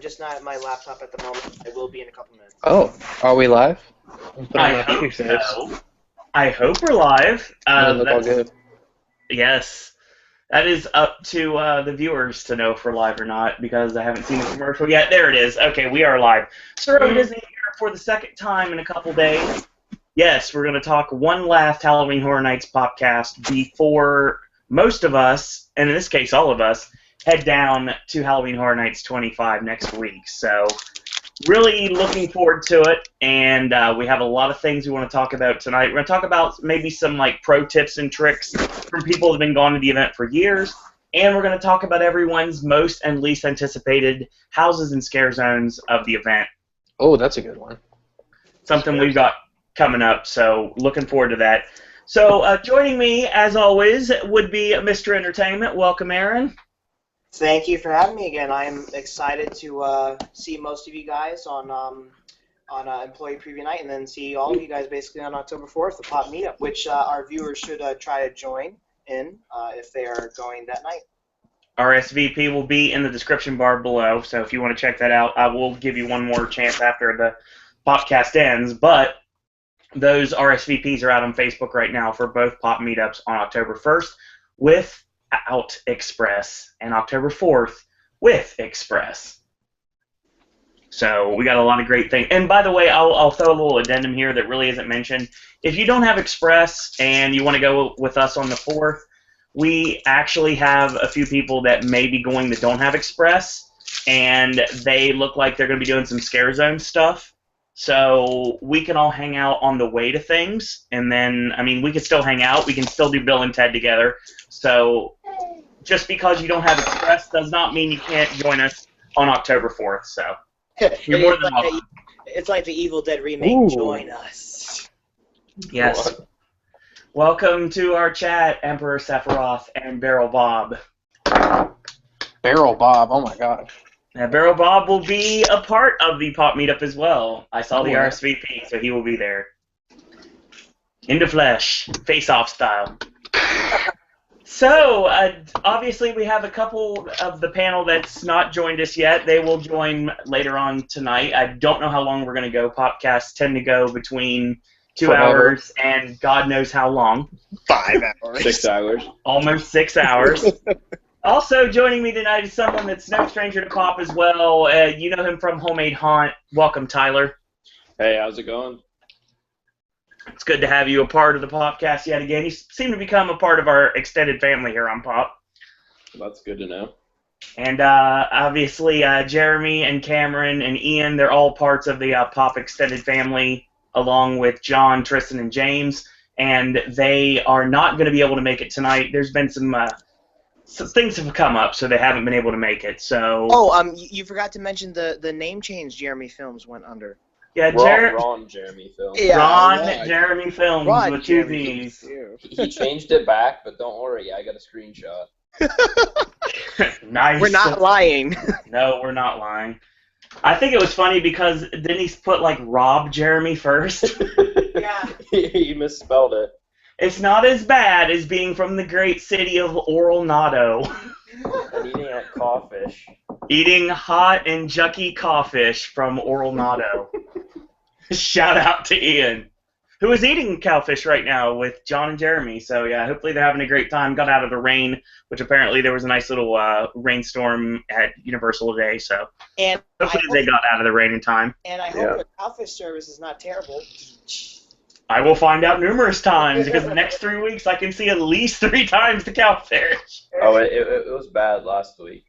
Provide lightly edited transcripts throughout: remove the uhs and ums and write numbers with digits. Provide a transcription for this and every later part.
just not at my laptop at the moment. I will be in a couple minutes. Oh, are we live? I hope so. I hope we're live. Doesn't look all good. Yes. That is up to the viewers to know if we're live or not, because I haven't seen the commercial yet. There it is. Okay, we are live. Sir Disney here for the second time in a couple days. Yes, we're going to talk one last Halloween Horror Nights podcast before most of us, and in this case all of us, head down to Halloween Horror Nights 25 next week. So really looking forward to it, and we have a lot of things we want to talk about tonight. We're going to talk about maybe some like pro tips and tricks from people that have been going to the event for years, and we're going to talk about everyone's most and least anticipated houses and scare zones of the event. Oh, that's a good one. Something we've got coming up, so looking forward to that. So joining me, as always, would be Mr. Entertainment. Welcome, Aaron. Thank you for having me again. I'm excited to see most of you guys on Employee Preview Night, and then see all of you guys basically on October 4th, the Pop Meetup, which our viewers should try to join in if they are going that night. RSVP will be in the description bar below, so if you want to check that out, I will give you one more chance after the podcast ends, but those RSVPs are out on Facebook right now for both Pop Meetups on October 1st without Express, and October 4th with Express. So we got a lot of great things. And by the way, I'll throw a little addendum here that really isn't mentioned. If you don't have Express and you want to go with us on the 4th, we actually have a few people that may be going that don't have Express, and they look like they're going to be doing some scare zone stuff. So we can all hang out on the way to things, and then, I mean, we can still hang out. We can still do Bill and Ted together. So just because you don't have Express does not mean you can't join us on October 4th. So you're more than welcome. It's like the Evil Dead remake. Ooh. Join us. Yes. Welcome to our chat, Emperor Sephiroth and Barrel Bob. Barrel Bob, oh my god. Now, Barrel Bob will be a part of the Pop Meetup as well. I saw the Cool. RSVP, so he will be there. In the flesh, face-off style. So, obviously we have a couple of the panel that's not joined us yet. They will join later on tonight. I don't know how long we're going to go. Popcasts tend to go between 2 Forever. hours and God knows how long. 5 hours. 6 hours. Almost 6 hours. Also joining me tonight is someone that's no stranger to Pop as well. You know him from HomemadeHaunt. Welcome, Tyler. Hey, how's it going? It's good to have you a part of the Popcast yet again. You seem to become a part of our extended family here on Pop. That's good to know. And obviously Jeremy and Cameron and Ian, they're all parts of the Pop extended family, along with John, Tristan, and James. And they are not going to be able to make it tonight. There's been some things have come up, so they haven't been able to make it. So. Oh, you forgot to mention the name change Jeremy Films went under. Yeah, Ron Jeremy film. Yeah, Ron Ron. Jeremy Films Ron with 2 Jeremy. V's. He changed it back, but don't worry, I got a screenshot. Nice. We're not lying. No, we're not lying. I think it was funny because then he put like Rob Jeremy first. Yeah. He misspelled it. It's not as bad as being from the great city of Oral-Nado. And eating at Crawfish. Eating hot and jucky cawfish from Oral-Nado. Shout out to Ian, who is eating cowfish right now with John and Jeremy. So yeah, hopefully they're having a great time. Got out of the rain, which apparently there was a nice little rainstorm at Universal today. So And hopefully they got out of the rain in time. And I hope the cowfish service is not terrible. I will find out numerous times, because the next 3 weeks I can see at least 3 times the cowfish. Oh, it was bad last week.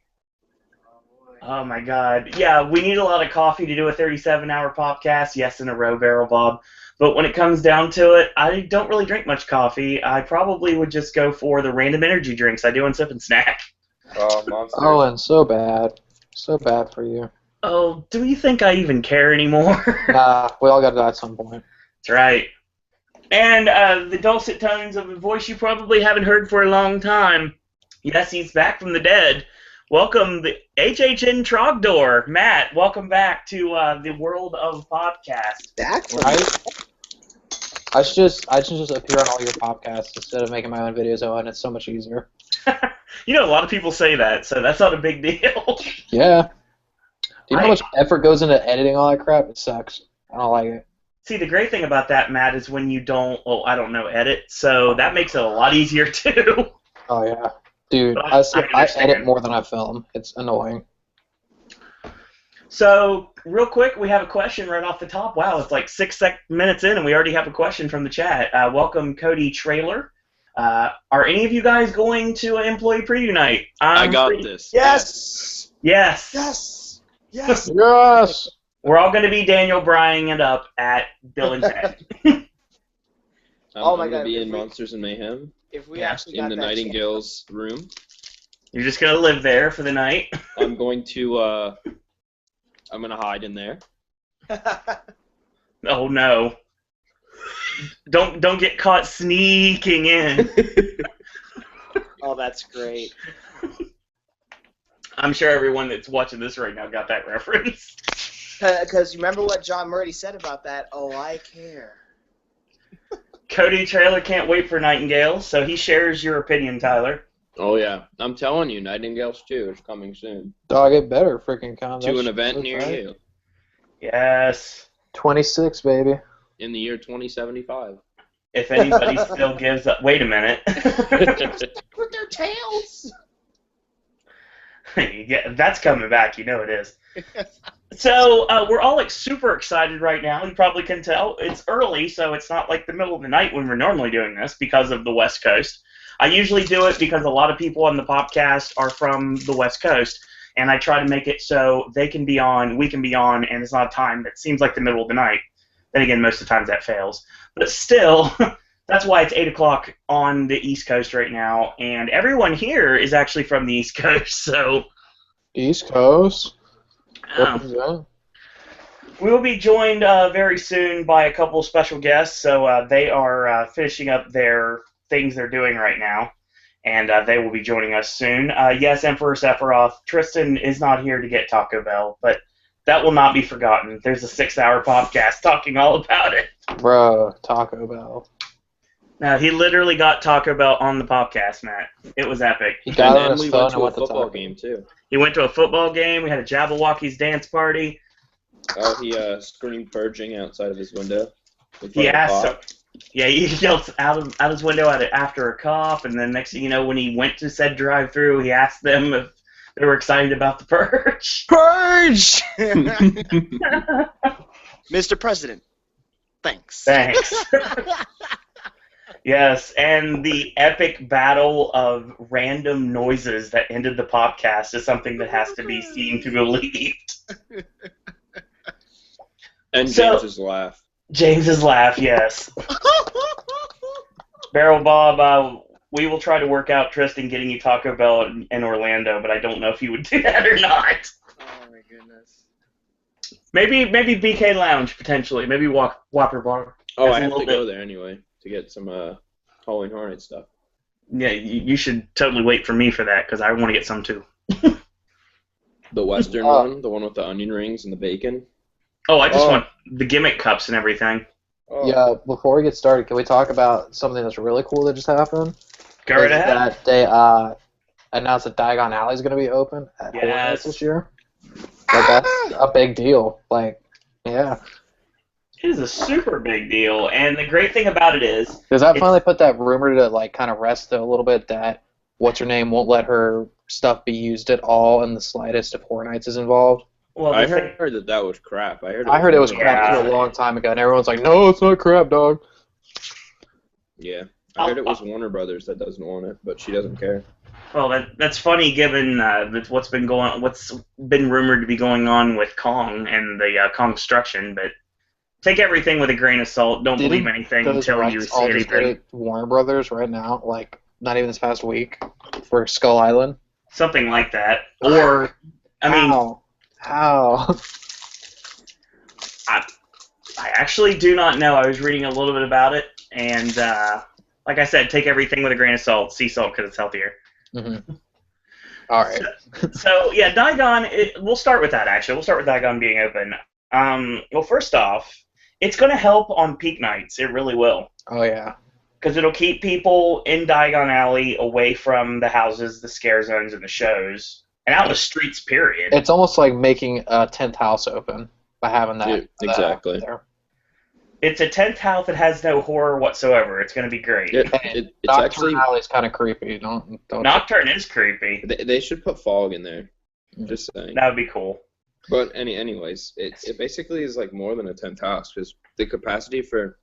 Oh my god. Yeah, we need a lot of coffee to do a 37-hour podcast. Yes, in a row, Barrel Bob. But when it comes down to it, I don't really drink much coffee. I probably would just go for the random energy drinks I do on Sip and Snack. Oh, monsters. Oh, and so bad. So bad for you. Oh, do you think I even care anymore? Nah, we all gotta die at some point. That's right. And the dulcet tones of a voice you probably haven't heard for a long time. Yes, he's back from the dead. Welcome, the HHNTrogdor. Matt, welcome back to the world of podcast. Back from Right? I should just appear on all your podcasts instead of making my own videos on it. It's so much easier. You know, a lot of people say that, so that's not a big deal. Yeah. Do you know how much effort goes into editing all that crap? It sucks. I don't like it. See, the great thing about that, Matt, is when you don't, well, I don't know, edit, so that makes it a lot easier, too. Oh, yeah. Dude, I I edit more than I film. It's annoying. So, real quick, we have a question right off the top. Wow, it's like 6 minutes in, and we already have a question from the chat. Welcome, Cody Trailer. Are any of you guys going to an employee preview night? I got this. Yes. Yes. Yes. Yes. Yes! We're all going to be Daniel Bryan it up at Bill and Ted. Oh my I'm gonna God, be if in we- Monsters and Mayhem If we actually got in the that Nightingale's room. You're just going to live there for the night? I'm going to I'm gonna hide in there. Oh, no. Don't get caught sneaking in. Oh, that's great. I'm sure everyone that's watching this right now got that reference. Because remember what John Murdy said about that? Oh, I care. Cody Trailer can't wait for Nightingale, so he shares your opinion, Tyler. Oh yeah, I'm telling you, Nightingale's 2 is coming soon. Dog, it better freaking come. To an event near you Yes. 26, baby. in the year 2075. If anybody still gives up. Wait a minute. With their tails. Yeah, that's coming back. You know it is. So we're all super excited right now. You probably can tell. It's early, so it's not like the middle of the night when we're normally doing this because of the West Coast. I usually do it because a lot of people on the Popcast are from the West Coast, and I try to make it so they can be on, we can be on, and it's not a time that seems like the middle of the night. Then again, most of the times that fails. But still, that's why it's 8 o'clock on the East Coast right now, and everyone here is actually from the East Coast, so... East Coast? Represent. We will be joined very soon by a couple of special guests, so they are finishing up their things they're doing right now, and they will be joining us soon. Yes, Emperor Sephiroth, Tristan is not here to get Taco Bell, but that will not be forgotten. There's a 6-hour podcast talking all about it. Bro, Taco Bell. Now, he literally got Taco Bell on the podcast, Matt. It was epic. He got on And his we phone went and to a went to football Taco. game too. He went to a football game. We had a Jabberwockies dance party. Oh, he screamed purging outside of his window. He asked, he yelled out his window after a cop, and then next thing you know, when he went to said drive-through, he asked them if they were excited about the purge. Purge! Mr. President, thanks. Thanks. Yes, and the epic battle of random noises that ended the podcast is something that has to be seen to be believed. And So- James's laugh. James's laugh, yes. Barrel Bob, we will try to work out Tristan getting you Taco Bell in Orlando, but I don't know if you would do that or not. Oh my goodness. Maybe BK Lounge, potentially. Maybe Whopper Bar. Oh, As I a have little to go bit. there anyway to get some Halloween Hornet stuff. Yeah, you should totally wait for me for that, because I want to get some too. The Western one, the one with the onion rings and the bacon. Oh, I just want the gimmick cups and everything. Oh. Yeah, before we get started, can we talk about something that's really cool that just happened? Go right Is ahead. That they announced that Diagon Alley is going to be open at Hornet Yes. this year. Like, that's a big deal. Like, yeah. It is a super big deal, and the great thing about it is... Does that finally put that rumor to, like, kind of rest a little bit that what's-her-name won't let her stuff be used at all in the slightest if Horror Nights is involved? Well, I the thing- heard that was crap. I heard it was Yeah. crap too a long time ago, and everyone's like, no, it's not crap, dog. Yeah. I heard it was Warner Brothers that doesn't want it, but she doesn't care. Well, that's funny given what's been rumored to be going on with Kong and the Kong construction, but take everything with a grain of salt. Don't believe anything Those until you rights see all just anything. hit Warner Brothers right now, like, not even this past week, for Skull Island. Something like that. Or, I mean, How? I actually do not know. I was reading a little bit about it, and like I said, take everything with a grain of salt. Sea salt because it's healthier. Mm-hmm. All right. So yeah, Diagon. We'll start with that. Actually, we'll start with Diagon being open. Well, first off, it's going to help on peak nights. It really will, Oh, yeah. because it'll keep people in Diagon Alley away from the houses, the scare zones, and the shows, and out in the streets, period. It's almost like making a 10th house open by having that. Yeah, exactly. There. It's a 10th house that has no horror whatsoever. It's going to be great. It's Nocturne actually Alley's kind of creepy. Don't Nocturne is creepy. they should put fog in there. Just saying. That would be cool. But anyways, it basically is like more than a 10th house because the capacity for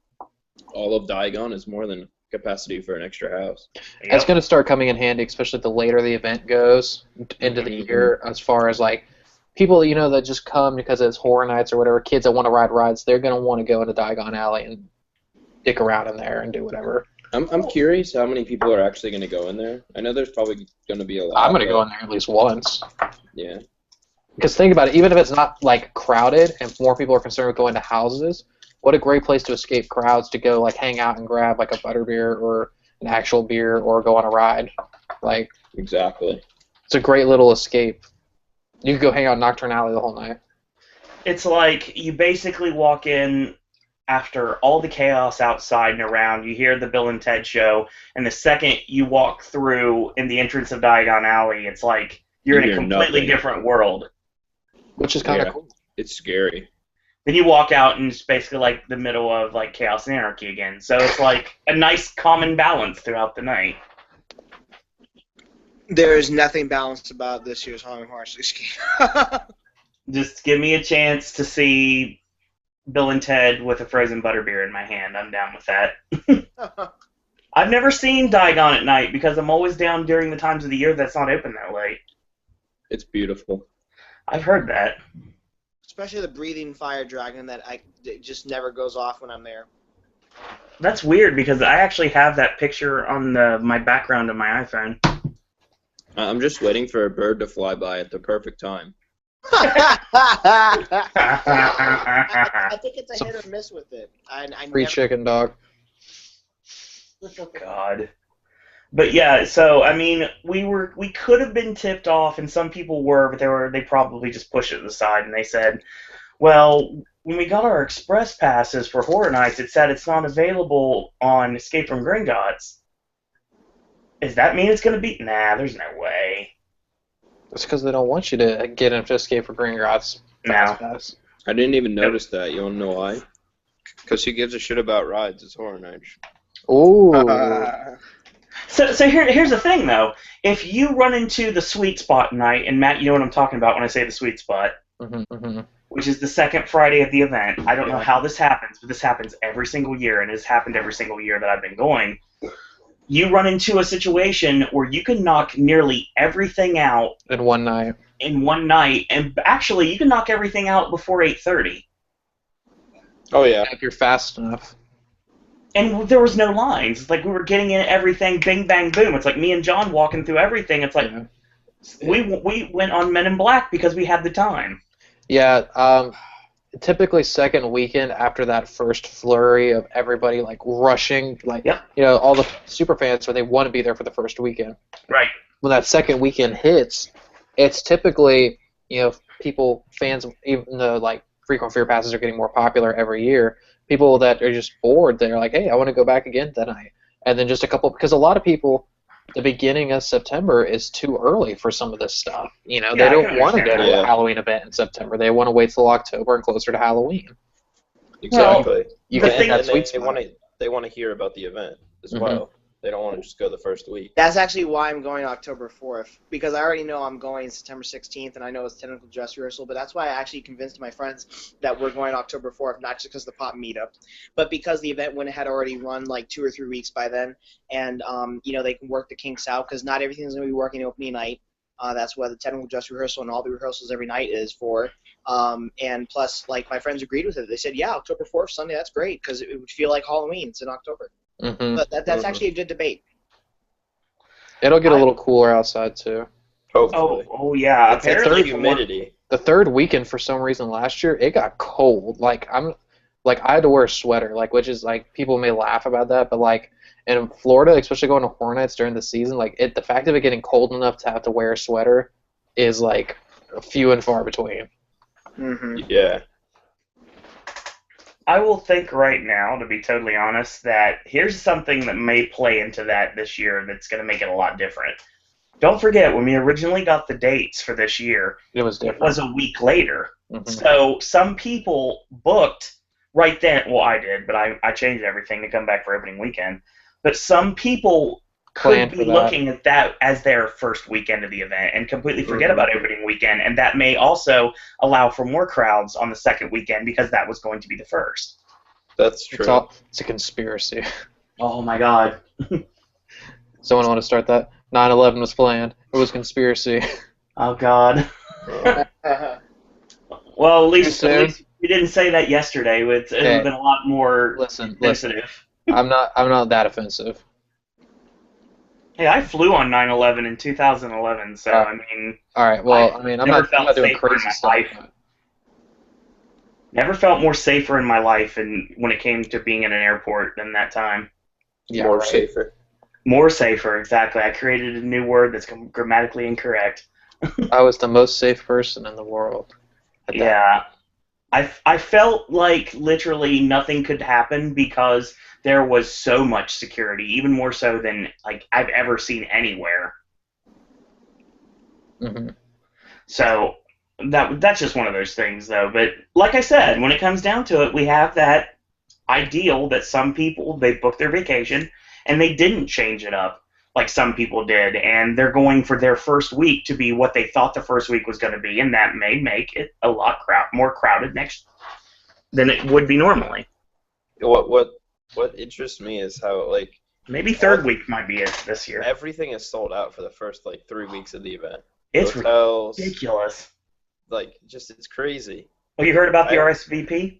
all of Diagon is more than capacity for an extra house. Yep. It's going to start coming in handy, especially the later the event goes into the year, as far as like people that just come because it's horror nights or whatever. Kids that want to ride rides, they're going to want to go into Diagon Alley and dick around in there and do whatever. I'm curious how many people are actually going to go in there. I know there's probably going to be a lot. I'm going to go in there at least once. Yeah. Because think about it, even if it's not like crowded and more people are concerned with going to houses, what a great place to escape crowds to go like hang out and grab like a butterbeer or an actual beer or go on a ride. Like Exactly. it's a great little escape. You could go hang out in Nocturne Alley the whole night. It's like you basically walk in after all the chaos outside and around. You hear the Bill and Ted show, and the second you walk through in the entrance of Diagon Alley, it's like you're in a hear completely nothing. different world. Which is kind of Yeah. cool. It's scary. Then you walk out and it's basically like the middle of like chaos and anarchy again. So it's like a nice common balance throughout the night. There is nothing balanced about this year's HomemadeHaunt escape. Just give me a chance to see Bill and Ted with a frozen butterbeer in my hand. I'm down with that. I've never seen Diagon at night because I'm always down during the times of the year that's not open that late. It's beautiful. I've heard that. Especially the breathing fire dragon that it just never goes off when I'm there. That's weird because I actually have that picture on my background of my iPhone. I'm just waiting for a bird to fly by at the perfect time. I think it's a hit or miss with it. I Free never, chicken dog. God. But yeah, so I mean, we could have been tipped off, and some people were, but they probably just pushed it to the side, and they said, well, when we got our express passes for Horror Nights, it said it's not available on Escape from Gringotts. Does that mean it's going to be? Nah, there's no way. It's because they don't want you to get into Escape for Gringotts. No. Fast. I didn't even notice that. You want to know why? Because who gives a shit about rides? It's Horror Nights. Ooh. So here's the thing, though. If you run into the sweet spot night, and Matt, you know what I'm talking about when I say the sweet spot, which is the second Friday of the event. I don't know how this happens, but this happens every single year, and it's happened every single year that I've been going. You run into a situation where you can knock nearly everything out In one night. in one night, and actually, you can knock everything out before 8:30. Oh, yeah. If you're fast enough. And there was no lines. It's like we were getting in everything, bing, bang, boom. It's like me and John walking through everything. It's like we went on Men in Black because we had the time. Yeah, typically second weekend after that first flurry of everybody like rushing, like all the super fans, so they want to be there for the first weekend. Right. When that second weekend hits, it's typically fans, even though like frequent fear passes are getting more popular every year. People that are just bored, they're like, hey, I want to go back again tonight. And then just a couple, because a lot of people, the beginning of September is too early for some of this stuff. They don't want to go to a Halloween event in September. They want to wait till October and closer to Halloween. Exactly. You can hit that sweet they spot. want to hear about the event as well. They don't want to just go the first week. That's actually why I'm going October 4th, because I already know I'm going September 16th, and I know it's technical dress rehearsal, but that's why I actually convinced my friends that we're going October 4th, not just because of the pop meetup, but because the event had already run like 2 or 3 weeks by then, and they can work the kinks out, because not everything's going to be working opening night. That's what the technical dress rehearsal and all the rehearsals every night is for. And plus, like, my friends agreed with it. They said, yeah, October 4th, Sunday, that's great, because it would feel like Halloween. It's in October. But that's actually a good debate. It'll get a little cooler outside, too. Hopefully. Oh yeah. It's the Apparently, humidity. The third weekend, for some reason, last year, it got cold. I had to wear a sweater, which is, people may laugh about that, but, in Florida, especially going to Horror Nights during the season, the fact of it getting cold enough to have to wear a sweater is, few and far between. Yeah. I will think right now, to be totally honest, that here's something that may play into that this year that's going to make it a lot different. don't forget, when we originally got the dates for this year, It was it different. was a week later. Mhm. So some people booked right then. Well, I did, but I changed everything to come back for opening weekend. But some people could Planned be for that. looking at that as their first weekend of the event and completely forget about opening weekend, and that may also allow for more crowds on the second weekend because that was going to be the first. That's true. It's a conspiracy. Oh my God. Someone want to start that? 9/11 was planned. It was conspiracy. Oh God. Well, at least you didn't say that yesterday. It would have been a lot more sensitive. I'm not that offensive. Hey, I flew on 9/11 in 2011, so I mean. All right. Well, I'm not doing crazy stuff. Never felt more safer in my life, and when it came to being in an airport than that time. Yeah, More safer. More safer, exactly. I created a new word that's grammatically incorrect. I was the most safe person in the world. Yeah. I felt like literally nothing could happen because there was so much security, even more so than like I've ever seen anywhere. Mm-hmm. So that's just one of those things, though. But like I said, when it comes down to it, we have that ideal that some people, they booked their vacation and they didn't change it up like some people did, and they're going for their first week to be what they thought the first week was going to be, and that may make it a lot more crowded next than it would be normally. What interests me is how like maybe third week might be it this year. Everything is sold out for the first like 3 weeks of the event. It's hotels, ridiculous. Like it's crazy. Well, you heard about the RSVP?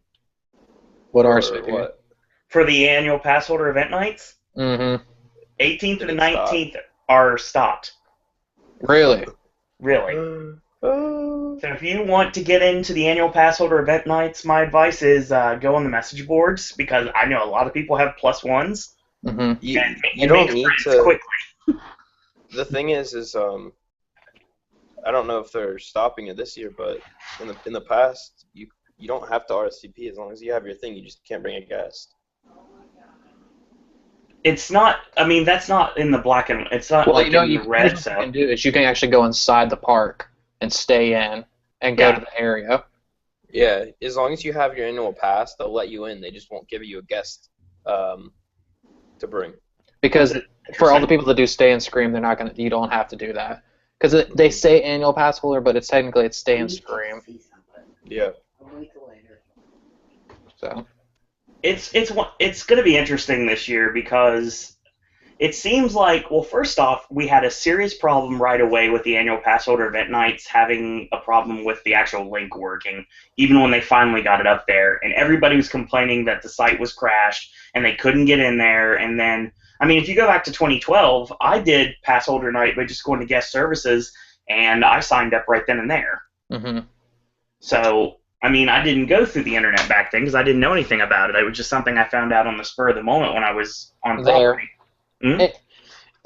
What RSVP? What? For the annual pass holder event nights? Mm-hmm. 18th and 19th are stopped. Really? Really. So if you want to get into the annual pass holder event nights, my advice is go on the message boards, because I know a lot of people have +1s. Mm-hmm. You don't need to quickly. The thing is I don't know if they're stopping it this year, but in the past you don't have to RSVP as long as you have your thing. You just can't bring a guest. It's not. I mean, that's not in the black and. It's not like in the red. So what you can do is you can actually go inside the park and stay in and go to the area. Yeah, as long as you have your annual pass, they'll let you in. They just won't give you a guest to bring. Because for all the people that do stay and scream, they're not gonna. You don't have to do that because they say annual pass holder, but it's technically stay and scream. Yeah. So. It's going to be interesting this year because it seems like, well, first off, we had a serious problem right away with the annual pass holder event nights having a problem with the actual link working, even when they finally got it up there, and everybody was complaining that the site was crashed and they couldn't get in there. And then, I mean, if you go back to 2012, I did pass holder night by just going to guest services, and I signed up right then and there. Mm-hmm. So, I mean, I didn't go through the internet back then because I didn't know anything about it. It was just something I found out on the spur of the moment when I was on property.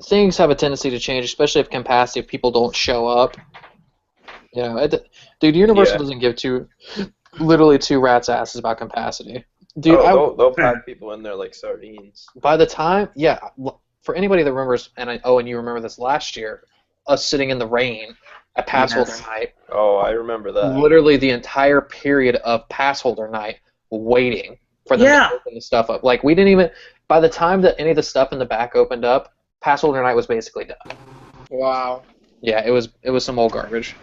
Things have a tendency to change, especially if capacity, if people don't show up. You know, dude, Universal doesn't give literally two rats' asses about capacity. Dude, they'll pack people in there like sardines. By the time, for anybody that remembers, and you remember this last year, us sitting in the rain at pass holder night. Oh, I remember that. Literally the entire period of pass holder night waiting for them to open the stuff up. Like, we didn't even, by the time that any of the stuff in the back opened up, pass holder night was basically done. Wow. Yeah, it was some old garbage.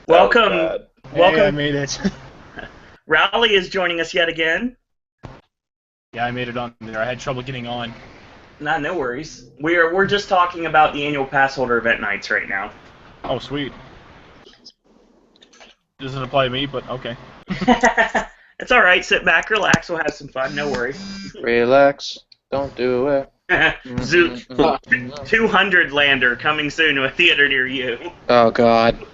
Welcome. Hey, I made it. Rowley is joining us yet again. Yeah, I made it on there. I had trouble getting on. Nah, no worries. We're just talking about the annual pass holder event nights right now. Oh, sweet. Doesn't apply to me, but okay. It's all right. Sit back, relax. We'll have some fun. No worries. Relax. Don't do it. 200 Lander coming soon to a theater near you. Oh, God.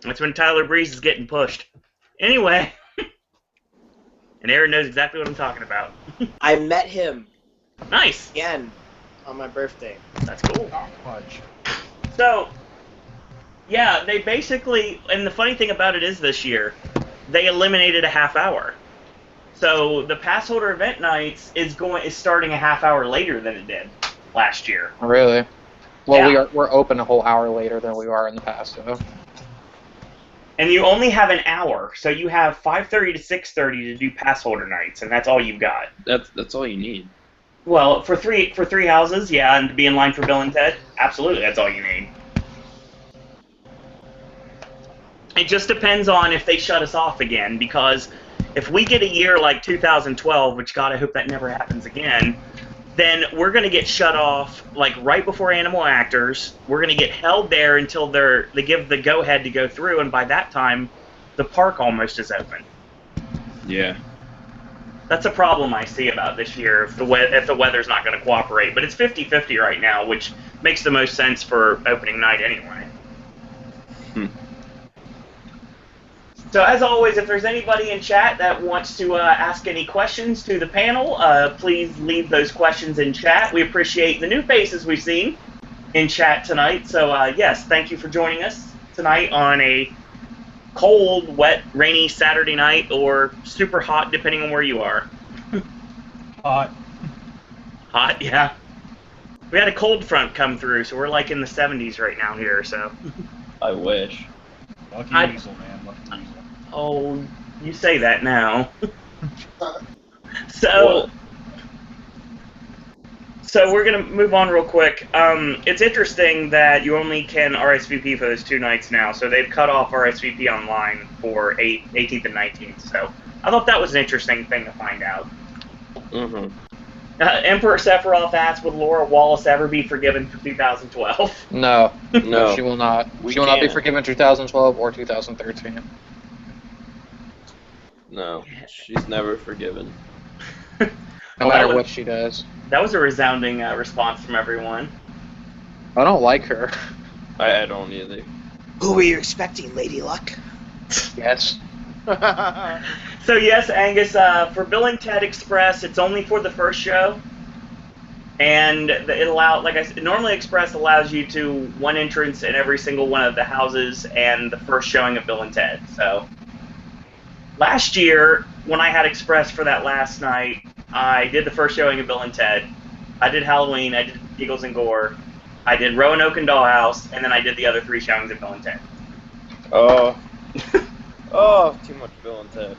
That's when Tyler Breeze is getting pushed. Anyway. And Aaron knows exactly what I'm talking about. I met him. Nice. Again on my birthday. That's cool. Oh, fudge. So, yeah, they basically, and the funny thing about it is this year, they eliminated a half hour. So the pass holder event nights is starting a half hour later than it did. last year. Really? Well, Yeah. we're open a whole hour later than we are in the past, though. And you only have an hour, so you have 5:30 to 6:30 to do pass holder nights, and that's all you've got. That's all you need. Well, for three houses, yeah, and to be in line for Bill and Ted, absolutely, that's all you need. It just depends on if they shut us off again, because if we get a year like 2012, which God, I hope that never happens again, then we're going to get shut off like right before Animal Actors. We're going to get held there until they give the go-ahead to go through, and by that time, the park almost is open. Yeah. That's a problem I see about this year if the weather's not going to cooperate. But it's 50-50 right now, which makes the most sense for opening night anyway. So as always, if there's anybody in chat that wants to ask any questions to the panel, please leave those questions in chat. We appreciate the new faces we've seen in chat tonight. So yes, thank you for joining us tonight on a cold, wet, rainy Saturday night, or super hot, depending on where you are. Hot. Hot, yeah. We had a cold front come through, so we're like in the 70s right now here. So. I wish. Lucky weasel, man. Lucky weasel. Oh, you say that now. So we're going to move on real quick. It's interesting that you only can RSVP for those 2 nights now, so they've cut off RSVP online for 18th and 19th, so I thought that was an interesting thing to find out. Mm-hmm. Emperor Sephiroth asked, would Laura Wallace ever be forgiven for 2012? No. No. She will not. We She will not be can't. forgiven 2012 or 2013. No, she's never forgiven. No matter what she does. That was a resounding response from everyone. I don't like her. I don't either. Who were you expecting, Lady Luck? Yes. So yes, Angus, for Bill and Ted Express, it's only for the first show, and it like I said, normally Express allows you to 1 entrance in every single one of the houses and the first showing of Bill and Ted. So last year, when I had Express for that last night, I did the first showing of Bill and Ted. I did Halloween, I did Giggles and Gore, I did Roanoke and Dollhouse, and then I did the other 3 showings of Bill and Ted. Oh. Oh, too much Bill and Ted.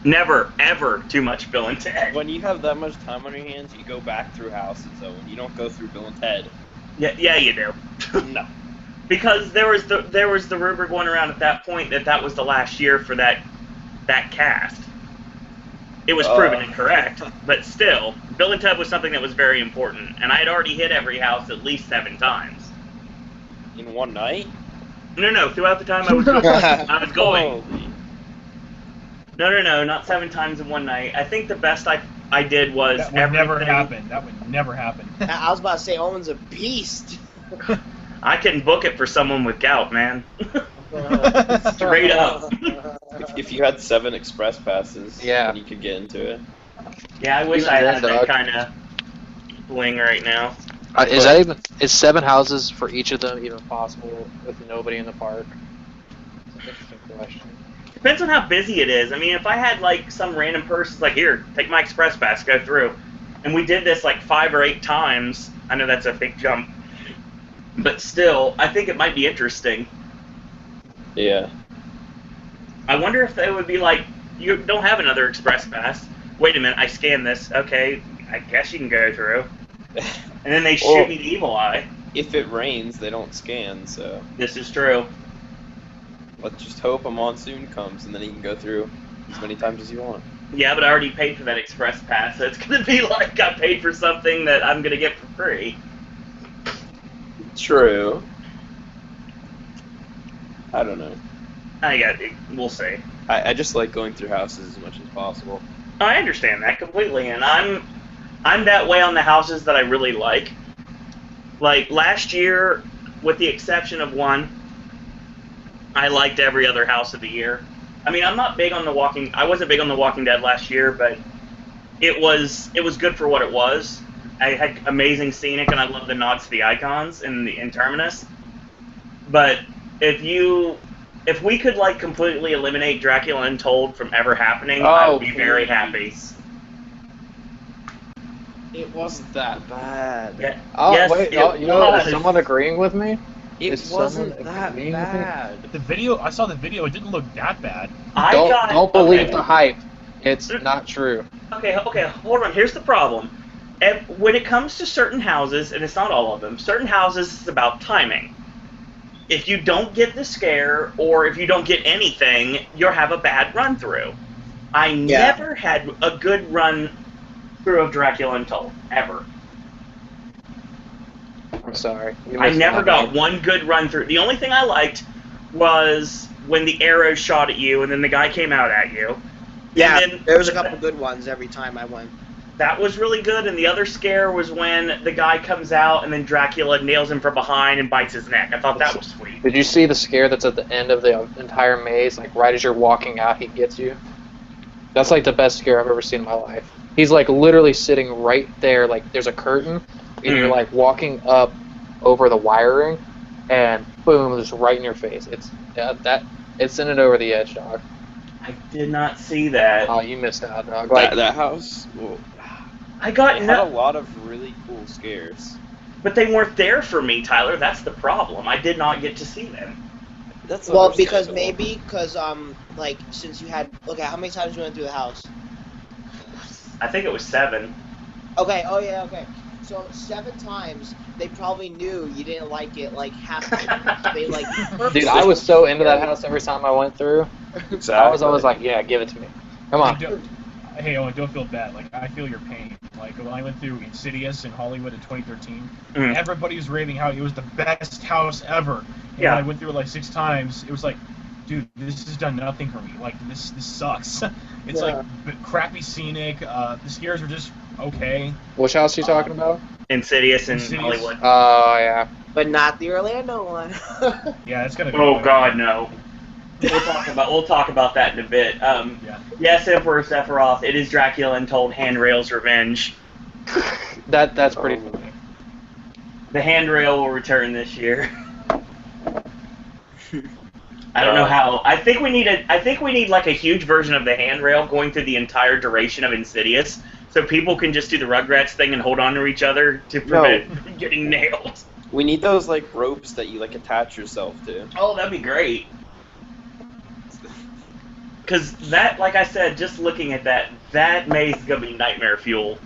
Never, ever too much Bill and Ted. When you have that much time on your hands, you go back through houses, though. When you don't go through Bill and Ted. Yeah, you do. No. Because there was the rumor going around at that point that was the last year for that cast. It was proven incorrect, but still, Bill and Ted was something that was very important, and I had already hit every house at least 7 times. In one night? No, throughout the time I was going. Holy. No, not 7 times in one night. I think the best I did was That would everything. never happen. That would never happen. I was about to say, Owen's a beast. I can book it for someone with gout, man. Straight up. If you had 7 express passes, Yeah. then you could get into it. Yeah, I wish Even I then, had that dog. kind of bling right now. Is 7 houses for each of them even possible with nobody in the park? It's an interesting question. Depends on how busy it is. I mean, if I had like some random person's like, here, take my express pass, go through, and we did this like 5 or 8 times. I know that's a big jump, but still, I think it might be interesting. Yeah. I wonder if they would be like, you don't have another express pass. Wait a minute, I scanned this. Okay, I guess you can go through. And then they shoot me the evil eye. If it rains, they don't scan, so This is true. let's just hope a monsoon comes and then you can go through as many times as you want. Yeah, but I already paid for that express pass, so it's going to be like I paid for something that I'm going to get for free. True. I don't know. We'll see. I just like going through houses as much as possible. I understand that completely, and I'm that way on the houses that I really like. Like last year, with the exception of one, I liked every other house of the year. I mean, I wasn't big on The Walking Dead last year, but it was good for what it was. I had amazing scenic, and I love the nods to the icons in Terminus. But if we could like completely eliminate Dracula Untold from ever happening, I would be very happy. It wasn't that bad. Yeah. Oh, Yes, wait, it oh, you know, was. is someone agreeing with me? It Is wasn't someone that agreeing with me? bad. The video, I saw the video. It didn't look that bad. Don't believe okay. the hype. It's not true. Okay, hold on. Here's the problem. When it comes to certain houses, and it's not all of them, certain houses it's about timing. If you don't get the scare, or if you don't get anything, you'll have a bad run through. I never had a good run through of Dracula Untold, ever. I'm sorry. I never got one good run through. The only thing I liked was when the arrow shot at you and then the guy came out at you. Yeah, And then there was a couple good ones every time I went. that was really good, and the other scare was when the guy comes out and then Dracula nails him from behind and bites his neck. I thought that was sweet. Did you see the scare that's at the end of the entire maze? Like, right as you're walking out, he gets you? That's, like, the best scare I've ever seen in my life. He's, like, literally sitting right there. Like, there's a curtain, and you're, like, walking up over the wiring, and boom, just right in your face. It's sent it over the edge, dog. I did not see that. Oh, you missed out, dog. Like, That house, well, I got it had a lot of really cool scares. but they weren't there for me, Tyler. That's the problem. I did not get to see them. That's Well, because like, since you had, okay, how many times you went through the house? I think it was 7. Okay, oh yeah, okay. So 7 times, they probably knew you didn't like it, like, half the time. They, like, dude, I was so into that house every time I went through. Exactly. I was always like, yeah, give it to me. Come on. Hey, Owen, don't feel bad. Like, I feel your pain. Like, when I went through Insidious in Hollywood in 2013, everybody was raving how it was the best house ever. And when I went through it like 6 times, it was like, dude, this has done nothing for me. Like, this sucks. It's like crappy scenic. The scares were just okay. Which house are you talking about? Insidious in Insidious. Hollywood. Oh, yeah. But not the Orlando one. Yeah, it's gonna be. Oh God, no. We'll talk about that in a bit. Yes, Emperor Sephiroth. It is Dracula Untold Handrail's Revenge. That's pretty funny. The handrail will return this year. I don't know how. I think we need like a huge version of the handrail going through the entire duration of Insidious, so people can just do the Rugrats thing and hold on to each other to prevent getting nailed. We need those like ropes that you like attach yourself to. Oh, that'd be great. Because that, like I said, just looking at that maze is gonna be nightmare fuel.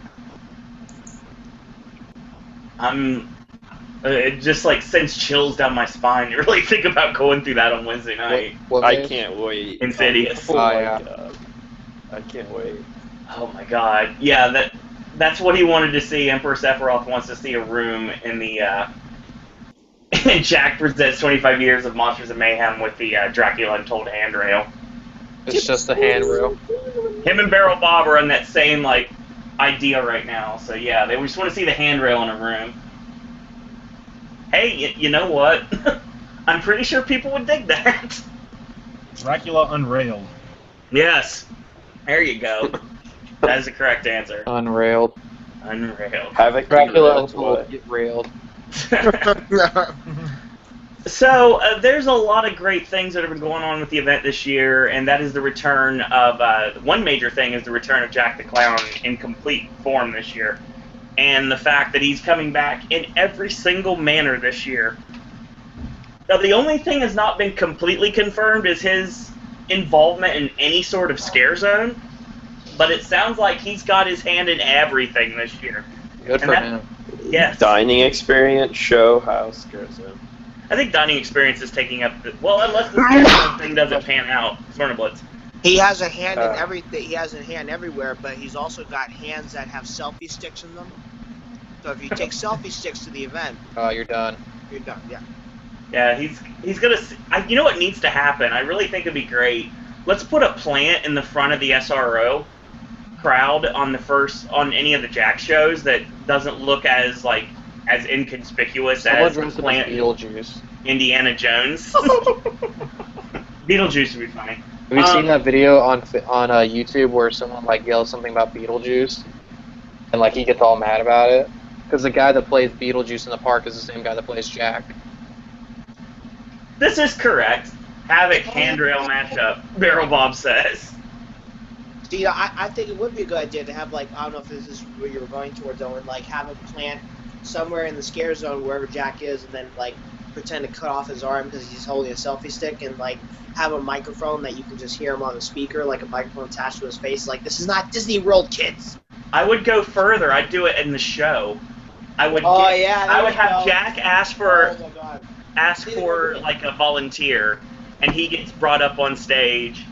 It just like sends chills down my spine to really think about going through that on Wednesday night. I can't wait. Insidious. Oh my yeah. God. I can't wait. Oh my God. Yeah, that's what he wanted to see. Emperor Sephiroth wants to see a room in the in Jack Presents 25 Years of Monsters of Mayhem with the Dracula Untold handrail. It's just a handrail. Him and Barrel Bob are on that same like idea right now. So yeah, they just want to see the handrail in a room. Hey, you know what? I'm pretty sure people would dig that. Dracula Unrailed. Yes. There you go. That is the correct answer. Unrailed. Unrailed. Havoc. Dracula That's what. Untold, get railed. So, there's a lot of great things that have been going on with the event this year, and that is the return of, one major thing is the return of Jack the Clown in complete form this year. And the fact that he's coming back in every single manner this year. Now, the only thing that's not been completely confirmed is his involvement in any sort of scare zone, but it sounds like he's got his hand in everything this year. Good for him. Yes. Dining experience, show, house, scare zone. I think dining experience is taking up the... Well, unless the scare zone thing doesn't pan out. Blitz. He has a hand in everything. He has a hand everywhere, but he's also got hands that have selfie sticks in them. So if you take selfie sticks to the event, You're done. you're done. Yeah. Yeah, he's gonna... you know what needs to happen? I really think it'd be great. Let's put a plant in the front of the SRO crowd on any of the Jack shows that doesn't look as inconspicuous as the plant Beetlejuice. Indiana Jones. Beetlejuice would be funny. Have you seen that video on YouTube where someone yells something about Beetlejuice, and he gets all mad about it? Because the guy that plays Beetlejuice in the park is the same guy that plays Jack. This is correct. Havoc handrail matchup, Barrel Bob says. See, I think it would be a good idea to have, like, I don't know if this is where you were going towards, Owen, like, have a plant somewhere in the scare zone wherever Jack is, and then, like, pretend to cut off his arm because he's holding a selfie stick, and, like, have a microphone that you can just hear him on the speaker, like a microphone attached to his face. Like, this is not Disney World, kids! I would go further. I'd do it in the show. I would have Jack ask for like a volunteer, and he gets brought up on stage.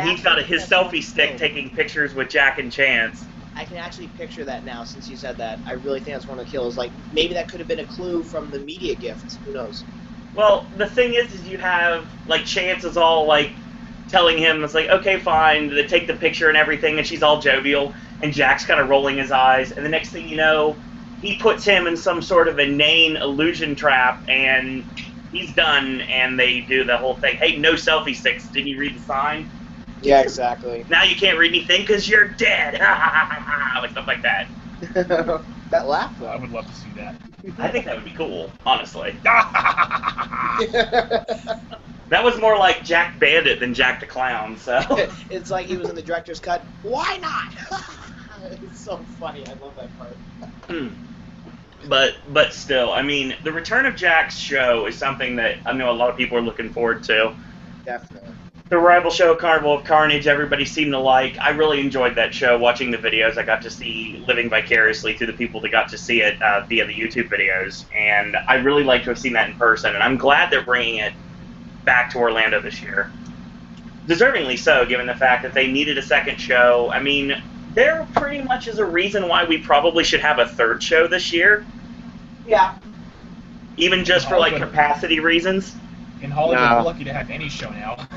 He's got his selfie stick taking pictures with Jack and Chance. I can actually picture that now since you said that. I really think that's one of the kills. Like, maybe that could have been a clue from the media gift. Who knows? Well, the thing is you have, like, Chance is all, like, telling him, it's like, okay, fine, they take the picture and everything, and she's all jovial, and Jack's kind of rolling his eyes, and the next thing you know, he puts him in some sort of inane illusion trap, and he's done, and they do the whole thing. Hey, no selfie sticks. Didn't you read the sign? Yeah, exactly. Now you can't read anything because you're dead. Like stuff like that. That laugh, though. I would love to see that. I think that would be cool, honestly. That was more like Jack Bandit than Jack the Clown, so. It's like he was in the director's cut. Why not? It's so funny. I love that part. But still, I mean, the return of Jack's show is something that I know a lot of people are looking forward to. Definitely. The rival show, Carnival of Carnage, everybody seemed to like. I really enjoyed that show, watching the videos. I got to see, living vicariously through the people that got to see it via the YouTube videos. And I really like to have seen that in person. And I'm glad they're bringing it back to Orlando this year. Deservingly so, given the fact that they needed a second show. I mean, there pretty much is a reason why we probably should have a third show this year. Yeah. Even just for, like, capacity reasons. In Hollywood, we're lucky to have any show now.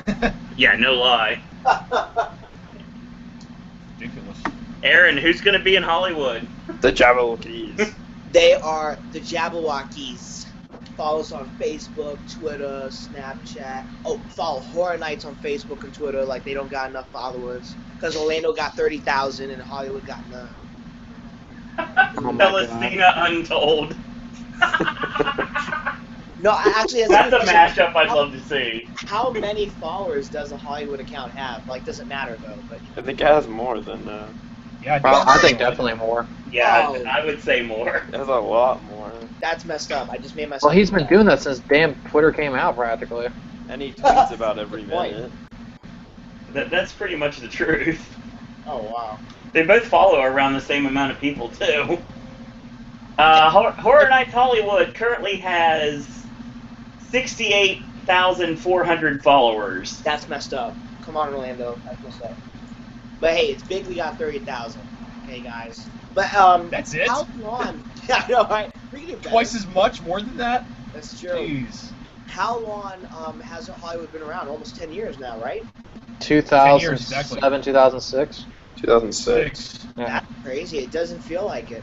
Yeah, no lie. Ridiculous. Aaron, who's going to be in Hollywood? The Jabberwockies. They are the Jabberwockies. Follow us on Facebook, Twitter, Snapchat. Oh, follow Horror Nights on Facebook and Twitter. Like, they don't got enough followers. Because Orlando got 30,000 and Hollywood got none. Celestina Untold. No, actually, that's a mashup I'd love to see. How many followers does a Hollywood account have? Like, doesn't matter though. But I think it has more than. Yeah, I think definitely more. Yeah, I would say more. It has a lot more. That's messed up. I just made myself. Well, he's been doing that since damn Twitter came out, practically. And he tweets about every minute. That's pretty much the truth. Oh wow. They both follow around the same amount of people too. Horror Nights Hollywood currently has 68,400 followers. That's messed up. Come on, Orlando. That's messed up. But hey, it's big. We got 30,000. Okay, guys. But that's it. How long? Yeah, I know, right? We can do better. Twice as much, more than that. That's true. Jeez. How long has Hollywood been around? Almost 10 years now, right? 2007, exactly. 2006. 2006. Yeah. That's crazy. It doesn't feel like it.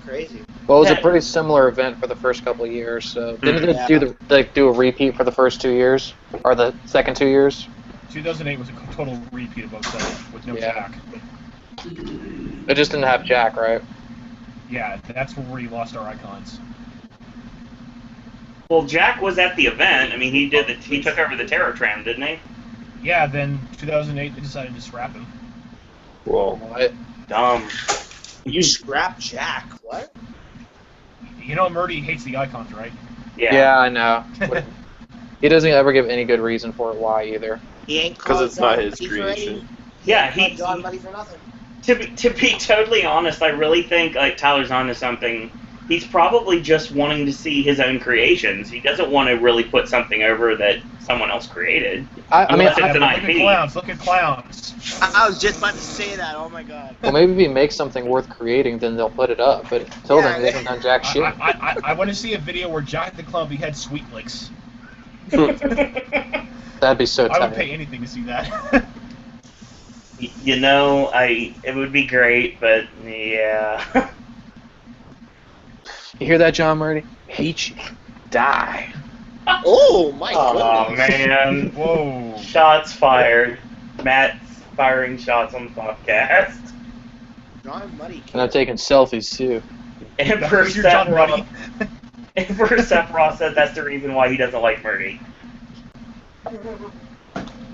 Crazy. Well, it was a pretty similar event for the first couple of years. So didn't they do a repeat for the first 2 years, or the second 2 years? 2008 was a total repeat of 07 with no Jack. It just didn't have Jack, right? Yeah, that's where we lost our icons. Well, Jack was at the event. I mean, he took over the Terror Tram, didn't he? Yeah, then 2008 they decided to scrap him. Whoa. What? Dumb. You scrap Jack? What? You know, Murdy hates the icons, right? Yeah, I know. He doesn't ever give any good reason for it why either. He ain't because it's not his creation. Yeah, he's John money for nothing. To be totally honest, I really think like Tyler's onto something. He's probably just wanting to see his own creations. He doesn't want to really put something over that someone else created. Unless it's an IP. Look at clowns. I was just about to say that. Oh my god. Well, maybe if he makes something worth creating, then they'll put it up. But until then, they haven't done jack shit. I want to see a video where Jack the Clown beheads Sweet Licks. That'd be so tight. I would pay anything to see that. You know, it would be great, but yeah. You hear that, John Murdy? Hate you. Die. Oh my god. Oh man. Whoa. Shots fired. Matt's firing shots on the podcast. John Muddy. And I'm taking selfies too. Emperor Sephiroth said that's the reason why he doesn't like Murdy.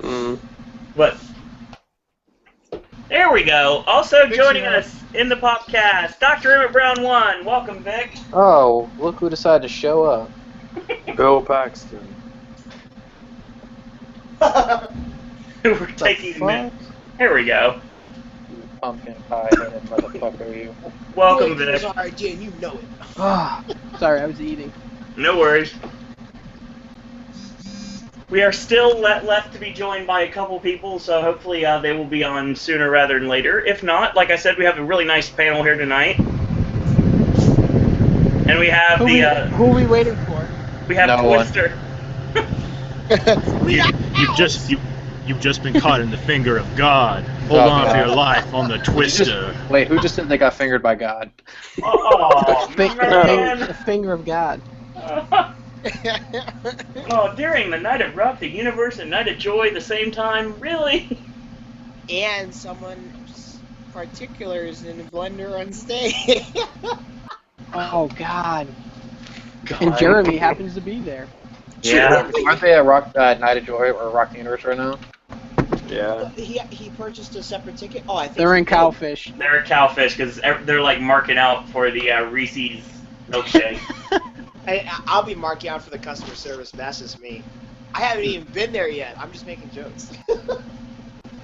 Mm. But we go. Also Vic's joining here. us in the Popcast, Dr. Emmett Brown 1. Welcome, Vic. Oh, look who decided to show up. Bill Paxton. We're taking a minute. Here we go. You pumpkin pie-headed motherfucker, you. Welcome, Vic. RJ, and you know it. Ah, sorry, I was eating. No worries. We are still left to be joined by a couple people, so hopefully they will be on sooner rather than later. If not, like I said, we have a really nice panel here tonight. And we have Who are we waiting for? we have No Twister. You've just been caught in the finger of God. Hold on for your life on the Twister. Wait, who just said they got fingered by God? Oh, man. The finger of God. Oh, during the night of rock, the universe, and night of joy at the same time? Really? And someone's particulars in a blender on stage. Oh God. And Jeremy happens to be there. Yeah. Aren't they at Rock Night of Joy or Rock the Universe right now? Yeah. He purchased a separate ticket. Oh, I think They're in he did. Cowfish. They're a Cowfish because they're like marking out for the Reese's milkshake. I'll be marking out for the customer service. That's just me. I haven't even been there yet. I'm just making jokes.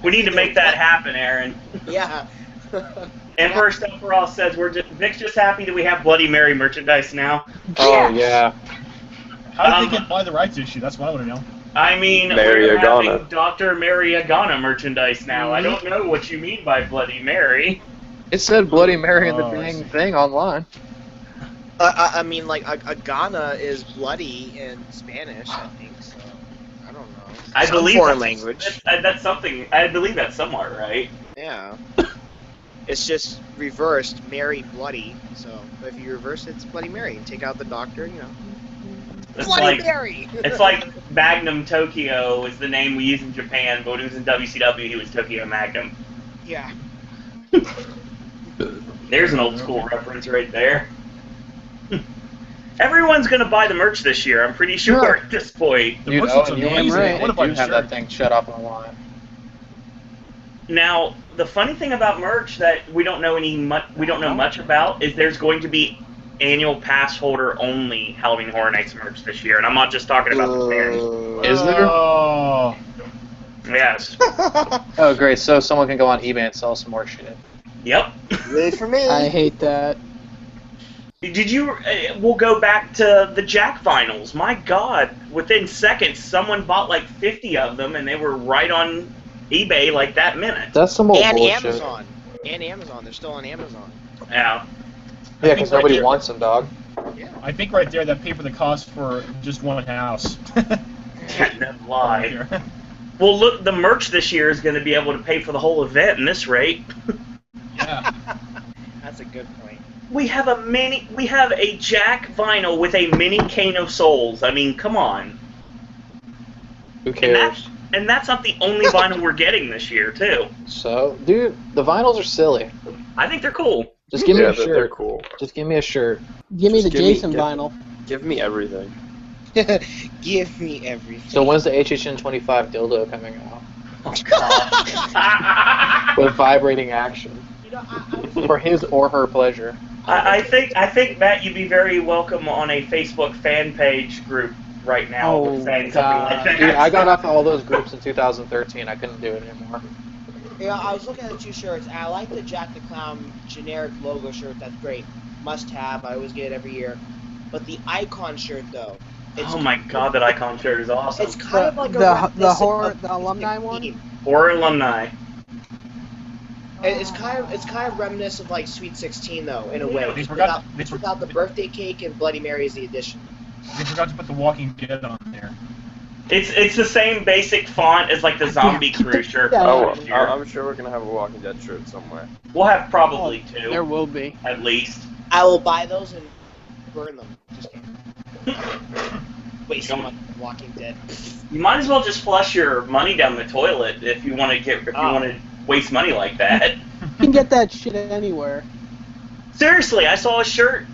We need to make that happen, Aaron. Yeah. And first up, for all says Vic's just happy that we have Bloody Mary merchandise now. Oh, yeah. How did they get by the rights issue? That's what I want to know. I mean, Mary we're Agana. having Dr. Mary Agana merchandise now. I don't know what you mean by Bloody Mary. It said Bloody Mary in the Oh, I dang see. thing online. I mean, like, Agana is bloody in Spanish, I think, so I don't know. I Some believe foreign that's- language. That's something. I believe that's somewhat right. Yeah. It's just reversed, Mary Bloody, so if you reverse it, it's Bloody Mary. And take out the doctor, you know. It's Bloody like Mary! it's like Magnum Tokyo is the name we use in Japan, but when he was in WCW, he was Tokyo Magnum. Yeah. There's an old school reference right there. Everyone's gonna buy the merch this year. I'm pretty sure at this point. The You merch know, looks and you amazing. right. I want to buy do the have shirt. that thing shut off online. Now, the funny thing about merch that we don't know much about is there's going to be annual pass holder only Halloween Horror Nights merch this year, and I'm not just talking about the fans. Is there? Oh. Yes. Oh, great. So someone can go on eBay and sell some more shit. Yep. Really for me. I hate that. Did you? We'll go back to the Jack vinyls. My God! Within seconds, someone bought like 50 of them, and they were right on eBay like that minute. That's some old And bullshit. Amazon. And Amazon. They're still on Amazon. Yeah. Yeah, because nobody wants them, dog. I think right there that paid for the cost for just one house. No lie. Well, look, the merch this year is going to be able to pay for the whole event in this rate. Yeah. That's a good point. We have a Jack vinyl with a mini Cane of Souls. I mean, come on. Who cares? And that's not the only vinyl we're getting this year, too. So, dude, the vinyls are silly. I think they're cool. Just give me Yeah, a they're shirt. cool. Just give me a shirt. Give me the Just give me- Jason give- vinyl. Give me everything. Give me everything. So when's the HHN 25 dildo coming out? Oh, God. With vibrating action. You know, For his or her pleasure. I think, Matt, you'd be very welcome on a Facebook fan page group right now Oh, saying something like that. Dude, I got off all those groups in 2013. I couldn't do it anymore. Yeah, I was looking at the two shirts, and I like the Jack the Clown generic logo shirt. That's great. Must have. I always get it every year. But the icon shirt, though. Oh my God, that icon shirt is awesome. It's kind of like a The reminiscent horror, of the alumni one. 2016. Horror alumni. It's kind of reminiscent of like Sweet 16 though, in a way. They Just forgot- without the birthday cake and Bloody Mary is the addition. They forgot to put the Walking Dead on there. It's the same basic font as like the Zombie Crew shirt. Yeah. Oh, last year. I'm sure we're gonna have a Walking Dead shirt somewhere. We'll have probably There two, will be. at least. I will buy those and burn them. Just kidding. Waste Come money on Walking Dead. You might as well just flush your money down the toilet if you want to waste money like that. You can get that shit anywhere. Seriously, I saw a shirt.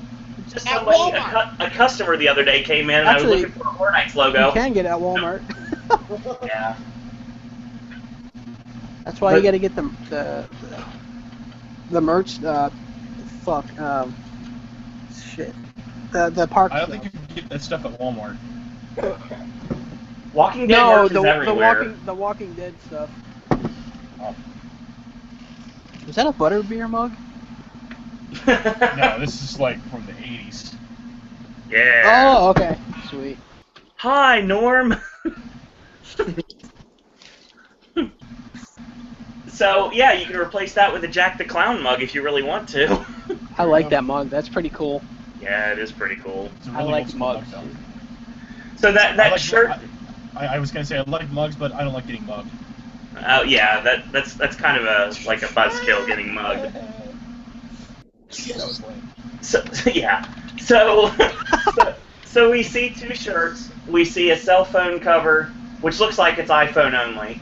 Just At somebody, Walmart. a customer the other day came in and I Actually, was looking for a Horror Nights logo. You can get it at Walmart. Yeah. That's why you got to get the merch. Shit. The park. I don't think you can get that stuff at Walmart. Walking Dead No, merch is everywhere. the Walking Dead stuff. Oh. Was that a butterbeer mug? No, this is like from the 80s. Yeah. Oh, okay. Sweet. Hi, Norm. So, yeah, you can replace that with a Jack the Clown mug if you really want to. I like that mug. That's pretty cool. Yeah, it is pretty cool. It's a I really like old school mug, mugs. though. So that I like, shirt... I was gonna say I like mugs, but I don't like getting mugged. Oh, yeah, that's kind of a buzzkill, getting mugged. That was lame. So, yeah. So we see 2 shirts. We see a cell phone cover, which looks like it's iPhone only.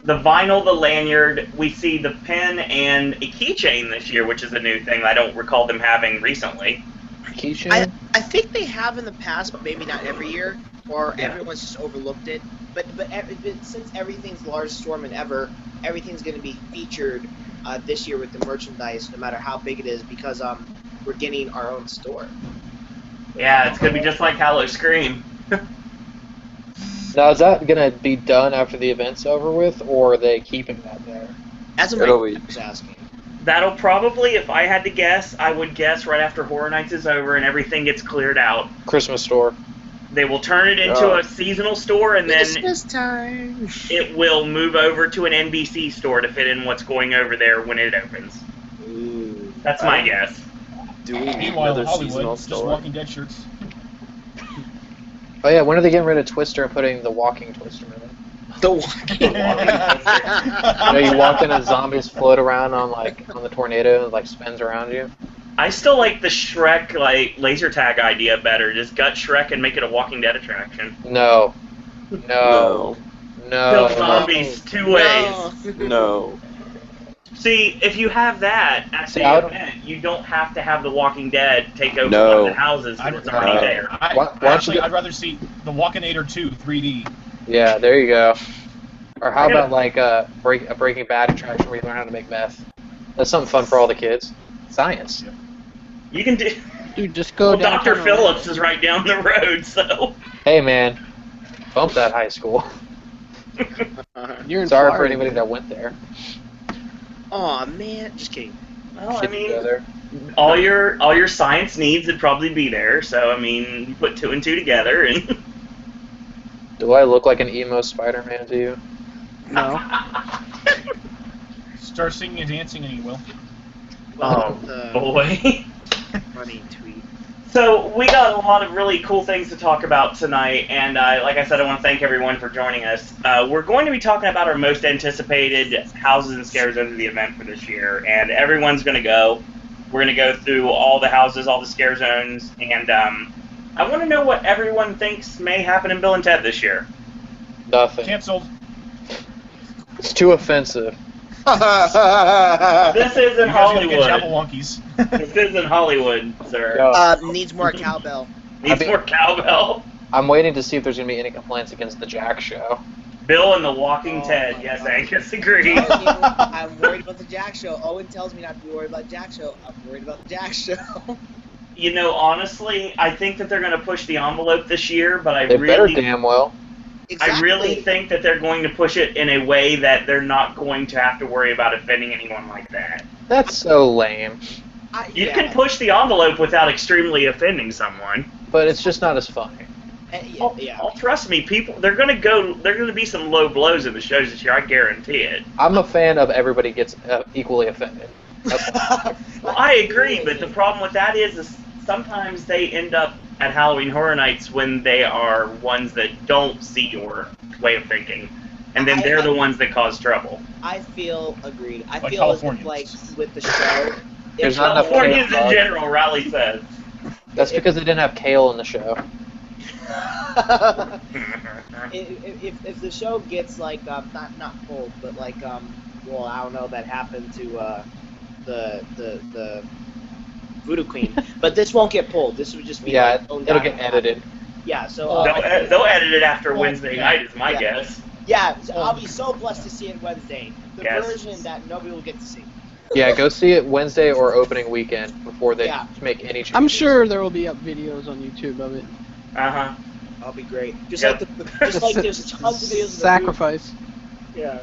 The vinyl, the lanyard, we see the pin and a keychain this year, which is a new thing I don't recall them having recently. Keychain? I think they have in the past, but maybe not every year, or everyone's just overlooked it. But since everything's the largest storm than ever, everything's going to be featured this year with the merchandise, no matter how big it is, because we're getting our own store. Yeah, it's going to be just like Hallow Scream. Now, is that going to be done after the event's over with, or are they keeping that there? That's what I was asking. That'll probably, if I had to guess, I would guess right after Horror Nights is over and everything gets cleared out. Christmas store. They will turn it into a seasonal store, and then Christmas time. it will move over to an NBC store to fit in what's going over there when it opens. Ooh. That's my guess. Do we need Meanwhile, another in seasonal Hollywood, just store? Walking Dead shirts. Oh yeah, when are they getting rid of Twister and putting the walking Twister in it? The walking. You know, you walk in and zombies float around on the tornado and like spins around you. I still like the Shrek laser tag idea better. Just gut Shrek and make it a Walking Dead attraction. No. No. Kill zombies 2 ways. No. See, if you have that at the event, you don't have to have the Walking Dead take over one of the houses because it's already there. I'd rather see the Walkinator 2 3D. Yeah, there you go. Or how about like a Breaking Bad attraction where you learn how to make meth? That's something fun for all the kids. Science. Yeah. You can do. Dude, just go down. Dr. Phillips is right down the road, so. Hey man, bump that high school. You're in Sorry Florida, for anybody man. that went there. Aw, man. Just kidding. Well, I mean, all your science needs would probably be there. So I mean, you put 2 and 2 together, and. Do I look like an emo Spider-Man to you? No. Start singing and dancing, and you will. Oh boy. Funny tweet. So we got a lot of really cool things to talk about tonight, and like I said, I want to thank everyone for joining us. We're going to be talking about our most anticipated houses and scare zones of the event for this year, and everyone's going to go. We're going to go through all the houses, all the scare zones, and I want to know what everyone thinks may happen in Bill and Ted this year. Nothing. Canceled. It's too offensive. This isn't Hollywood. Jabberwonkies. This isn't Hollywood, sir. No. Needs more cowbell. Needs more cowbell. I'm waiting to see if there's going to be any complaints against the Jack show. Bill and the Walking Ted. Yes, Angus agrees. I'm worried about the Jack show. Owen tells me not to be worried about Jack show. I'm worried about the Jack show. You know, honestly, I think that they're going to push the envelope this year, but They better damn well. I really think that they're going to push it in a way that they're not going to have to worry about offending anyone like that. That's so lame. You can push the envelope without extremely offending someone. But it's just not as funny. Trust me, people, there are going to be some low blows in the shows this year, I guarantee it. I'm a fan of everybody gets equally offended. Well, I agree, but the problem with that is sometimes they end up at Halloween Horror Nights when they are ones that don't see your way of thinking, and then they're the ones that cause trouble. I feel agreed. I like feel as if, like, with the show... There's not enough Californians kale, in general, Riley says. That's because they didn't have kale in the show. if the show gets, like, not pulled, but, like, well, I don't know, that happened to, the Voodoo Queen. But this won't get pulled. This would just be it'll get edited. Yeah, so they'll edit it after Wednesday night is my guess. Yeah, I'll be so blessed to see it Wednesday. The Yes. version that nobody will get to see. Yeah, go see it Wednesday or opening weekend before they make any changes. I'm sure there will be up videos on YouTube of it. Uh-huh. That'll be great. Just Yep. like there's tons of videos of the Sacrifice. Yeah.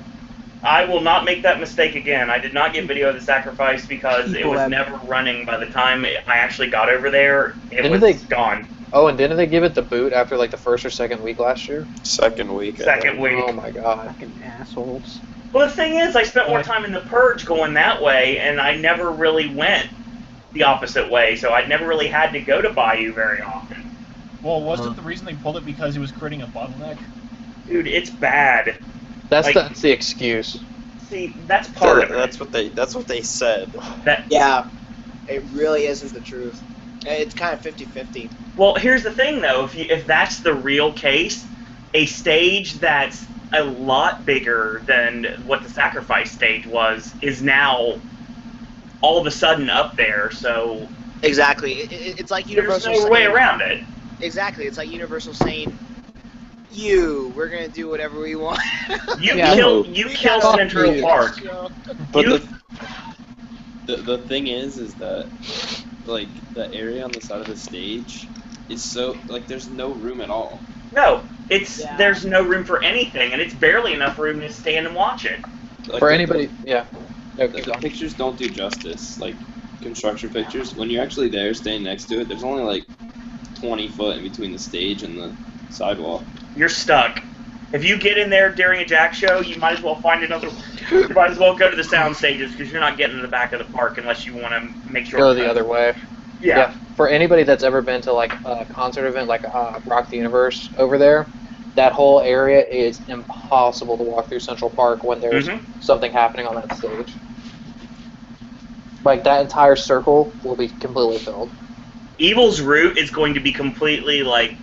I will not make that mistake again. I did not get video of the sacrifice because it was never running by the time I actually got over there. It was gone. Oh, and didn't they give it the boot after like the first or second week last year? Second week. Second week. Oh my god. Fucking assholes. Well, the thing is, I spent more time in the Purge going that way, and I never really went the opposite way, so I'd never really had to go to Bayou very often. Well, wasn't the reason they pulled it because it was creating a bottleneck? Dude, it's bad. That's the excuse. See, that's part of it. That's what they said. Yeah, it really isn't the truth. It's kind of 50-50. Well, here's the thing, though. If that's the real case, a stage that's a lot bigger than what the sacrifice stage was is now all of a sudden up there. So exactly, it's like Universal. There's no way around it. Exactly, it's like Universal saying, we're gonna do whatever we want. You kill Central Park. But the thing is that like the area on the side of the stage is so like there's no room at all. No, there's no room for anything, and it's barely enough room to stand and watch it. Like for anybody, yeah. The pictures don't do justice. Like construction pictures, when you're actually there, standing next to it, there's only like 20 foot in between the stage and the sidewalk. You're stuck. If you get in there during a Jack show, you might as well find another. You might as well go to the sound stages because you're not getting to the back of the park unless you want to make sure. Go the other way. Yeah. For anybody that's ever been to like a concert event like Rock the Universe over there, that whole area is impossible to walk through Central Park when there's something happening on that stage. Like that entire circle will be completely filled. Evil's route is going to be completely like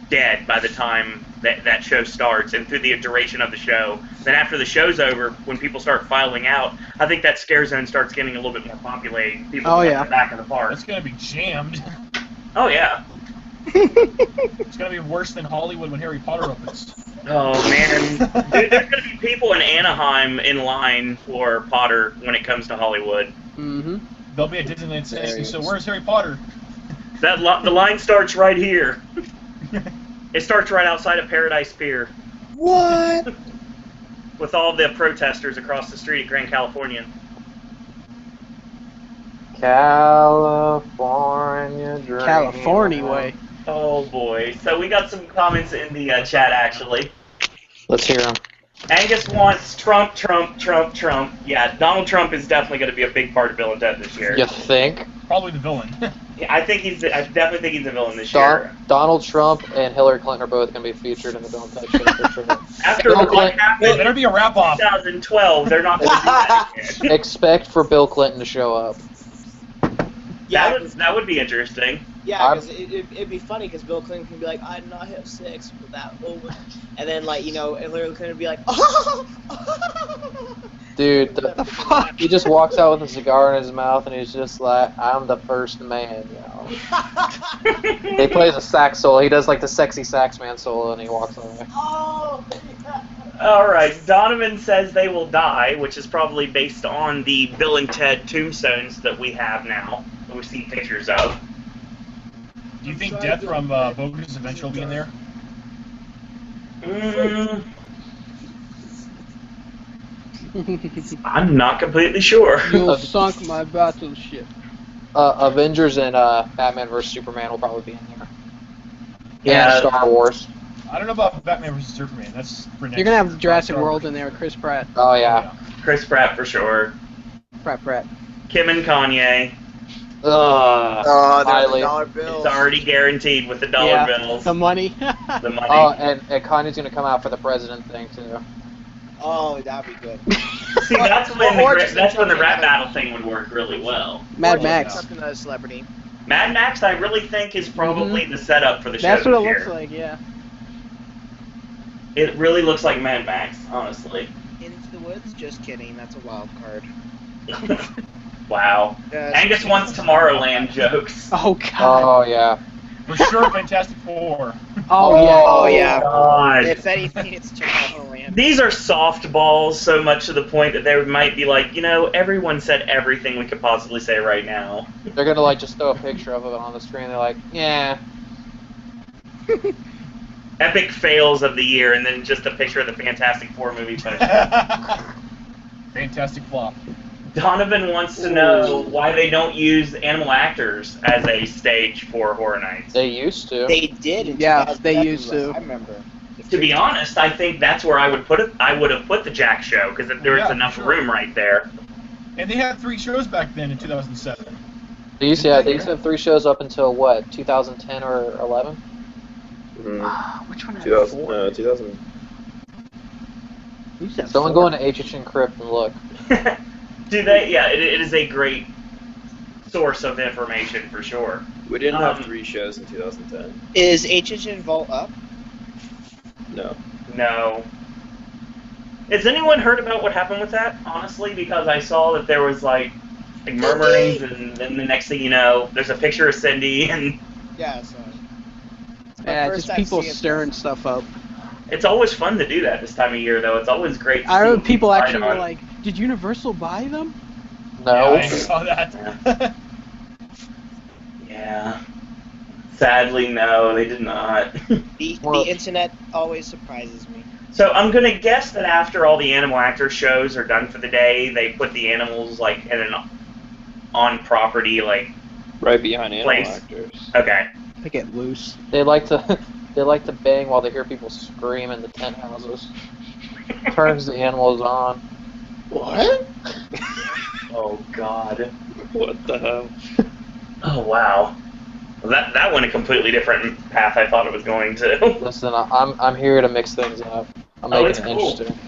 dead by the time that show starts and through the duration of the show. Then after the show's over, when people start filing out, I think that scare zone starts getting a little bit more populated. People in the back of the park. It's gonna be jammed. Oh yeah. It's gonna be worse than Hollywood when Harry Potter opens. Oh man, dude, there's gonna be people in Anaheim in line for Potter when it comes to Hollywood. Mm-hmm. They'll be at Disneyland saying, "So where's Harry Potter?" The line starts right here. It starts right outside of Paradise Pier. What? With all the protesters across the street at Grand Californian. California dream. California way. Oh boy. So we got some comments in the chat actually. Let's hear them. Angus wants Trump. Yeah, Donald Trump is definitely going to be a big part of Bill and Ted this year. You think? Probably the villain. Yeah, I definitely think he's the villain this year. Donald Trump and Hillary Clinton are both going to be featured in the Bill and Ted show for sure. After what happened It better be a wrap-off. in 2012, they're not going to do that again. Expect for Bill Clinton to show up. Yeah, that would be interesting. Yeah, because it'd be funny because Bill Clinton can be like, I did not have sex with that woman. And then, like, Hillary Clinton would be like, oh! Dude, he just walks out with a cigar in his mouth and he's just like, I'm the first man, He plays a sax solo. He does, like, the sexy sax man solo and he walks away. Oh! Alright, Donovan says they will die, which is probably based on the Bill and Ted tombstones that we have now, that we see pictures of. Do you think Death from Bogus Adventure will be in there? I'm not completely sure. You sunk my battleship. Avengers and Batman vs. Superman will probably be in there. Yeah. And Star Wars. I don't know about Batman vs. Superman. That's for next. You're gonna have Jurassic World in there with Chris Pratt. Oh, yeah. Chris Pratt for sure. Pratt. Kim and Kanye. The dollar bills. It's already guaranteed with the dollar bills. The money. The money. Oh, and Kanye's going to come out for the president thing, too. Oh, that'd be good. See, that's when the rap battle thing would work really well. Mad Max. Another celebrity. Mad Max, I really think, is probably the setup for the show. That's what it this looks year. like, yeah. It really looks like Mad Max, honestly. Into the Woods? Just kidding. That's a wild card. Wow. Angus wants Tomorrowland jokes. Oh, God. Oh, yeah. For sure, Fantastic Four. Oh yeah. God. If anything, it's Tomorrowland. These are softballs so much to the point that they might be like, everyone said everything we could possibly say right now. They're gonna like just throw a picture of it on the screen. They're like, yeah. Epic fails of the year, and then just a picture of the Fantastic Four movie poster. Fantastic flop. Donovan wants to know why they don't use animal actors as a stage for Horror Nights. They used to. They did. In Yeah, 2007, they used to. I remember. To be honest, I think that's where I would put it. I would have put the Jack Show because there was Yeah, enough sure. room right there. And they had 3 shows back then in 2007. They used to have 3 shows up until what, 2010 or 11? Which one had 2000, 4? no, 2000. You said Someone 4. go into HHN Crypt and look. Do they? Yeah, it is a great source of information for sure. We didn't have 3 shows in 2010. Is HHN Vault up? No. No. Has anyone heard about what happened with that? Honestly, because I saw that there was like murmurings, and then the next thing you know, there's a picture of Cindy, and Yeah, so. Yeah, just people stirring stuff up. it's always fun to do that this time of year, though. It's always great to I see remember what people fight actually were on. like, "Did Universal buy them?" No. Yeah, I saw that. Yeah. Sadly, no, they did not. The internet always surprises me. So I'm gonna guess that after all the animal actor shows are done for the day, they put the animals like in an on-property like. Right behind animal Place. actors. Okay. They get loose. They like to bang while they hear people scream in the tent houses. Turns the animals on. What? Oh God. What the hell? Oh wow. Well, that went a completely different path I thought it was going to. Listen, I'm here to mix things up. I'm Oh, making it's it cool. interesting.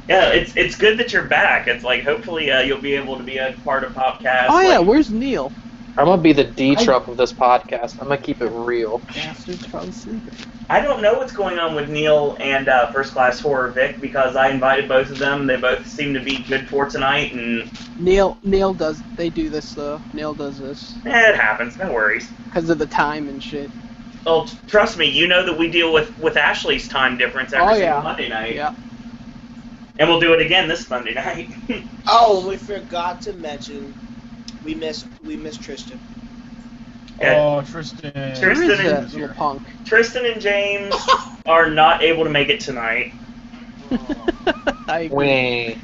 Yeah, it's good that you're back. It's like hopefully you'll be able to be a part of Popcast. Oh yeah, like- where's Neil? I'm gonna be the D Trump of this podcast. I'm gonna keep it real. Bastard's probably sleeping. I don't know what's going on with Neil and First Class Horror Vic because I invited both of them. They both seem to be good for tonight, and Neil does. They do this though. Neil does this it happens. No worries. because of the time and shit. Well, trust me, you know that we deal with Ashley's time difference every Oh, single yeah. Monday night. Yeah. And we'll do it again this Monday night. Oh, we forgot to mention we miss Tristan. Yeah. Oh, Tristan. Tristan Where is and- that little punk? Tristan and James are not able to make it tonight. I agree. Wait.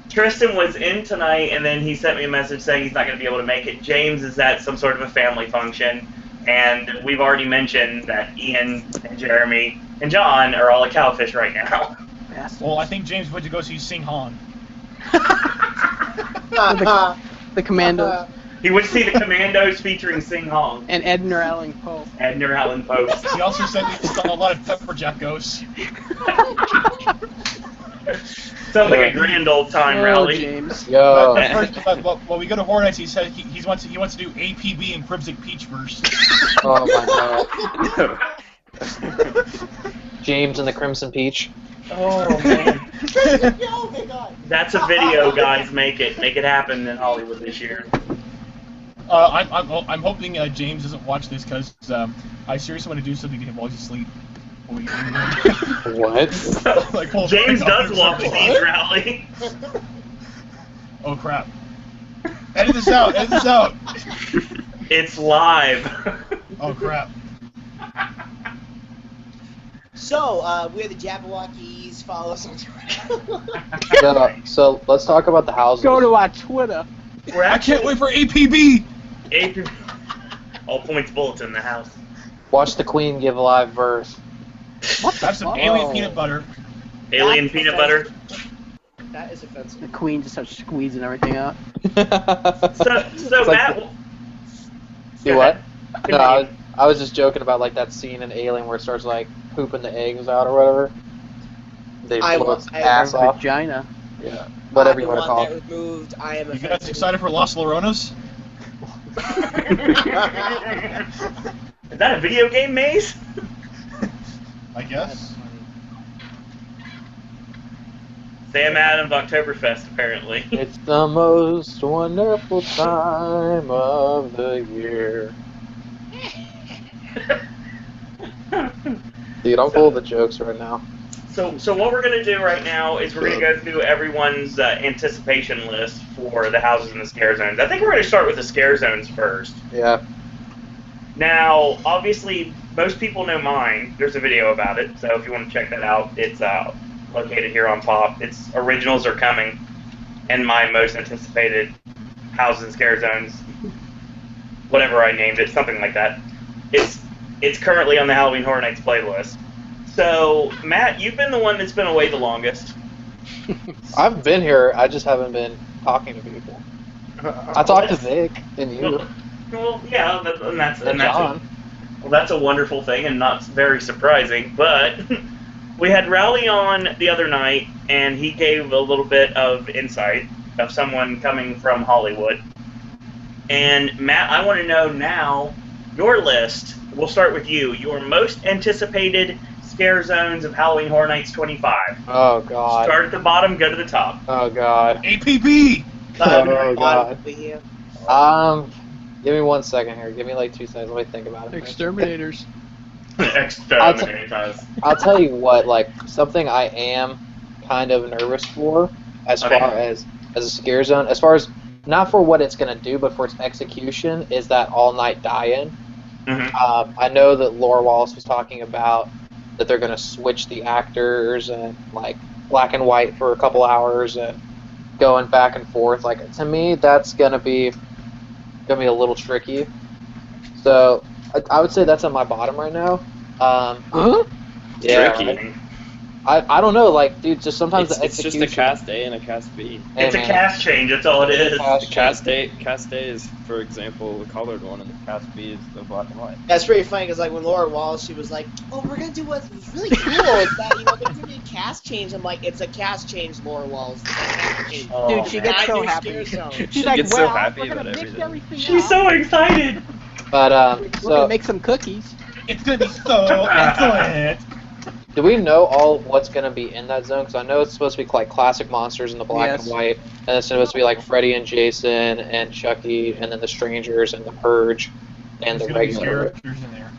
Tristan was in tonight, and then he sent me a message saying he's not going to be able to make it. James is at some sort of a family function, and we've already mentioned that Ian and Jeremy and John are all at Cowfish right now. Bastards. Well, I think James went to go see Sing Han. The Commandos He would see the Commandos featuring Sing Hong, and Edgar Allan Poe. Edgar Allan Poe. He also said he saw a lot of pepper jack ghosts. Sounds like a grand old time Oh, rally. James. Yo. But first, when we go to Horror Nights, he said he wants to do APB and Cryptic Peach Burst. Oh my god. James and the Crimson Peach. Oh man, Oh my god. that's a video, guys. Make it happen in Hollywood this year. I'm hoping James doesn't watch this because I seriously want to do something to him while he's asleep. What? Like, pull his James leg off does or love the something. Deeds rally. Oh crap! Edit this out! Edit this out! It's live. Oh crap! So, we're the Jabberwockies. Follow us on Twitter. Yeah, so let's talk about the houses. Go to our Twitter. We're I actually can't wait for APB. All points bulletin in the house. Watch the Queen give live birth. What the Have some fuck? alien peanut butter. Alien peanut butter. That is offensive. The Queen just starts squeezing everything out. So It's like Matt. See what? No, Continue. I was just joking about like that scene in Alien where it starts like pooping the eggs out or whatever. They blow its ass off. Vagina. Yeah, whatever you want to call that it. removed. I am You offensive. guys excited for Los Llorones? Is that a video game, Maze? I guess. Sam Adams Oktoberfest, apparently. It's the most wonderful time of the year. Dude, I'm full of the jokes right now. So what we're going to do right now is we're going to go through everyone's anticipation list for the houses in the scare zones. I think we're going to start with the scare zones first. Yeah. Now, obviously, most people know mine. There's a video about it, so if you want to check that out, it's located here on Pop. Its originals are coming, and my most anticipated houses and scare zones, whatever I named it, something like that. It's currently on the Halloween Horror Nights playlist. So, Matt, you've been the one that's been away the longest. I've been here, I just haven't been talking to people. I talked to Vic and you. Well, yeah, John. That's a wonderful thing and not very surprising. But we had Rowley on the other night, and he gave a little bit of insight of someone coming from Hollywood. And Matt, I want to know now your list. We'll start with you. Your most anticipated scare zones of Halloween Horror Nights 25. Oh, God. Start at the bottom, go to the top. Oh, God. APB! Oh, God. Here. Give me 1 second here. Give me like 2 seconds. Let me think about it. Exterminators. Exterminators. I'll tell you what, like, something I am kind of nervous for as far as a scare zone, as far as, not for what it's going to do, but for its execution, is that all-night die-in. Mm-hmm. I know that Laura Wallace was talking about that they're going to switch the actors and, like, black and white for a couple hours and going back and forth. Like, to me, that's going to be a little tricky. So, I would say that's on my bottom right now. Yeah, Tricky. I don't know, like, dude, just sometimes the It's execution... just a cast A and a cast B. It's a cast change, that's all it is. Cast A is, for example, the colored one, and the cast B is the black and white. That's pretty funny because like when Laura Wallace, she was like, "Oh, we're gonna do what's really cool is that there's gonna be a cast change." I'm like, "It's a cast change, Laura Wallace." It's a cast change. Dude, she gets so happy. She's like, gets so well, happy we're gonna about mix everything. everything She's up. so excited. But, We're so, gonna make some cookies. It's gonna be so excellent. do we know all of what's going to be in that zone? Because I know it's supposed to be like classic monsters in the black Yes. and white, and it's supposed to be like Freddy and Jason and Chucky, and then the Strangers and the Purge, and There's the gonna be regular. characters in there.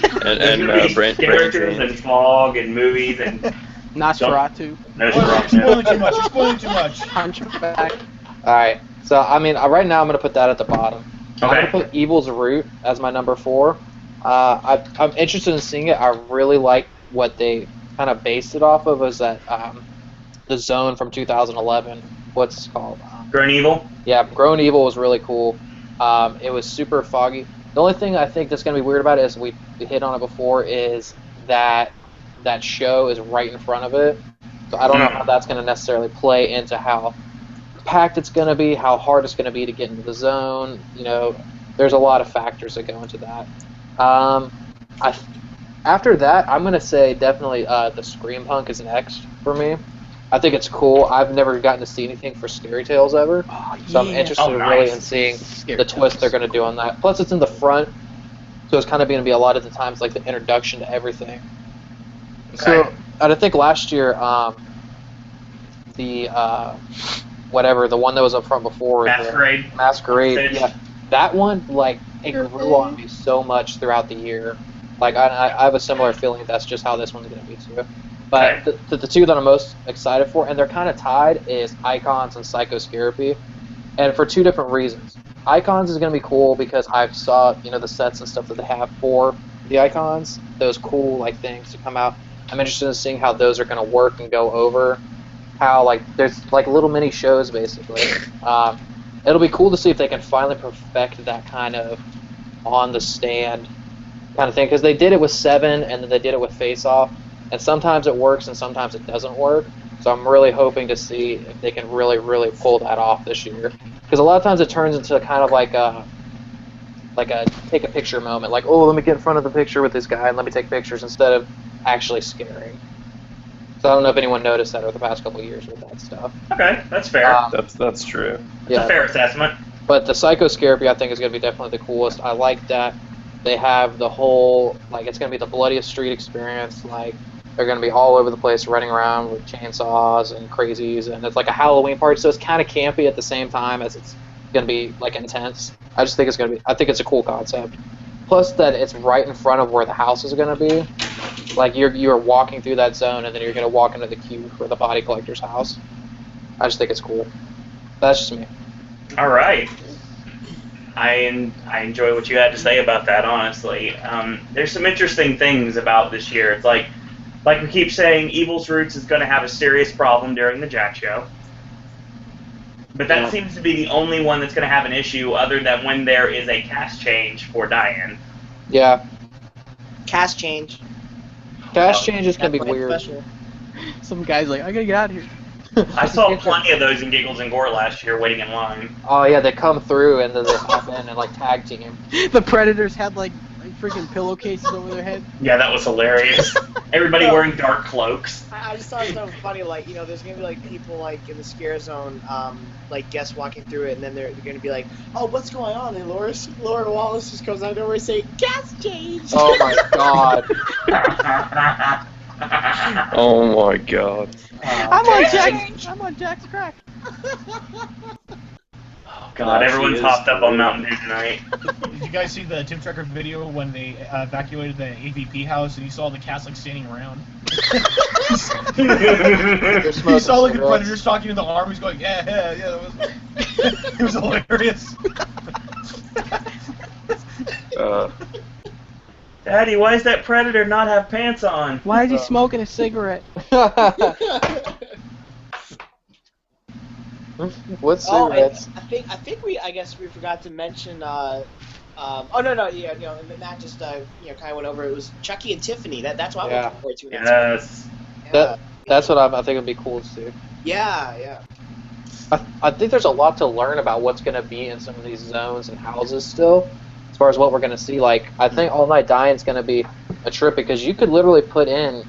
And There's gonna be characters Brand and fog and movies and Nosferatu. no You're spoiling too much. You're spoiling too much. Hunchback. Alright, so I mean, right now I'm going to put that at the bottom. I'm Okay. going to put Evil's Root as my number 4. I'm interested in seeing it. I really like what they kind of based it off of, is that the zone from 2011. What's it called? Grown Evil. Yeah, Grown Evil was really cool. It was super foggy. The only thing I think that's going to be weird about it, is we hit on it before, is that that show is right in front of it. So I don't know how that's going to necessarily play into how packed it's going to be, how hard it's going to be to get into the zone. You know, there's a lot of factors that go into that. After that, I'm going to say definitely the Scream Punk is next for me. I think it's cool. I've never gotten to see anything for Scary Tales ever, so I'm interested really in seeing the twist they're going to do on that. Plus, it's in the front, so it's kind of going to be a lot of the times like the introduction to everything. Okay. So, and I think last year, the one that was up front before, Masquerade. Masquerade, yeah, that one, like, it grew on me so much throughout the year. Like, I have a similar feeling that's just how this one's going to be too. But Okay. the two that I'm most excited for, and they're kind of tied, is Icons and Psychoscarapy, and for two different reasons. Icons is going to be cool because I've saw, the sets and stuff that they have for the Icons, those cool, like, things to come out. I'm interested in seeing how those are going to work and go over. How, like, there's, like, little mini shows, basically. It'll be cool to see if they can finally perfect that kind of on-the-stand kind of thing, because they did it with 7, and then they did it with Face Off, and sometimes it works and sometimes it doesn't work. So I'm really hoping to see if they can really, really pull that off this year, because a lot of times it turns into kind of like a take a picture moment, like, oh, let me get in front of the picture with this guy and let me take pictures, instead of actually scaring. So I don't know if anyone noticed that over the past couple of years with that stuff. Okay, that's fair. That's true. That's a fair assessment. But the Psychoscarapy, I think, is going to be definitely the coolest. I like that they have the whole, like, it's going to be the bloodiest street experience. Like, they're going to be all over the place running around with chainsaws and crazies, and it's like a Halloween party, so it's kind of campy at the same time as it's going to be, like, intense. I just think it's going to be, I think it's a cool concept. Plus that it's right in front of where the house is going to be. Like you're walking through that zone, and then you're going to walk into the queue for the body collector's house. I just think it's cool. That's just me. All right. I enjoy what you had to say about that, honestly. There's some interesting things about this year. It's like we keep saying, Evil's Roots is going to have a serious problem during the Jack Show. But that seems to be the only one that's going to have an issue other than when there is a cast change for Diane. Yeah. Cast change. Cast change is going to be weird. Special. Some guy's like, I gotta get out of here. I saw plenty of those in Giggles and Gore last year waiting in line. Oh yeah, they come through and then they hop in and like tag team. The Predators had like freaking pillowcases over their head. Yeah, that was hilarious. Everybody wearing dark cloaks. I just thought it was so funny, like, you know, there's gonna be like people like in the scare zone, like guests walking through it, and then they're gonna be like, oh, what's going on? And Laura Wallace just comes out of nowhere and say, cast change. Oh my god. Oh my god. I'm on Jack's crack. God, everyone's hopped up on Mountain Dew tonight. Did you guys see the Tim Trekker video when they evacuated the AVP house and you saw the cast like standing around? You saw like the Predators talking to the armies going, yeah. It was hilarious. Daddy, why does that Predator not have pants on? Why is he smoking a cigarette? What cigarettes? I guess we forgot to mention. Oh no, yeah, you know, Matt just kind of went over. It was Chucky and Tiffany. That's what I'm looking forward to. Yes. That's what I think would be cool to see. Yeah. I think there's a lot to learn about what's going to be in some of these zones and houses still, as far as what we're going to see. Like, I think All Night Dying's going to be a trip because you could literally put in,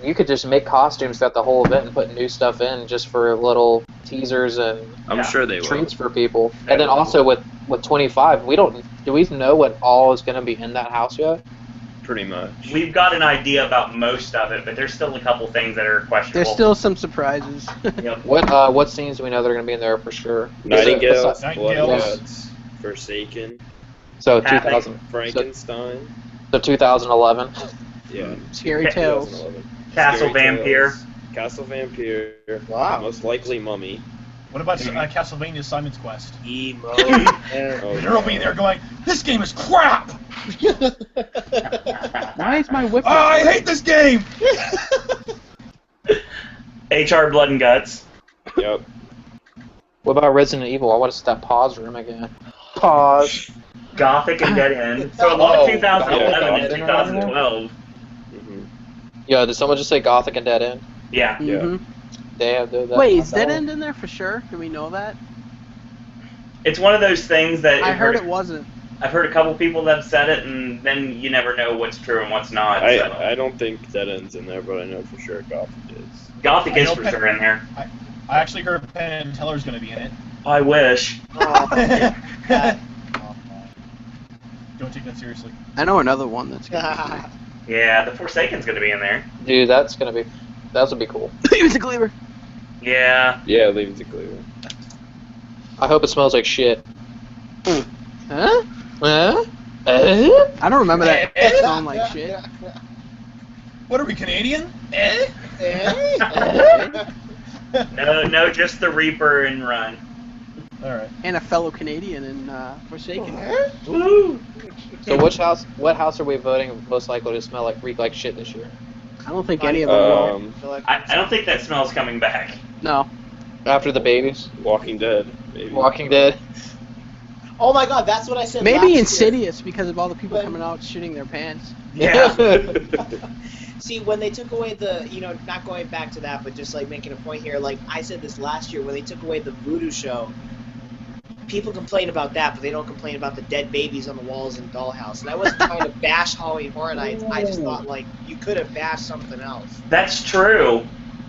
you could just make costumes throughout the whole event and put new stuff in just for little teasers and I'm sure they treats for people. And then also with 25, do we know what all is going to be in that house yet? Pretty much. We've got an idea about most of it, but there's still a couple things that are questionable. There's still some surprises. Yep. What scenes do we know that are going to be in there for sure? Nightingales, Nightingales. Bloodguts, Forsaken, So 2000. Frankenstein. So 2011. Yeah. Scary Tales. 2011. Castle Scary Vampire. Tales, Castle Vampire. Wow. Most likely Mummy. What about Castlevania Simon's Quest? Emo. Oh, They're all being there going, this game is crap! Why is my whip? Oh, I hate this game! HR Blood and Guts. Yep. What about Resident Evil? I want to see that pause room again. Pause. Gothic and Dead End. So a lot of 2011 and Gothic. 2012. Mm-hmm. Yo, did someone just say Gothic and Dead End? Yeah. Mhm. Damn, dude. Wait, is Dead End in there for sure? Do we know that? It's one of those things that I heard it wasn't. I've heard a couple people that have said it, and then you never know what's true and what's not. I don't think Dead End's in there, but I know for sure Gothic is. Gothic is for sure in there. I actually heard Penn and Teller's going to be in it. I wish. Oh, Don't take that seriously. I know another one that's gonna Yeah, the Forsaken's going to be in there. Dude, that's gonna be cool. be. It's a Cleaver. Yeah. Yeah, leave it to Cleveland. I hope it smells like shit. Huh? Huh? I don't remember that smelling like shit. What are we, Canadian? No, just the Reaper and Run. Alright. And a fellow Canadian in Forsaken. Woo! So what house are we voting most likely to smell like reek like shit this year? I don't think any of them will. I don't think that smell's coming back. No. After the babies? Walking Dead, maybe. Walking Dead? Oh my God, that's what I said. Maybe last year. Insidious because of all the people coming out shitting their pants. Yeah. See, when they took away the, not going back to that, but just like making a point here, like I said this last year, when they took away the voodoo show, people complain about that, but they don't complain about the dead babies on the walls in Dollhouse. And I wasn't trying to bash Halloween Horror Nights. I just thought, like, you could have bashed something else. That's true.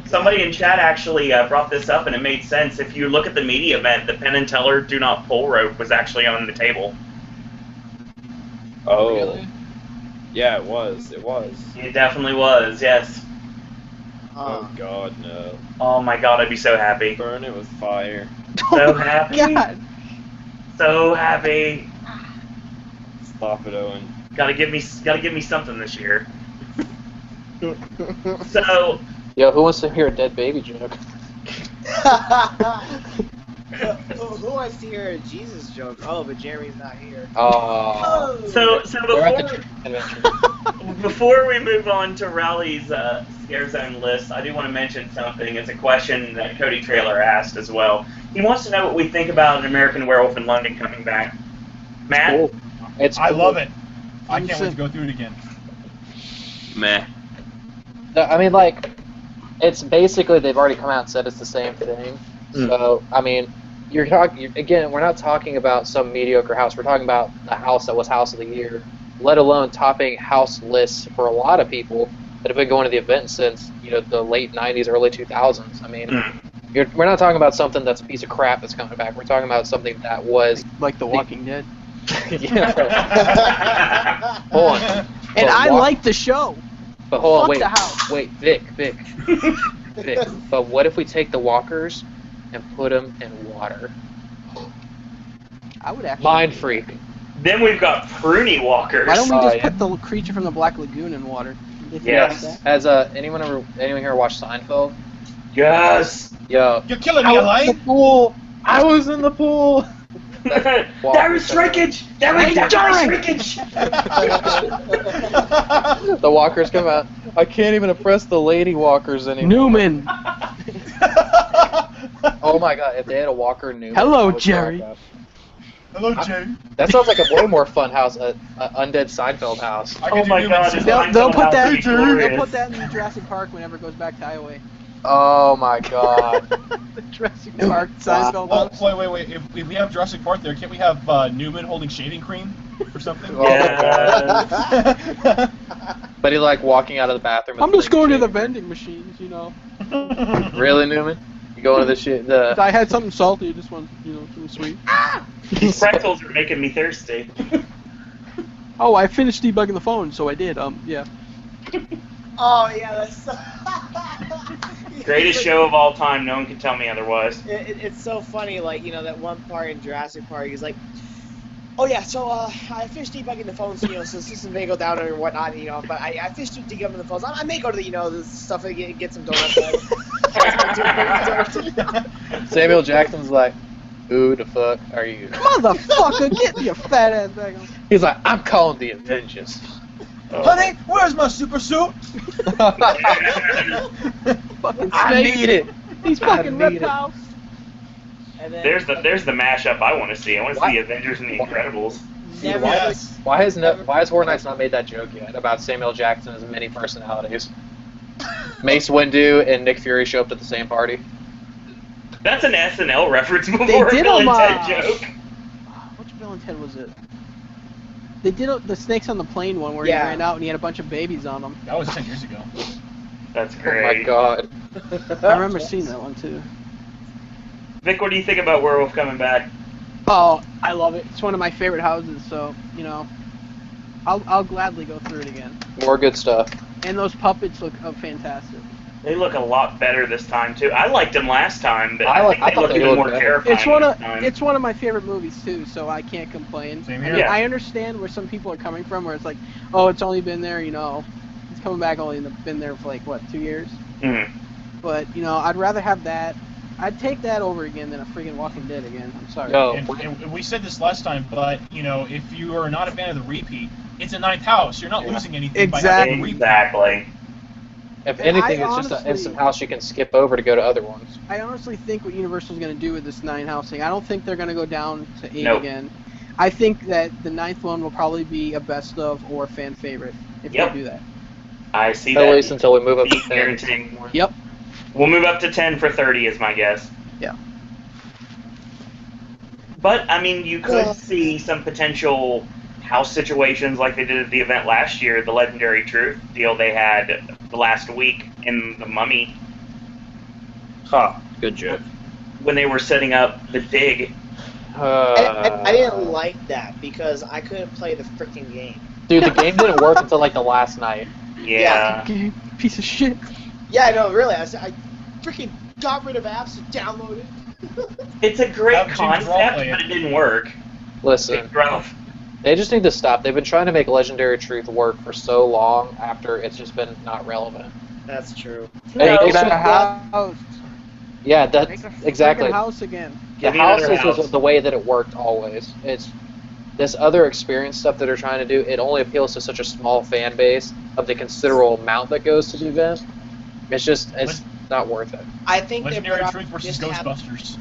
Somebody in chat actually brought this up, and it made sense. If you look at the media event, the Penn and Teller Do Not Pull rope was actually on the table. Oh. Really? Yeah, it was. It was. It definitely was, yes. Oh God, no. Oh my God, I'd be so happy. Burn it with fire. So happy. God. So happy. Off it, Owen. Gotta give me something this year. So, Yo, who wants to hear a dead baby joke? Who wants to hear a Jesus joke? Oh, but Jeremy's not here. Oh. so We're at the convention. before we move on to Raleigh's scare zone list, I do want to mention something. It's a question that Cody Trailer asked as well. He wants to know what we think about An American Werewolf in London coming back. Matt? Cool. I love it. I can't wait to go through it again. Meh. I mean, like, it's basically they've already come out and said it's the same thing. So, I mean, again, we're not talking about some mediocre house. We're talking about a house that was House of the Year, let alone topping house lists for a lot of people that have been going to the event since, the late 90s, early 2000s. I mean, we're not talking about something that's a piece of crap that's coming back. We're talking about something that was... Like The Walking Dead. Yeah. Hold on. And I like the show. But hold on, Fuck wait. the house. Wait, Vic. Vic. But what if we take the walkers and put them in water? I would actually. Mind freak. Then we've got Pruny Walkers. Why don't we just put the creature from the Black Lagoon in water? Yes. As anyone here watch Seinfeld? Yes. Yo. You're killing me, Elaine. I was in the pool. There is shrinkage. There is shrinkage. The walkers come out. I can't even oppress the lady walkers anymore. Newman. Oh my god, if they had a walker Newman. Hello, Jerry. Hello, Jerry. That sounds like a way more fun house, an undead Seinfeld house. Oh my god. They'll put that. They'll put that in Jurassic Park whenever it goes back to Iowa. Oh my god. The Jurassic Park Seinfeld Oh, house. wait. If we have Jurassic Park there, can't we have Newman holding shaving cream or something? Yes. But he walking out of the bathroom. I'm just going to the vending machines, Really, Newman? You going to the shit? I had something salty. I just want, something sweet. These pretzels are making me thirsty. Oh, I finished debugging the phone, so I did. Yeah. Oh yeah, that's. Greatest show of all time. No one can tell me otherwise. It's so funny, that one part in Jurassic Park. He's like, oh yeah, so I finished debugging the phones, so system may go down or whatnot, but I finished debugging the phones. I may go to the stuff and get some donuts. Samuel Jackson's like, who the fuck are you? Motherfucker, get your fat ass back on. He's like, I'm calling the Avengers. Honey, where's my super suit? Fucking I snake. need it. These fucking need it. reptiles. And then, There's the mashup I want to see. I want to see the Avengers and the Incredibles. never, Why has Horror Nights not made that joke yet about Samuel Jackson's many personalities? Mace Windu and Nick Fury show up to the same party. That's an SNL reference before They a did Bill and homage. Ted joke. Which Bill and Ted was it? They did the Snakes on the Plane one where Yeah. he ran out and he had a bunch of babies on him. That was 10 years ago. That's Oh great. my god. I remember seeing that one too. Vic, what do you think about Werewolf coming back? Oh, I love it. It's one of my favorite houses, so I'll gladly go through it again. More good stuff. And those puppets look fantastic. They look a lot better this time too. I liked them last time, but I think they thought look they even looked more better. terrifying It's one this time. of my favorite movies too, so I can't complain. Same I here. mean, Yeah. I understand where some people are coming from, where it's like, oh, it's only been there, it's coming back only been there for 2 years. Mhm. But I'd rather have that. I'd take that over again than a freaking Walking Dead again. I'm sorry. Yo, And we said this last time, but if you are not a fan of the repeat, it's a ninth house. You're not losing anything by having a repeat. Exactly. if And anything, I it's just an honestly- instant house you can skip over to go to other ones. I honestly think what Universal's going to do with this 9 house thing, I don't think they're going to go down to 8 Nope. again. I think that the 9th one will probably be a best of or fan favorite if Yep. they do that. I see At that. least until we move up to Being 10. guaranteed. Yep. We'll move up to 10 for 30 is my guess. Yeah. But, I mean, you could see some potential house situations like they did at the event last year, the Legendary Truth deal they had the last week in the Mummy, Good joke. when they were setting up the dig. I didn't like that because I couldn't play the freaking game. Dude, the game didn't work until the last night. Yeah. Okay, piece of shit. Yeah, I know, really. I freaking got rid of apps and downloaded. It's a great Have Jim's concept, roleplay it. but it didn't work. Listen, Big growth. They just need to stop. They've been trying to make Legendary Truth work for so long after it's just been not relevant. That's true. Make a house. Yeah, that's Make a exactly. house again. The house is the way that it worked always. It's this other experience stuff that they're trying to do. It only appeals to such a small fan base of the considerable amount that goes to the event. It's not worth it. I think Legendary Truth versus Ghostbusters.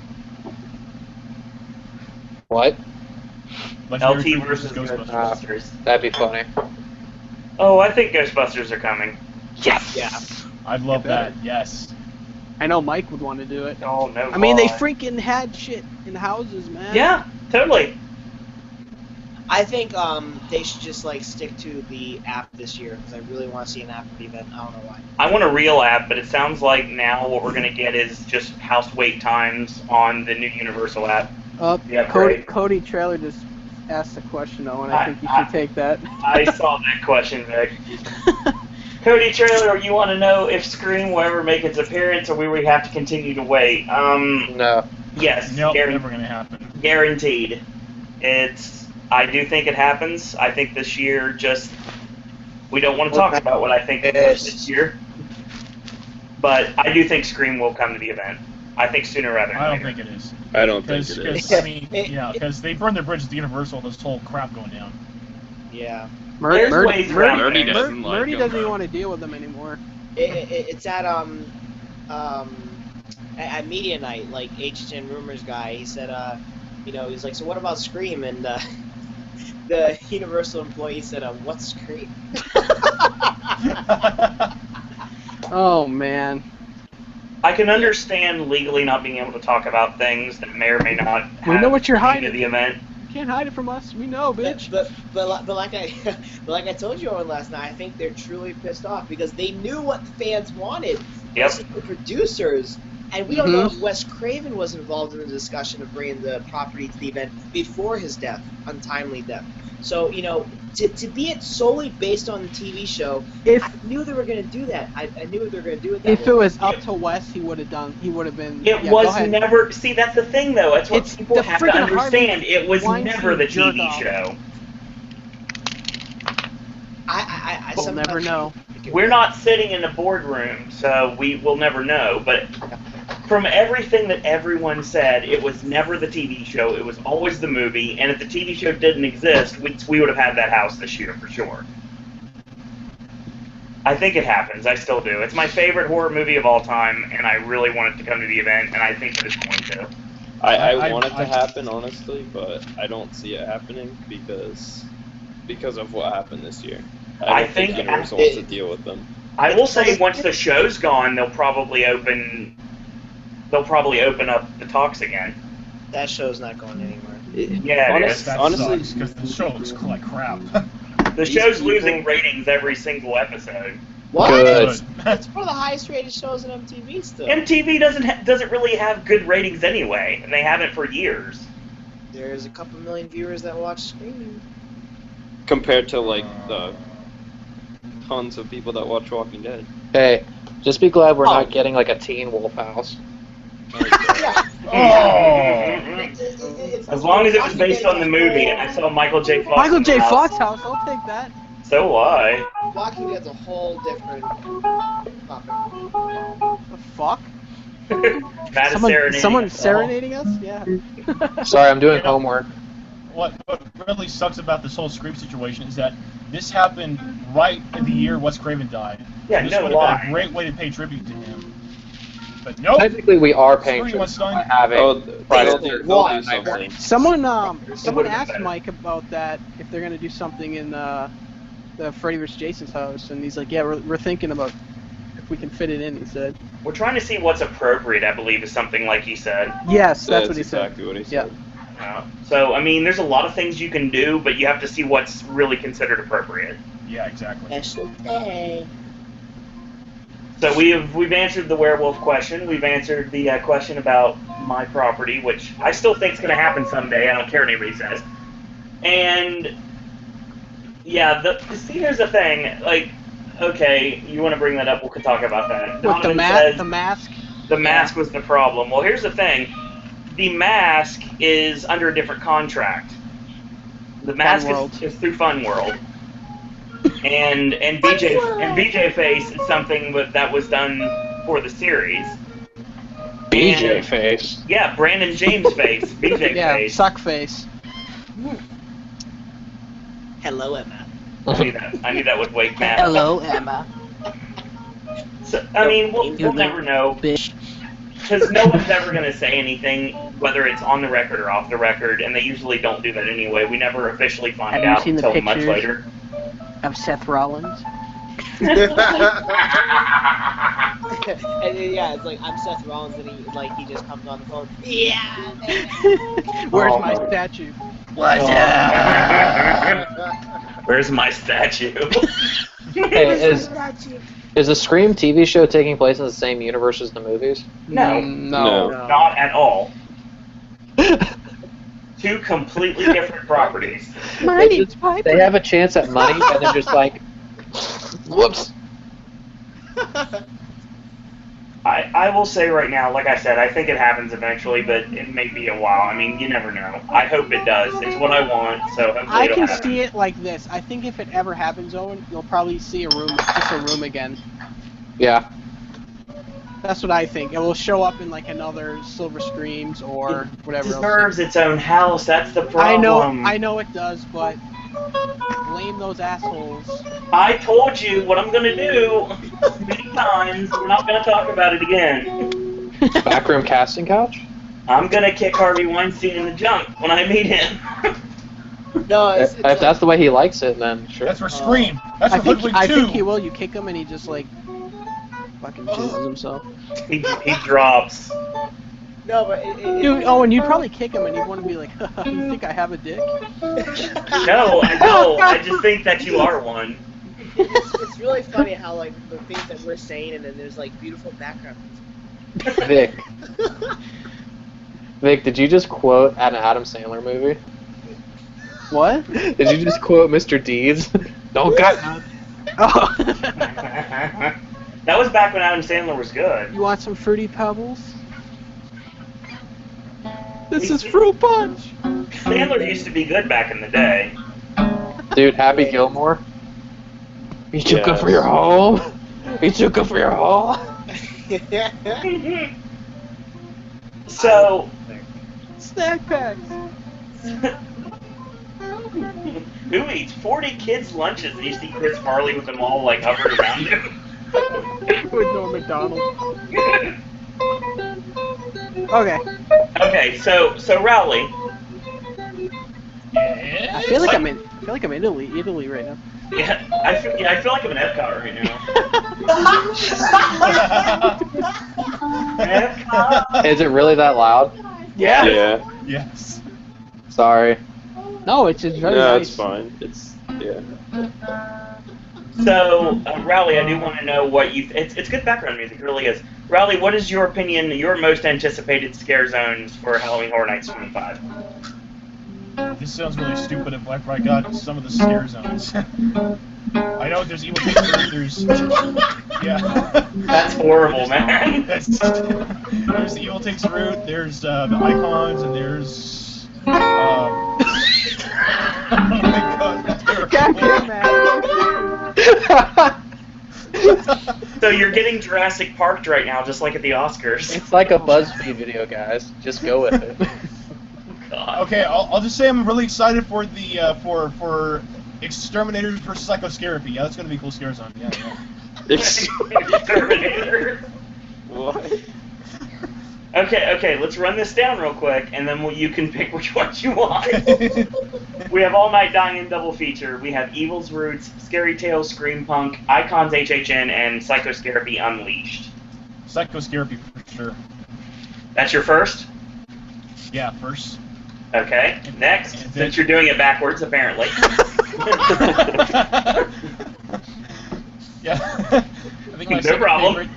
What? Legendary LT Truth versus Ghostbusters. That'd be funny. Oh, I think Ghostbusters are coming. Yes. Yeah. I'd love that. Yes. I know Mike would want to do it. Oh no. I mean, they freaking had shit in houses, man. Yeah, totally. I think they should just like stick to the app this year because I really want to see an app event. I don't know why. I want a real app, but it sounds like now what we're gonna get is just house wait times on the new Universal app. Yeah, Cody Trailer just asked a question though, and I think you should take that. I saw that question, Vic. Cody Trailer, you want to know if Scream will ever make its appearance, or will we have to continue to wait? No. Yes. No, never gonna happen. Guaranteed. I do think it happens. I think this year we don't want to talk about what I think this year. But I do think Scream will come to the event. I think sooner rather than later. I don't think it is. I don't think it is. I mean, because they burned their bridges to Universal, this whole crap going down. Yeah. Murdy doesn't even want to deal with them anymore. It's at Media Night, like HHN Rumors guy. He said, he's like, so what about Scream? And the Universal employee said, what's Scream? Oh man. I can understand legally not being able to talk about things that may or may not have we know what you're hiding to the event. You can't hide it from us. We know, bitch. But like I told you on last night, I think they're truly pissed off because they knew what the fans wanted. Yep. This is the producers, and we don't know if Wes Craven was involved in the discussion of bringing the property to the event before his death, untimely death. So to be it solely based on the TV show, I knew they were going to do that. I knew they were going to do it. If it was up to Wes, he would have been. It was never. See, that's the thing, though. That's what people have to understand. It was never the TV show. We'll never know. We're not sitting in a boardroom, so we will never know. But from everything that everyone said, it was never the TV show. It was always the movie. And if the TV show didn't exist, we would have had that house this year for sure. I think it happens. I still do. It's my favorite horror movie of all time, and I really want it to come to the event, and I think that it's going to. I want it to happen, honestly, but I don't see it happening because of what happened this year. I don't think Universal wants to deal with them. I will say once the show's gone, they'll probably open up the talks again. That show's not going anywhere. Yeah, honestly, because the show looks like crap. The show's losing ratings every single episode. What? Good. It's one of the highest rated shows on MTV still. MTV doesn't really have good ratings anyway, and they haven't for years. There's a couple million viewers that watch Scream. Compared to like the tons of people that watch Walking Dead. Hey, just be glad we're not getting like a Teen Wolf House. As long as it was based on the movie, and I saw Michael J. Fox. Michael J. Fox house, I'll take that. So will I. Walking Dead's a whole different topic. The fuck? Someone serenading us? Yeah. Sorry, I'm doing homework. What really sucks about this whole Scream situation is that this happened right in the year Wes Craven died. Yeah, this no would lie. have been a great way to pay tribute to him. But nope. Technically, we are paying Scream was tribute by done. having They'll do something. Someone been asked better. Mike about that if they're gonna do something in the Freddy vs. Jason's house, and he's like, yeah, we're thinking about if we can fit it in. He said. We're trying to see what's appropriate, I believe, is something like he said. Yes, that's what he said. Exactly what he said. So, I mean, there's a lot of things you can do, but you have to see what's really considered appropriate. Yeah, exactly. So we've answered the werewolf question. We've answered the question about my property, which I still think is going to happen someday. I don't care what anybody says. And yeah, see, here's the thing. Like, okay, you want to bring that up? We can talk about that. With Donovan the mask. The mask was the problem. Well, here's the thing. The mask is under a different contract. The mask World. is through Fun World. And BJ Face is something that was done for the series. BJ Face. Yeah, Brandon James Face. BJ Yeah, Face. suck face. Hello, Emma. I knew that would wake Matt. Hello, Emma. So, I mean, we'll never know. Bitch. Because no one's ever going to say anything, whether it's on the record or off the record, and they usually don't do that anyway. We never officially find Have you out seen the until much pictures? later. Of Seth Rollins. And yeah, it's like I'm Seth Rollins, and he just comes on the phone. Yeah. Where's my statue? What's Where's my statue? Hey, is the Scream TV show taking place in the same universe as the movies? No. No. Not at all. Two completely different properties. My name's Piper. They have a chance at money, and they're just like, whoops. I will say right now, like I said, I think it happens eventually, but it may be a while. I mean, you never know. I hope it does. It's what I want, so hopefully I it'll can happen. see it like this. I think if it ever happens, Owen, you'll probably see just a room again. Yeah. That's what I think. It will show up in like another Silver Screams or whatever It else. deserves its own house. That's the problem. I know it does, but blame those assholes. I told you what I'm gonna do many times. We're not gonna talk about it again. Backroom casting couch? I'm gonna kick Harvey Weinstein in the junk when I meet him. No, If that's the way he likes it, then sure. That's for Scream. That's I for think Hoodwink 2. he will. You kick him and he just like fucking jizzes himself. He drops. no, but Dude, Owen, you'd probably kick him and he'd want to be like, you think I have a dick? No, I don't. I just think that you are one. it's really funny how like the things that we're saying, and then there's like beautiful background music. Vic, did you just quote an Adam Sandler movie? What? Did you just quote Mr. Deeds? Don't got none. Oh. That was back when Adam Sandler was good. You want some Fruity Pebbles? This is Fruit Punch! Sandler used to be good back in the day. Dude, Happy Gilmore? You too good for your home? You too good for your home? So, Snack packs! who eats 40 kids' lunches and you see Chris Farley with them all like hovered around him? With Norm Macdonald. Okay. Okay, so Rowley. Yes. I feel like I'm in Italy right now. Yeah, I feel like I'm in Epcot right now. Epcot. Is it really that loud? Yeah. Yeah. Yes. Sorry. No, it's just very No, nice. it's fine. It's yeah. So, Rowley, I do want to know what you. It's good background music, it really is. Rowley, what is your opinion? Your most anticipated scare zones for Halloween Horror Nights 25? This sounds really stupid if I got some of the scare zones. I know there's Evil Takes Root, there's... Yeah. That's horrible, man. There's Evil Takes Root, there's the Icons, and there's... oh my god, that's terrible. So you're getting Jurassic Parked right now, just like at the Oscars. It's like a BuzzFeed video, guys. Just go with it. God. Okay, I'll just say I'm really excited for the for Exterminators vs. Psychoscarapy. Yeah, that's gonna be a cool scare zone. Yeah. Exterminator. What? Okay, let's run this down real quick, and then you can pick which ones you want. We have All Night Dying double feature. We have Evil's Roots, Scary Tales, Scream Punk, Icons HHN, and Psychoscarapy Unleashed. Psychoscarapy for sure. That's your first? Yeah, first. Okay, next, since you're doing it backwards, apparently. Yeah. I think my No problem.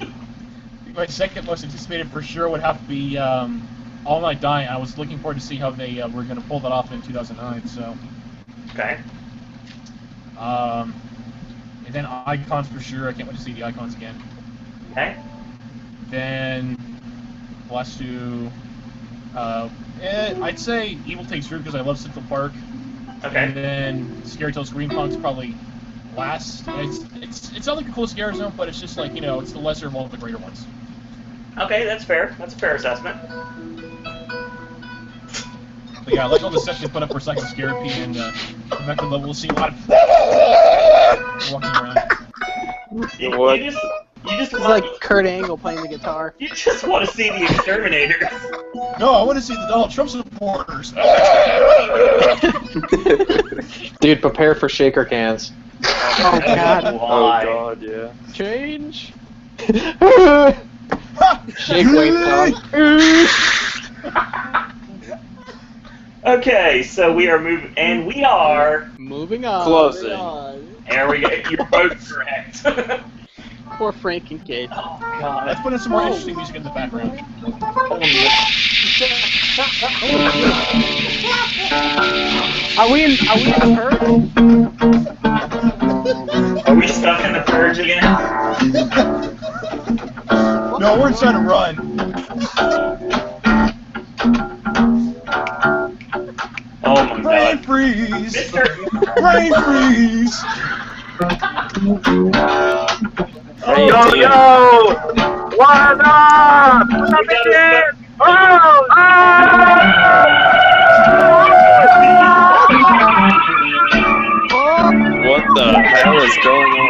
My second most anticipated for sure would have to be All Night Dying. I was looking forward to see how they were going to pull that off in 2009. So. Okay. And then Icons for sure. I can't wait to see the Icons again. Okay. Then last two. I'd say Evil Takes Root because I love Central Park. Okay. And then Scary Tales Green Punk's probably last. It's not like a cool scare zone, but it's just like, you know, it's the lesser of all the greater ones. Okay, that's fair. That's a fair assessment. But yeah, I like all the sets they put up for psychotherapy and effective level. We'll see a lot of walking around. What? You just It's want, like Kurt Angle playing the guitar. you just want to see the exterminators. No, I want to see the Donald Trump supporters. Dude, prepare for shaker cans. Oh God. Oh Why? god, yeah. Change. Shake weight, dog. Okay, so we are moving, and we are. Moving on. Closing. There we go. You're both correct. Poor Frank and Kate. Oh God. Let's put in some more interesting music in the background. Are we in the purge? Are we stuck in the purge again? No, we're trying to run. Oh my Rain God. freeze! Mister. Rain freeze! Oh, Yo! What up? What's up, again? What the hell is going on?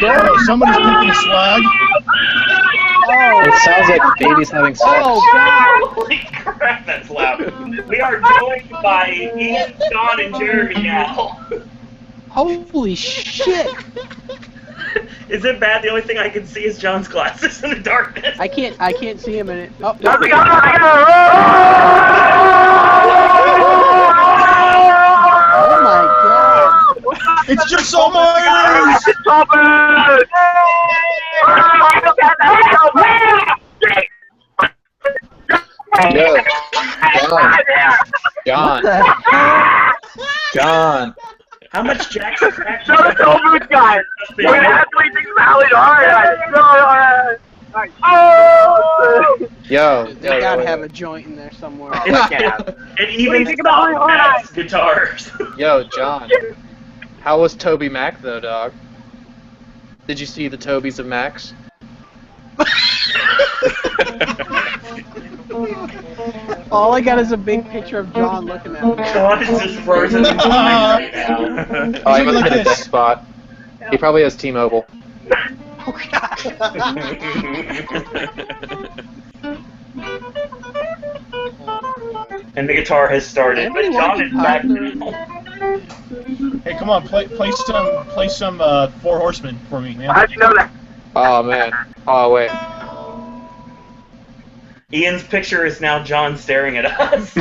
Oh, somebody's picking a swag. It sounds like babies having sex. Oh God! Holy crap, that's loud. We are joined by Ian, John, and Jeremy now. Holy shit! Is it bad? The only thing I can see is John's glasses in the darkness. I can't see him in it. Oh, oh my God! It's just so Myers! Yo, John. What the heck? John. How much Jackson crack? Guys, we're actually being rallied hard. Yo. They gotta have a joint in there somewhere. And even Matt's guitars. Yo, John. How was Toby Mac though, dog? Did you see the Tobys of Max? All I got is a big picture of John looking at me. John is just frozen in time right now. Oh, he must like hit a this. dead spot. He probably has T-Mobile. Oh God! And the guitar has started, but Anybody John want is to back talk now. Hey, come on, play some Four Horsemen for me, man. How'd you know that? Oh man. Oh wait. Ian's picture is now John staring at us.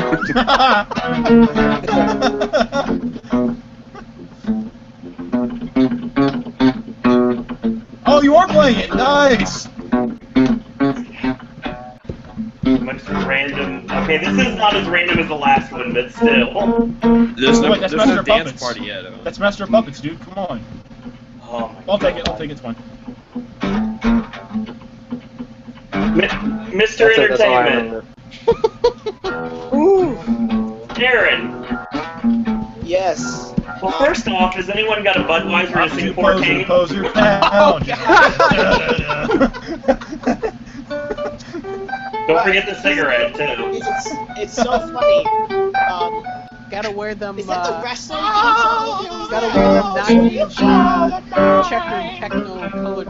Oh, you are playing it. Nice. Much random. Okay, this is not as random as the last one, but still. There's no, Wait, that's there's Master no of dance Puppets. party yet. That's Master of Puppets, dude. Come on. Oh my I'll take it. I'll take it. It's fine. Mr. That's all I Entertainment, remember. Aaron. Yes. Well, first off, has anyone got a Budweiser to sing Poser, 4K? poser, pound. Don't forget the cigarette, too. It's so funny. Gotta wear them. Is that the wrestling? Gotta wear them 90s checkered techno-colored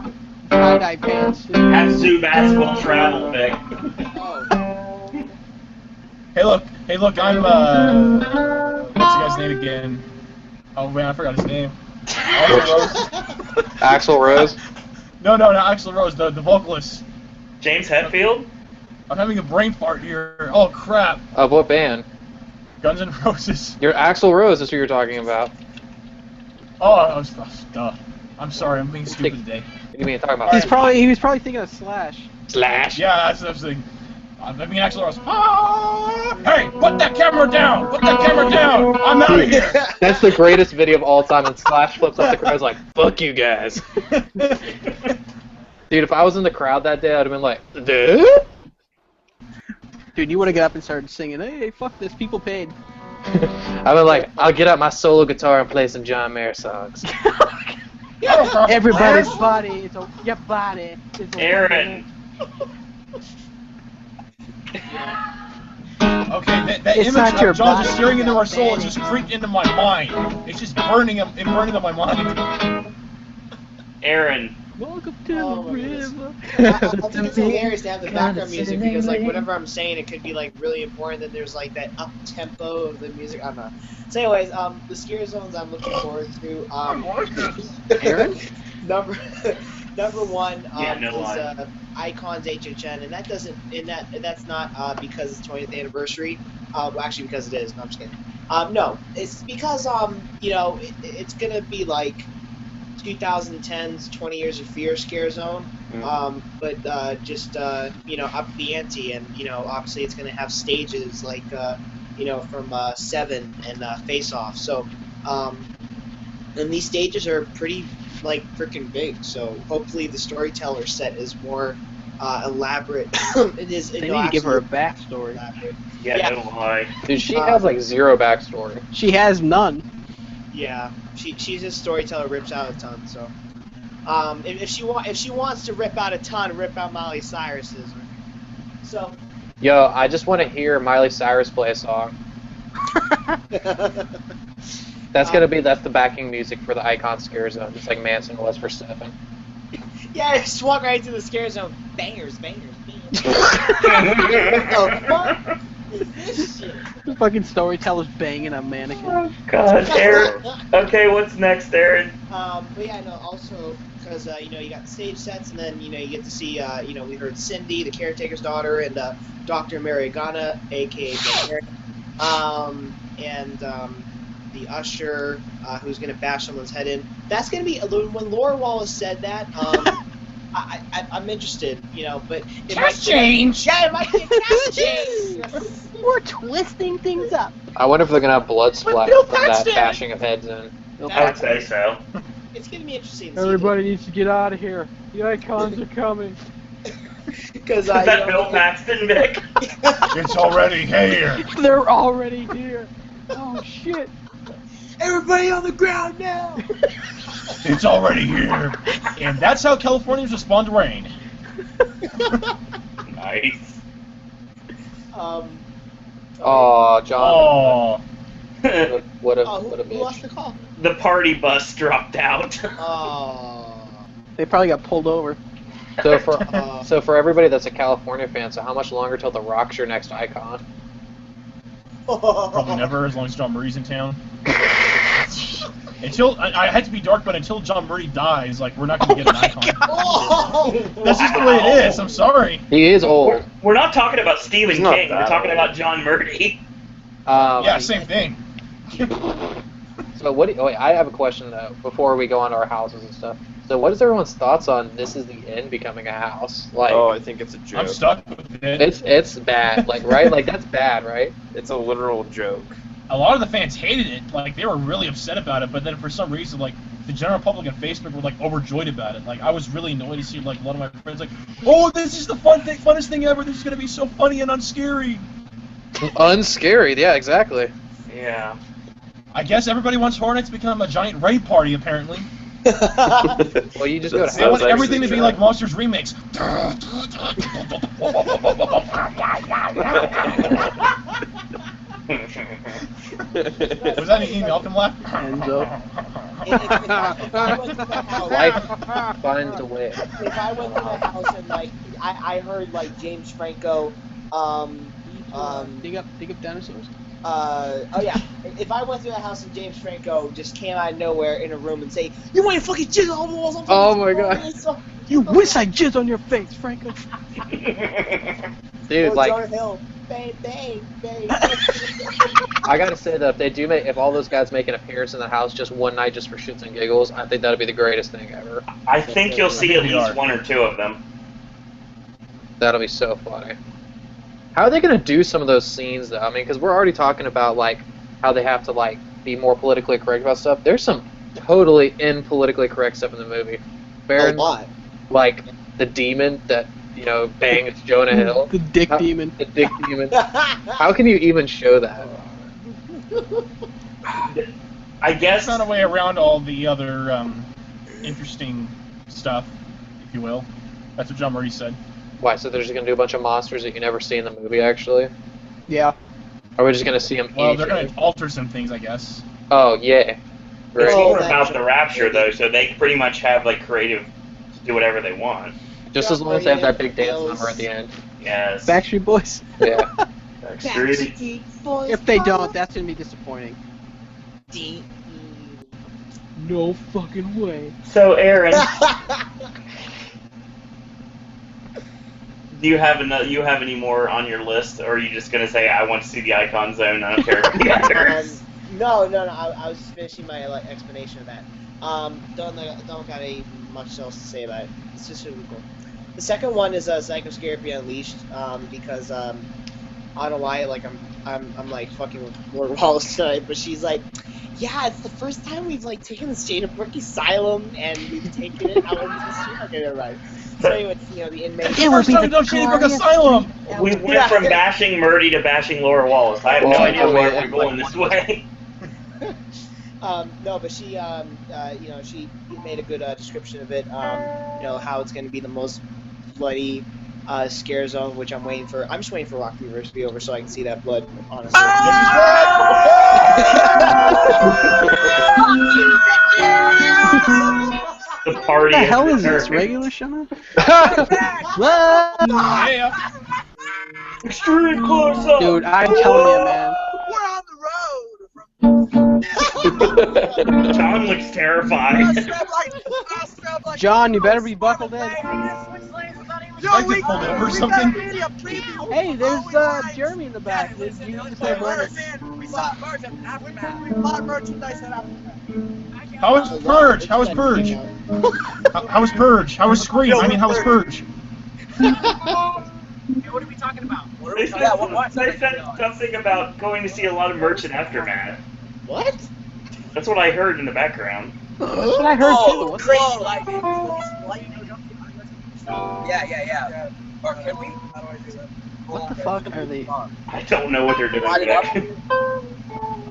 tie-dye pants. Have Zubaz will travel, Vic. Hey, look. I'm what's the guy's name again? Oh man, I forgot his name. Axl Rose. No, not Axl Rose. The vocalist. James Hetfield? I'm having a brain fart here. Oh crap. Of what band? Guns N' Roses. Your Axl Rose is who you're talking about. Oh, duh. I'm sorry, I'm being stupid today. What do you mean talking about? He was probably thinking of Slash. Slash. Yeah, that's what I was thinking. I mean, Axl Rose. Ah! Hey, put that camera down! Put that camera down! I'm out of here! That's the greatest video of all time, and Slash flips up the crowd like, fuck you guys. Dude, if I was in the crowd that day, I'd have been like, dude? Dude, you would have got up and started singing, hey, fuck this, people paid. I've been like, I'll get out my solo guitar and play some John Mayer songs. Everybody's body is a your body is a Aaron. Okay, that It's image not your of John body, just staring into our soul Danny. is just creeped into my mind. It's just burning in my mind. Aaron. Welcome to Oh, the my goodness. river. I think it's hilarious to have the background music because like whatever I'm saying, it could be like really important. Then there's like that up tempo of the music. I don't know. So, anyways, the scare zones I'm looking forward to. Aaron? number one Yeah, no is lie. Icons HHN, and that doesn't that's not because it's 20th anniversary. Well, actually, because it is. No, I'm just kidding. No, it's because it's gonna be like 2010's 20 Years of Fear scare zone, but just up the ante, and obviously it's going to have stages like from Seven and Face Off. So, and these stages are pretty like freaking big. So hopefully the storyteller set is more elaborate. It is. They need to give her a backstory. Elaborate. Yeah, no lie. Dude, she has like zero backstory. She has none. Yeah, she's a storyteller, rips out a ton. So, if she wants to rip out a ton, rip out Miley Cyrus's. So. Yo, I just want to hear Miley Cyrus play a song. That's the backing music for the Icon Scare Zone, just like Manson was for Seven. Yeah, just walk right into the scare zone. Bangers, bangers, bangers. What the fuck is this shit? The fucking storyteller's banging a mannequin. Oh, God, Aaron. Okay, what's next, Aaron? But yeah, no, also, because, you got the stage sets, and then, you get to see, we heard Cindy, the caretaker's daughter, and Dr. Marigana, a.k.a. Mary, and the usher, who's going to bash someone's head in. That's going to be, when Laura Wallace said that, I'm interested, but... Cast change! Yeah, it might be a cast change! We're twisting things up. I wonder if they're gonna have blood splat Bill from that Paxton! bashing of heads in. I'd say so. It's going to be interesting to Everybody needs to get out of here. The icons are coming. Because Is that Bill Paxton, Vic? It's already here. They're already here. Oh shit. Everybody on the ground now! It's already here. And that's how Californians respond to rain. Nice. Oh, John. Oh. What a who bitch. lost the call? The party bus dropped out. Oh. They probably got pulled over. So for everybody that's a California fan, so how much longer till The Rock's your next icon? Probably never, as long as John Murray's in town. Until I had to be dark, but until John Murray dies, like we're not gonna get an icon. That's just the way it is. I'm sorry. He is old. We're not talking about Stephen He's not King. We're that talking old. about John Murray. Yeah, same thing. So wait, I have a question though before we go on to our houses and stuff. So what is everyone's thoughts on This Is the End becoming a house? Like, Oh, I think it's a joke. I'm stuck with it. it's bad, like right? Like that's bad, right? It's a literal joke. A lot of the fans hated it. Like they were really upset about it, but then for some reason, like the general public on Facebook were like overjoyed about it. Like I was really annoyed to see like a lot of my friends like, "Oh, this is the funnest thing ever. This is gonna be so funny and unscary." Unscary, yeah, exactly. Yeah. I guess everybody wants Horror Nights to become a giant raid party, apparently. Well, you just go to They want Sounds everything to actually be like Monsters Remix. Was that an email from left? Enzo. If I went to the house, Life finds a way. if I went to the house and like I heard like James Franco, Dig up dinosaurs. oh yeah, if I went through the house and James Franco just came out of nowhere in a room and say, "You want to fucking jizz all the walls?" Oh my God. You wish I jizz on your face, Franco. Dude, like, Jonah Hill, bang, bang, bang. I gotta say that if all those guys make an appearance in the house just one night just for shits and giggles, I think that'd be the greatest thing ever. I think you'll see at They least are. one or two of them. That'll be so funny. How are they gonna do some of those scenes though? I mean, because we're already talking about like how they have to like be more politically correct about stuff. There's some totally impolitically correct stuff in the movie. Baron, A lot. like the demon that bangs Jonah Hill. The dick demon. The dick demon. How can you even show that? I guess. Found a way around all the other interesting stuff, if you will. That's what John Murray said. Why? So they're just gonna do a bunch of monsters that you never see in the movie, actually? Yeah. Or are we just gonna see them? Well, they're gonna alter some things, I guess. Oh yeah. Great. It's more about the Rapture, though, so they pretty much have like creative, do whatever they want. Just as long as they have that big dance number at the end. Yes. Backstreet Boys. Yeah. Backstreet. If they don't, that's gonna be disappointing. No fucking way. So, Aaron, do you have any more on your list, or are you just gonna say I want to see the Icon Zone? I don't care about the others. No. I was just finishing my explanation of that. Don't got any much else to say about it. It's just really cool. The second one is Psychoscarpy Unleashed, because I don't know why, like I'm like fucking with Lord Wallace tonight, but she's like, yeah, it's the first time we've like taken the Shadowbrook Asylum and we've taken it out of the street. Okay, never mind. So anyway, the inmates. It first time we've done Shadowbrook Asylum. We went from bashing Murdy to bashing Laura Wallace. I have no idea why we're going this way. No, but she, she made a good description of it. How it's going to be the most bloody scare zone, which I'm waiting for. I'm just waiting for Rock Reverse to be over so I can see that blood, honestly. The party. What the hell is this? Regular Shimmer? Yeah. Extreme close up. Dude, I'm telling you, man. We're on the road. John looks terrified. John, you better be buckled in. Like to pull over something? Hey, there's Jeremy in the back. You just say We saw merch at Aftermath. We bought merchandise at Aftermath. How was Purge? How was Purge? How was Purge? How was Scream? I mean, how was Purge? What are we talking about? They said something about going to see a lot of merch in Aftermath. What? That's what I heard in the background. That's what I heard too. What's Crazy lightning. Yeah. Or can we? How do I do that? What the fuck are they? I don't know what they're doing.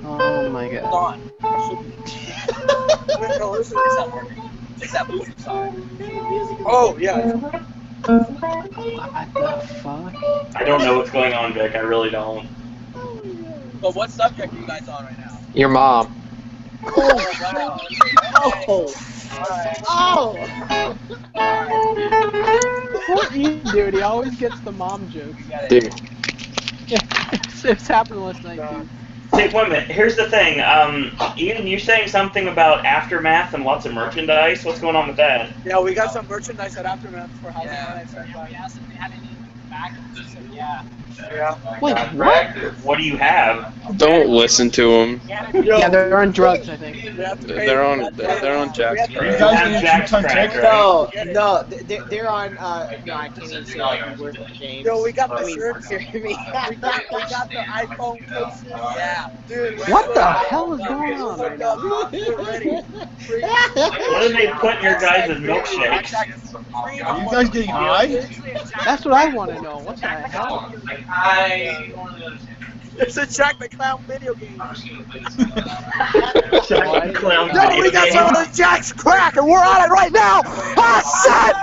Oh my god. Gone. No, listen, it's not working. It's that music song. Oh, yeah. What the fuck? I don't know what's going on, Vic. I really don't. But what subject are you guys on right now? Your mom. Oh, wow. Oh! Poor Ian, dude. He always gets the mom jokes. Dude. It's happened last night, dude. Hey, wait a minute. Here's the thing. Ian, you're saying something about Aftermath and lots of merchandise. What's going on with that? Yeah, we got some merchandise at Aftermath for Halloween. Yeah, we asked if they had any in the back, and she said yeah. Wait, what? What do you have? Don't listen to them. Yeah, they're on drugs, I think. They're on Jack's Are you guys getting Jack's on crack, tick? right? No, they're on. No, I can't even say like the word of James. Yo, we got the I mean, shirts. hear me. we got the iPhone cases. Yeah. Dude, What the hell is going on right now? We're ready. What do they put in your guys' milkshakes? Are you guys getting high? That's what I want to know. What the hell? It's a Jack the Clown video game. Jack the Clown Yo, we got some of the Jack's crack, and we're on it right now. Ah, shit!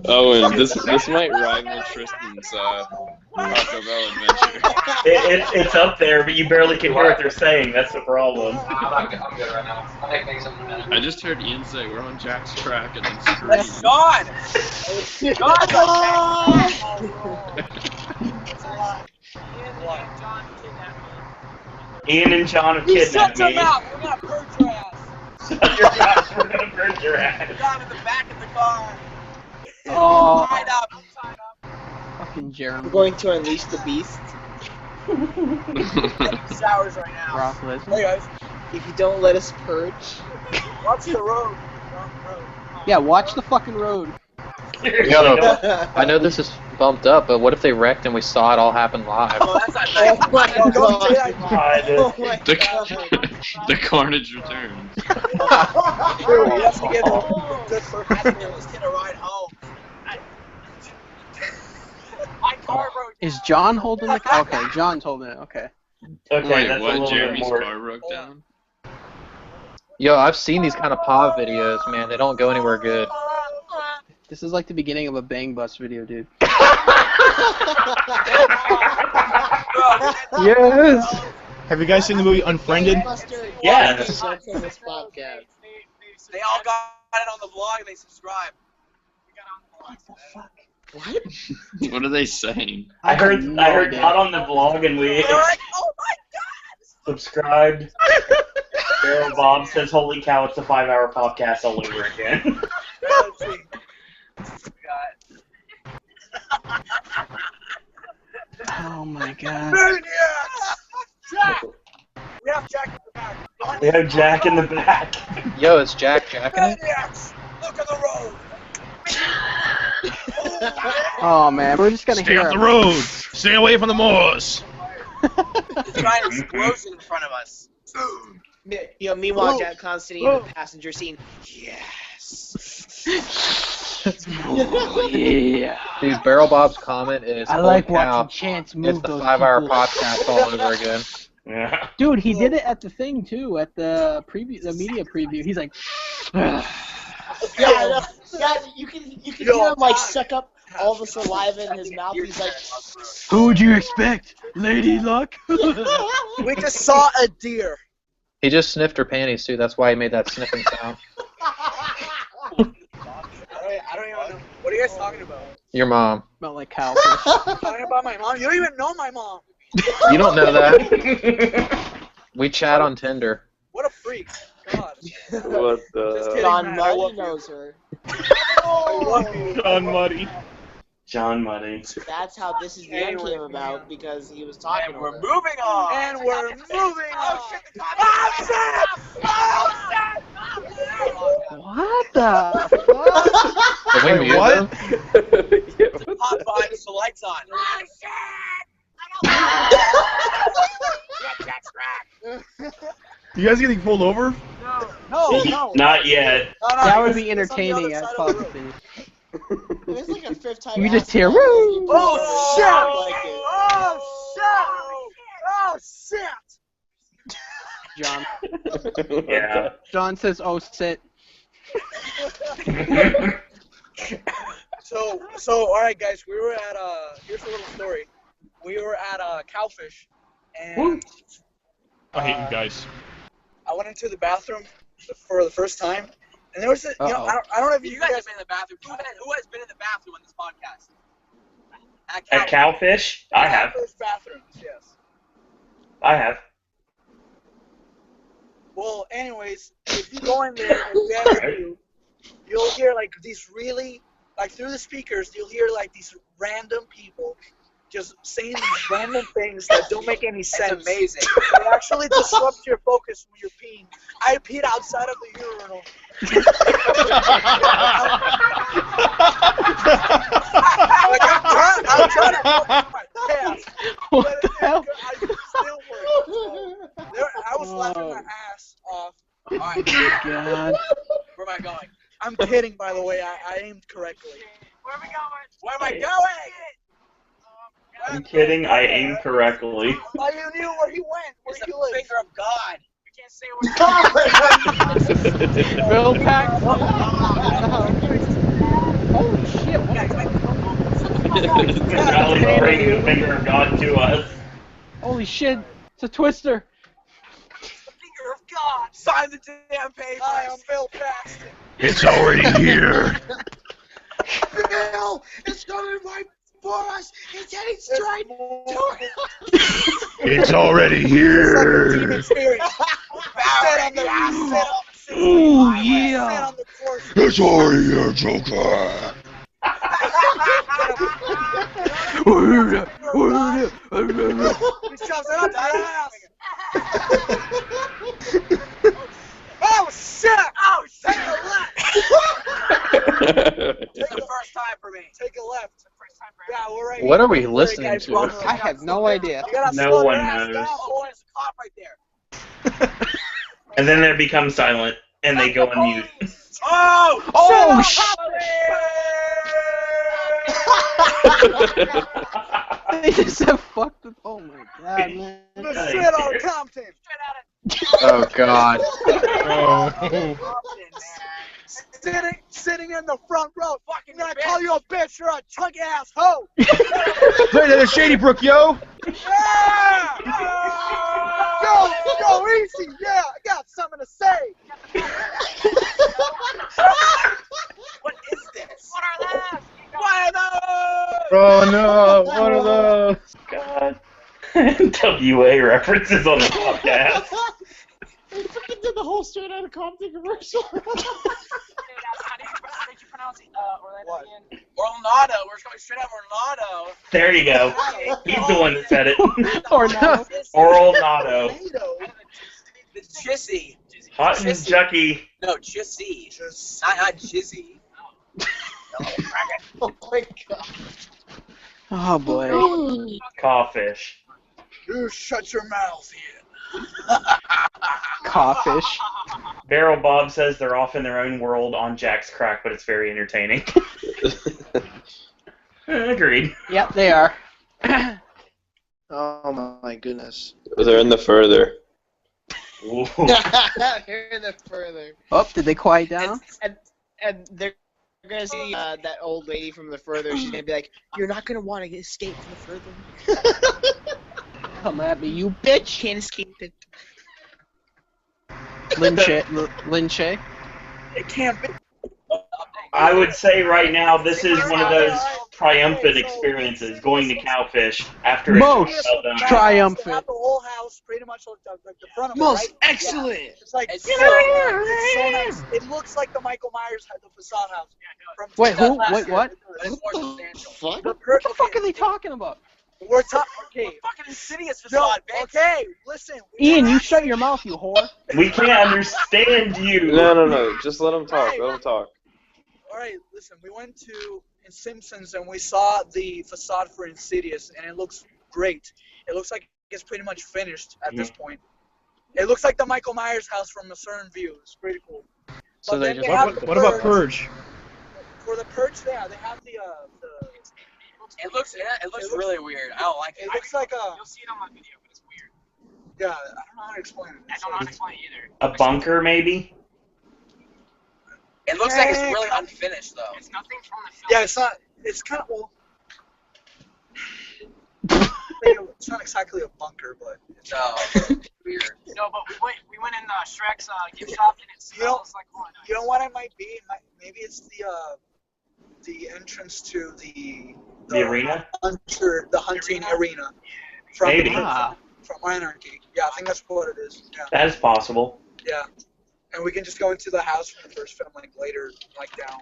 Owen, this might rival Tristan's Taco Bell adventure. It's up there, but you barely can hear what they're saying. That's the problem. I'm good right now. I'll make things in a minute. I just heard Ian say we're on Jack's crack and then That's scream. John! Ian and John have You kidnapped shut me. your mouth! We're gonna purge your ass! Shut your mouth, we're gonna burn your ass. John in the back of the car! Oh, Tied up! fucking Jeremy. We're going to unleash the beast. Sours right now. Brock Lesnar. Hey guys, If you don't let us purge. watch the road. Yeah, watch the fucking road. Yo, I know this is bumped up, but what if they wrecked and we saw it all happen live? Oh, that's not nice. Oh my Don't god. say that. Oh my The, god. the carnage returns. We have to get a good for let's get a ride home. Is John holding the? Okay, John's holding it. Okay. Okay, Wait, that's a what? little bit Jeremy's more. car broke down? Yo, I've seen these kind of POV videos, man. They don't go anywhere good. This is like the beginning of a Bang Bus video, dude. Yes. Have you guys seen the movie Unfriended? Yes. They all got it on the vlog and they subscribed. What? What are they saying? I heard not on the vlog, and we They're like, oh my god! subscribed. Daryl Bob says, "Holy cow! It's the 5-hour podcast all over again." Let's see. Oh my god. Jack! We have Jack in the back. We have Jack in the back. Yo, is Jack jacking it? Maniacs! Look at the road! Oh man, we're just gonna Stay hear off the him. road. Stay away from the moors. Giant explosion in front of us. Meanwhile, Jack Con's sitting in the passenger seat. Yes. Yeah. Dude, Barrel Bob's comment is, I like "Holy cow, watching Chance move it's the those 5-hour people." podcast all over again." Yeah. Dude, he did it at the thing too, at the preview, the media preview. He's like, Yeah, I know. Yeah, you can hear him like suck up all the saliva in his mouth. He's like, "Who would you expect, Lady Luck?" We just saw a deer. He just sniffed her panties too. That's why he made that sniffing sound. I don't even know. What are you guys talking about? Your mom. Smell like cowfish. I'm talking about my mom. You don't even know my mom. You don't know that. We chat on Tinder. What a freak. God. What Just the? kidding, John man. I love Muddy you. knows her. I love you. John Muddy. John Muddy. That's how This Is the End came about, because he was talking to her. Moving on. And we're moving on. Oh shit! The cops! Oh shit! What the fuck? Did we Wait, mute what? them? Hot vibes, the lights on. Oh shit! You guys getting pulled over? No. Not yet. That would be entertaining as fuck. It's like a fifth time. You just hear, accident. "Woo!" Oh shit! Like it. Oh shit! Oh shit! John. Yeah. John says, "Oh sit." So, all right, guys. We were at here's a little story. We were at Cowfish, and I hate you guys. I went into the bathroom for the first time, and there was a, I don't know if you guys have been in the bathroom. Who has been in the bathroom on this podcast? At Cowfish? I have. Cowfish bathrooms, yes. I have. Well, anyways, if you go in there and you have a view, you'll hear like these really, like through the speakers, you'll hear like these random people just saying these random things that don't make any sense. It's amazing. It actually disrupts your focus when you're peeing. I peed outside of the urinal. Like I'm trying to focus my pants. What the hell? I still work. I was laughing my ass off. All right. God. Where am I going? I'm kidding, by the way. I aimed correctly. Where am I going? Where am I going? I'm kidding, I aimed correctly. Oh, you knew where he went. Where he lives. Finger of God. You can't say what. Bill Paxton. Holy shit! Rally's bringing the finger of God to us. Holy shit! It's a twister. Finger of God. Sign the damn paper. Hi, I'm Bill Paxton. It's already here. Bill, it's coming right for us. It's heading straight toward us. It's already here. Ooh, yeah. It's already here, Joker. Oh shit! Oh shit! Take a left. Take the first time for me. Take a left. First time for me. Yeah, we're right. What are we listening to? I have no idea. No one knows. Oh, there's a cop right there. And then they become silent, and they go on mute. Oh! Oh! Shit! They just said fuck the. Oh my god, man. The shit on Compton. Oh God. Sitting in the front row. Fucking gonna call you a bitch. You're a chunky ass hoe. Right out of Shady Brook, yo. Yeah! Go easy. Yeah, I got something to say. What is this? What are those? What are those? Oh no, what are those? God. WA references on the podcast. They freaking did the whole straight out of Compton commercial. How did you pronounce Orlando What? again? Orlando. We're coming straight out of Orlando. There you go. He's the one that said it. Or no. Oral Notto. The Chissy. Hot and Jucky. No, Chissy. Not Chizzy. Oh my god. Oh boy. Cawfish. You shut your mouth, Cawfish. Barrel Bob says they're off in their own world on Jack's crack, but it's very entertaining. Agreed. Yep, they are. Oh my goodness. They're in the further. Ooh. Here the further. Oh, did they quiet down? And they're gonna see that old lady from the further. She's gonna be like, "You're not gonna want to escape from the further. Come at me, you bitch. Can't escape it." Lin Shay. It can't be. I would say right now this is one of those triumphant experiences, going to Cowfish after Most a show well done. triumphant. The whole house pretty much like the front of it, Most right? excellent. Yeah. It's like It's so nice. It looks like the Michael Myers the facade house. From Wait, who? 2000 Wait, what? But it's more substantial. Fuck? The What the fuck are they talking about? We're talking. Okay. Fucking insidious No, facade, bitch. okay. Listen. Ian, you shut your mouth, you whore. We can't understand you. No. Just let them talk. Let them talk. All right. Listen. We went to in Simpsons and we saw the facade for Insidious, and it looks great. It looks like it's pretty much finished at this point. It looks like the Michael Myers house from a certain view. It's pretty cool. So But they then just- they have the What about Purge? For the Purge, there they have the. It looks really weird. I don't like it. It looks like a. You'll see it on my video, but it's weird. Yeah, I don't know how to explain it. I don't know how to explain it either. A bunker, maybe? It looks like it's really unfinished, though. It's nothing from the film. Yeah, it's not. It's kind of well. It's not exactly a bunker, but it's Weird. No, but we went in Shrek's gift shop and it smells like horror nights. you know what it might be? Maybe it's the entrance to the arena? the hunting arena. From Maybe. From Anarchy. Yeah, I think that's what it is. Yeah. That is possible. Yeah. And we can just go into the house from the first film, like later, like down.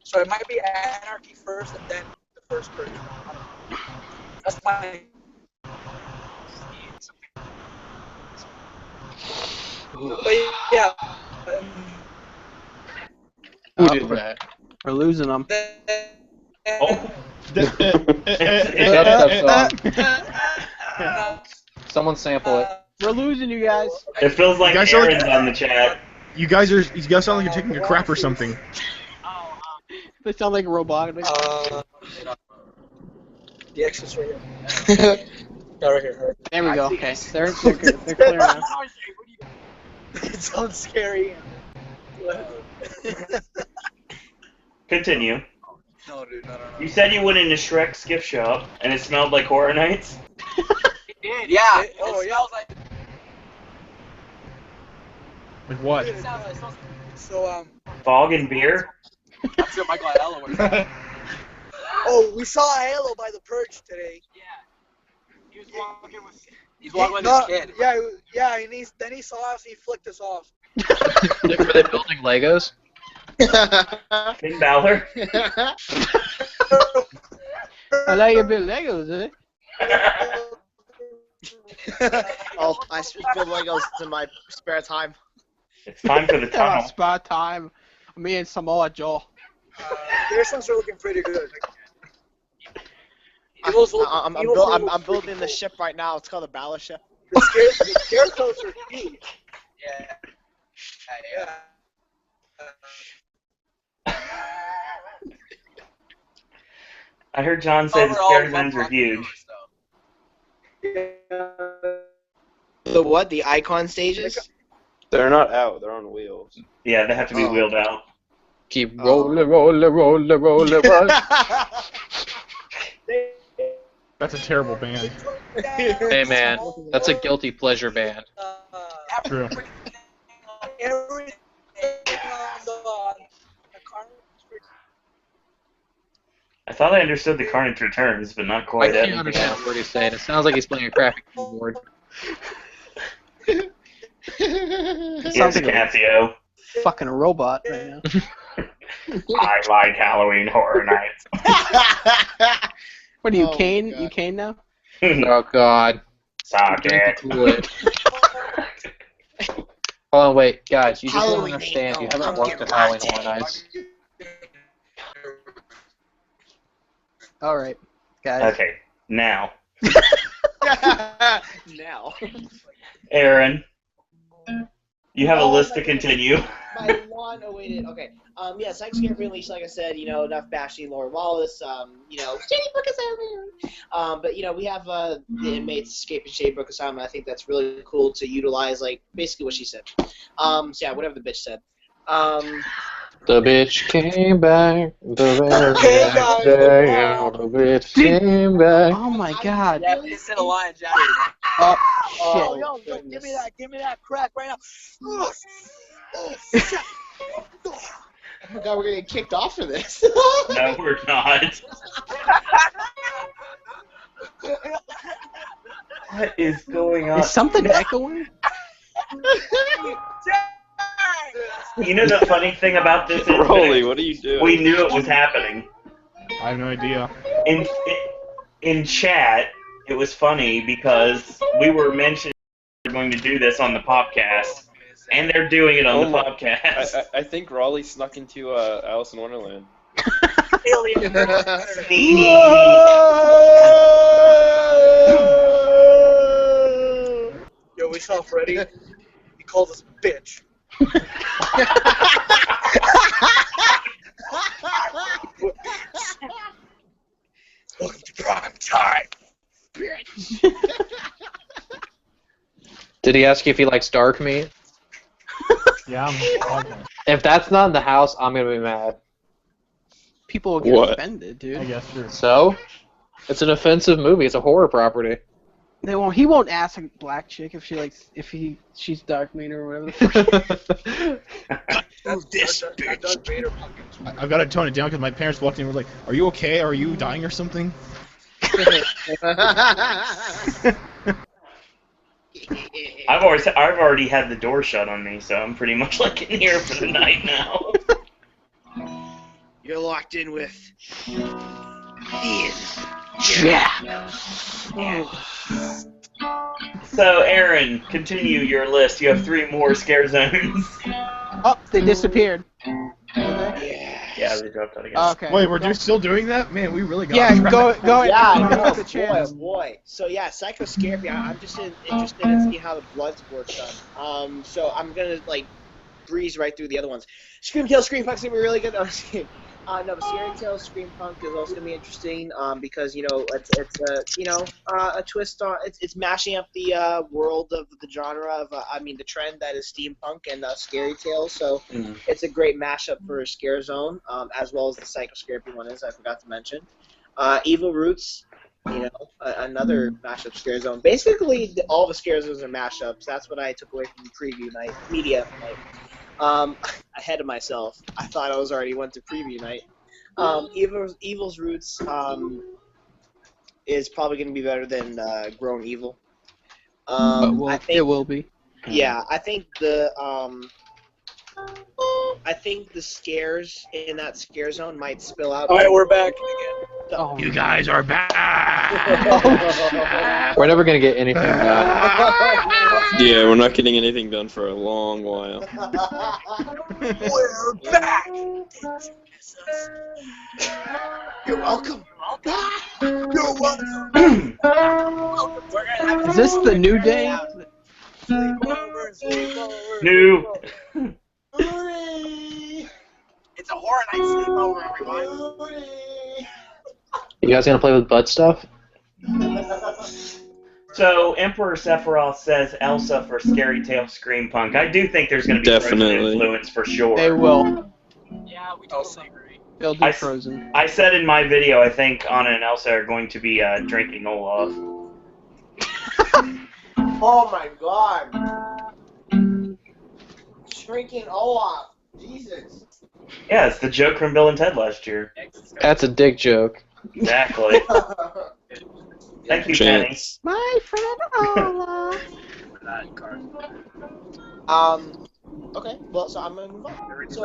So it might be Anarchy first, and then the first Purge. That's my. But yeah. Who did that? We're losing them. Oh. Someone sample it. We're losing you guys. It feels like You guys are Aaron's on the chat. You guys sound like you're taking a crap or something. They sound like a robot. The exit's right here. Yeah, right here. There we go. Okay, they're clear now. It sounds scary. Continue. No, dude, no. You said you went into Shrek's gift shop and it smelled like Horror Nights? It did. Yeah. It smells like. Like what? It smells So, Fog and beer? I'm sure Michael Aiello would. oh, we saw a Halo by the Purge today. Yeah. He was walking with. He's walking with his kid. Yeah, and then he saw us, he flicked us off. Were they building Legos? Finn Balor? I like a bit Legos, Oh, I build Legos in my spare time. It's time for the tunnel. Spare time. Me and Samoa Joe. Their ones are looking pretty good. I'm building the ship right now. It's called a battleship. The Scarecrows are huge. Yeah. I heard John say the Overall, scare zones are Buck huge. Rogers, though. The what? The icon stages? They're not out. They're on wheels. Yeah, they have to be wheeled out. Keep rolling, rolling, rolling, rolling, rolling. That's a terrible band. Hey man, that's a guilty pleasure band. True. Everything on the I thought I understood the Carnage Returns, but not I quite. can't understand what he's saying. It sounds like he's playing a crappy keyboard. It Yes, sounds like Casio. a fucking robot right now. I like Halloween Horror Nights. What are you, Oh, Kane? God. You Kane now? Oh god. Sock Drink the it. Kool-Aid. Hold on, wait, guys. You just don't Halloween understand. ain't You no haven't worked pumpkin at Halloween latte. Horror Nights. All right, guys. Okay, now, Now. Aaron, you have a Oh, list my to goodness. continue. My long-awaited. Okay. Yeah, Psych Scare Unleashed, like I said, enough bashing Laura Wallace. Shady Brook Asylum. But we have the inmates escaping Shady Brook Asylum. I think that's really cool to utilize, like basically what she said. So yeah, whatever the bitch said. The bitch came back. The very Hey, next guys. day. The bitch came back. Oh my god. Yeah, it's in a line, Jack. Oh, Oh, shit. yo, give me that crack right now. Oh, shit. Oh my god, we're gonna get kicked off for this. No, we're not. What is going on? Is something echoing? You know the funny thing about this is Rolly, that what are you doing? we knew it was happening. I have no idea. In chat, it was funny because we were mentioning we're going to do this on the Popcast, and they're doing it on the Popcast. I think Raleigh snuck into Alice in Wonderland. Yo, we saw Freddy. He called us bitch. Welcome to prime time, bitch. Did he ask you if he likes dark meat? Yeah, okay. If that's not in the house, I'm gonna be mad. People will get What? offended, dude. I guess true. So? It's an offensive movie. It's a horror property. They won't. He won't ask a black chick if she likes she's dark meat or whatever the fuck. This bitch. Darth Vader pumpkin. I've got to tone it down because my parents walked in and were like, "Are you okay? Are you dying or something?" I've already had the door shut on me, so I'm pretty much like in here for the night now. You're locked in with Ian. Yeah. So, Aaron, continue your list. You have 3 more scare zones. Oh, they disappeared. Yeah, they dropped out again. Okay. Wait, we're still doing that? Man, we really got Yeah, off track. go ahead. Yeah, Take no, the chance. boy. So yeah, psychoscary. I'm just interested in seeing how the blood works done. So I'm gonna breeze right through the other ones. Scream Kill, Scream Punk's gonna be really good. No, but Scary Tales, Scream Punk is also gonna be interesting because it's a twist on it's mashing up the world of the genre of the trend that is steampunk and Scary Tales. So it's a great mashup for Scare Zone as well as the Psychoscary one is. I forgot to mention. Evil Roots, another mashup Scare Zone. Basically, all the Scare Zones are mashups. That's what I took away from the preview night, media night. Ahead of myself. I thought I was already went to preview night. Evil's Roots is probably going to be better than Grown Evil. I think, it will be. Yeah, I think the scares in that Scare Zone might spill out. All right, we're back again. Oh, You guys are back. We're never gonna get anything done. Yeah, we're not getting anything done for a long while. We're back. You're welcome. You're welcome. Is this the new day? New. It's a horror night sleepover, everyone. You guys gonna play with butt stuff? So Emperor Sephiroth says Elsa for Scary Tale Scream Punk. I do think there's going to be Frozen influence for sure. They will. Yeah, we totally agree. They'll do Frozen. I said in my video, I think Anna and Elsa are going to be drinking Olaf. Oh my god. Shrinking Olaf. Jesus. Yeah, it's the joke from Bill and Ted last year. That's a dick joke. Exactly. Thank you, Penny. My friend Olaf. Okay, well, so I'm gonna move on. So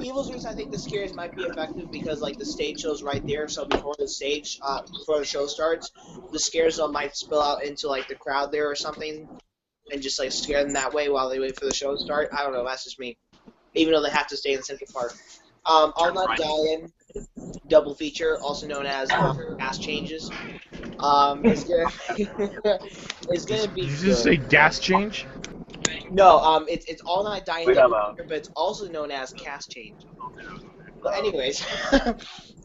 Evil's Roost, I think the scares might be effective because like the stage show's right there. So before the show starts, the scare zone might spill out into like the crowd there or something, and just like scare them that way while they wait for the show to start. I don't know. That's just me. Even though they have to stay in Central Park. All Night Dying double feature, also known as gas changes. It's gonna be. Did you just say gas change? No, it's All Night Dying double feature, but it's also known as cast change. But anyways,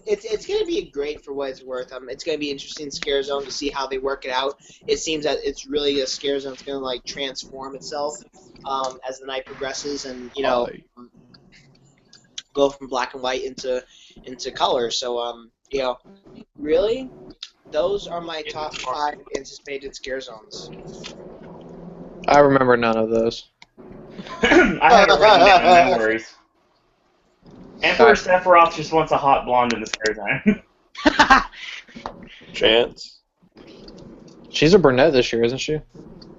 it's gonna be great for what it's worth. It's gonna be interesting scare zone to see how they work it out. It seems that it's really a scare zone that's gonna like transform itself as the night progresses, and go from black and white into color. So really, those are my top 5 anticipated scare zones. I remember none of those. I have it written down, no worries. Emperor Sephiroth just wants a hot blonde in the scare zone. Chance? She's a brunette this year, isn't she?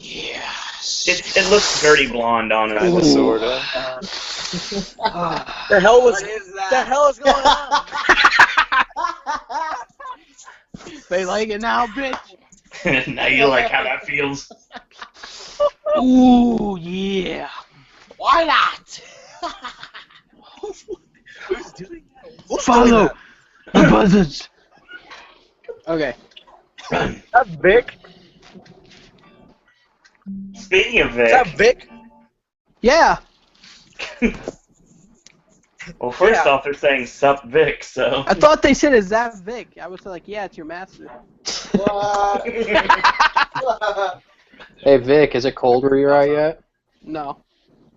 Yes. It looks dirty blonde on it. Sorta. The hell is going on? They like it now, bitch. Now you like how that feels. Ooh, yeah. Why not? Who's doing that? Follow the buzzards. Okay. Run. That Vic? Speaking of Vic. Is that Vic? Yeah. Well, first off, they're saying sup Vic, so. I thought they said, is that Vic? I was like, yeah, it's your master. Hey Vic, is it cold where you're at yet? No.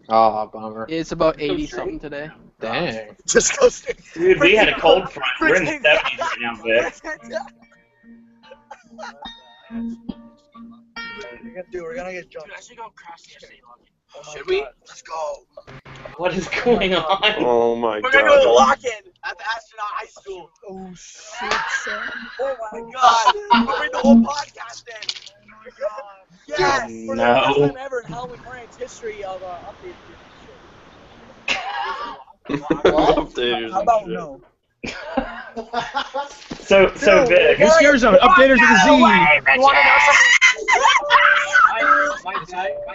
Oh, bummer. It's about 80-something today. Dang. Just go straight. Dude, we had a cold front. We're in the 70s right now, Vic. We're gonna get drunk. Dude, I should go crash the estate lobby. Should we? Let's go. What is going on? Oh my We're god. gonna go to the lock-in at the astronaut high school. Oh shit, son. Oh my god. We'll bring the whole podcast in. Oh my god. Yes! For the No. first time ever in Halloween Hornets history of Updaters. How about no? So Vic. New scare zone. Updaters with a Z. My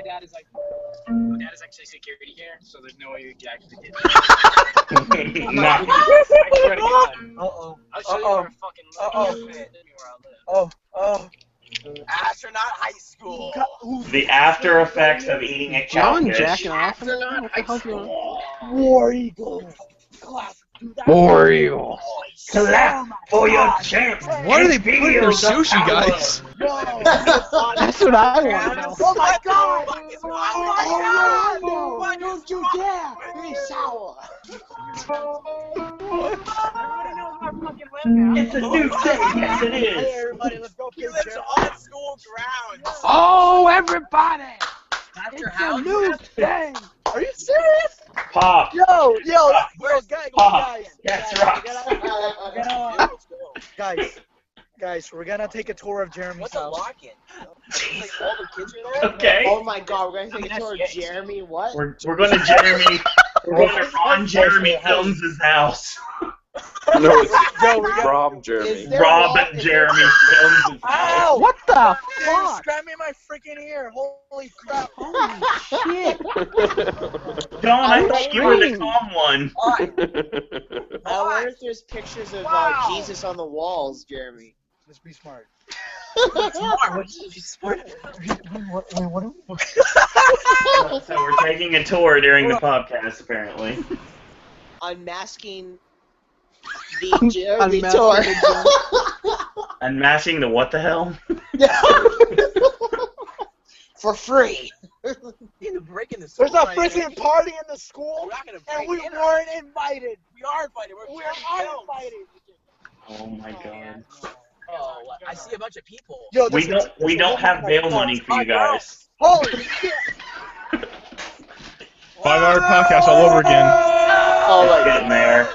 dad is actually security here, so there's no way you can actually get it. Nah. I swear to God. Uh-oh. I'll show you where I fucking live. Astronaut high school. The after effects of eating a John cowfish. jacking off. What the hell's going on? War Eagle. War Eagle. Clap for your champ. Why are they putting in their sushi, guys? That's what I want to know. Oh my god! Why don't you dare be sour? Everybody knows where I fucking live now. It's a new day. Yes, it Hey is. everybody, let's go. He lives on school grounds. Oh, everybody! That's It's your a house. new day. Are you serious? Pop. Yo, guys, Pop. Yes, rocks. guys, we're gonna take a tour of Jeremy's What's a house. lock-in? Like all the kids are there? Okay. Oh my god, we're gonna take a tour of Jeremy. What? We're going to Jeremy. We're going to Ron Jeremy Films' house. No, it's Yo, we got. Rob Jeremy. Is there Rob wall- Jeremy Films' house. Ow! What the Dude, fuck? scratch me in my freaking ear. Holy crap. Holy shit. John, I thought you were the calm one. I wonder if there's pictures of Jesus on the walls, Jeremy. Let's be smart. So we're taking a tour during the podcast, apparently. Unmasking the Jeremy Unmasking tour. the Unmasking the what the hell? For free. You're breaking the There's a right freaking party in the school, We're not gonna and break we in weren't invited. We are invited. We are invited. Oh my god. Oh, I see a bunch of people. Yo, We don't have bail money for you guys. Holy shit! 5-hour podcast all over again. Oh my Getting there.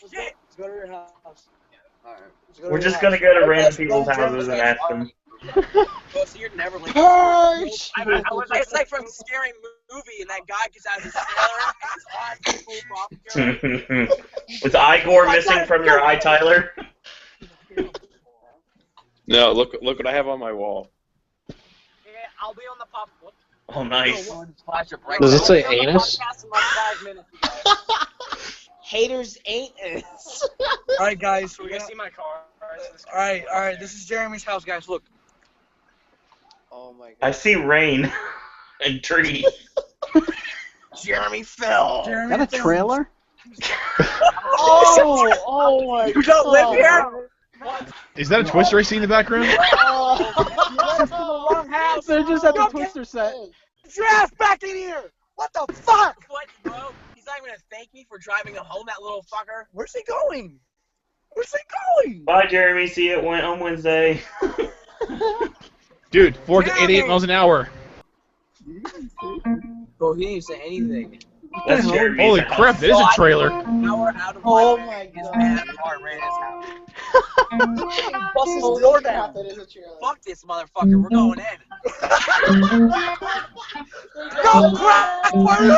Let's go to your house. We're just gonna go to random people's houses and ask them. Oh, so you're never like. Purge! It's like from Scary Movie, and that guy gets out of his trailer and it's on people. Was Igor missing from your eye, Tyler? No, look what I have on my wall. Yeah, I'll be on the pop. Oh, nice. Does it say anus? Haters ain't us. All right, guys. You guys see my car? All right. This is Jeremy's house, guys. Look. Oh my god. I see rain and trees. Jeremy fell. Is that a trailer? Oh my god. You don't live here? Is that a Twister I see in the background? They're just at the Twister set. Get your ass back in here! What the fuck? What, bro? He's not even gonna thank me for driving him home, that little fucker. Where's he going? Where's he going? Bye, Jeremy. See you on Wednesday. Dude, 4 to 88 miles an hour. Bro, he didn't say anything. That's Jeremy's Holy house. crap, that is a trailer. Hour out of Oh my my his god. man car ran his house. Bust his door down. Fuck this motherfucker, we're going in. Go crack! Where you?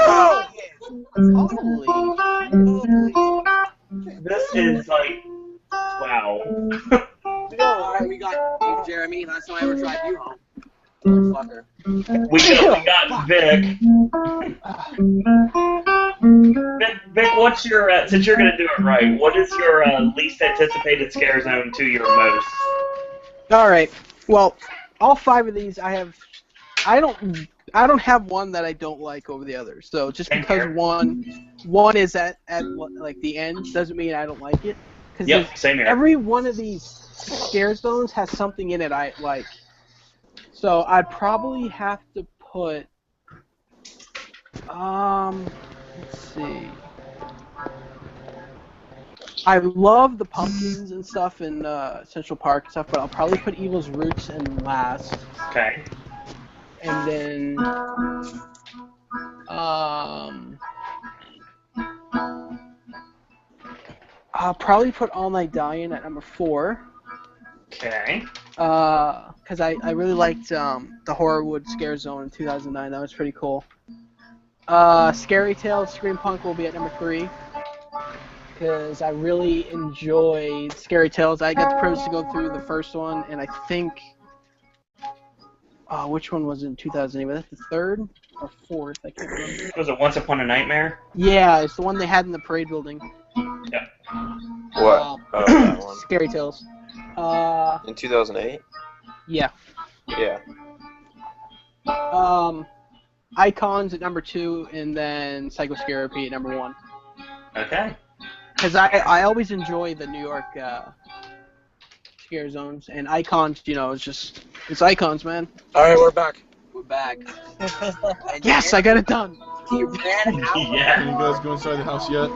This is like, wow. Alright, we got Jeremy, last time I ever drive you home. Motherfucker. We got Vic. Vic, what's your, since you're going to do it right, what is your least anticipated scare zone to your most? All right. Well, all 5 of these I have. I don't have one that I don't like over the others. So just Same because here. one is at like the end doesn't mean I don't like it. Yep, same here. Every one of these scare zones has something in it I like. So I'd probably have to put. Let's see. I love the pumpkins and stuff in Central Park and stuff, but I'll probably put Evil's Roots in last. Okay. And then, I'll probably put All Night Dying at number 4. Okay. Because I really liked the Horrorwood Scare Zone in 2009. That was pretty cool. Scary Tales Scream Punk will be at number 3. Because I really enjoyed Scary Tales. I got the privilege to go through the first one, and I think... which one was it in 2008? Was that the 3rd or 4th? I can't remember. Was it Once Upon a Nightmare? Yeah, it's the one they had in the parade building. Yep. What? Oh, that one. Scary Tales. In 2008? Yeah. Yeah. Icons at number 2, and then Psycho Scarapy at number 1. Okay. Because I always enjoy the New York scare zones, and Icons, it's Icons, man. Alright, we're back. We're back. Yes, I got it done. He ran out. Yeah. You guys go inside the house yet?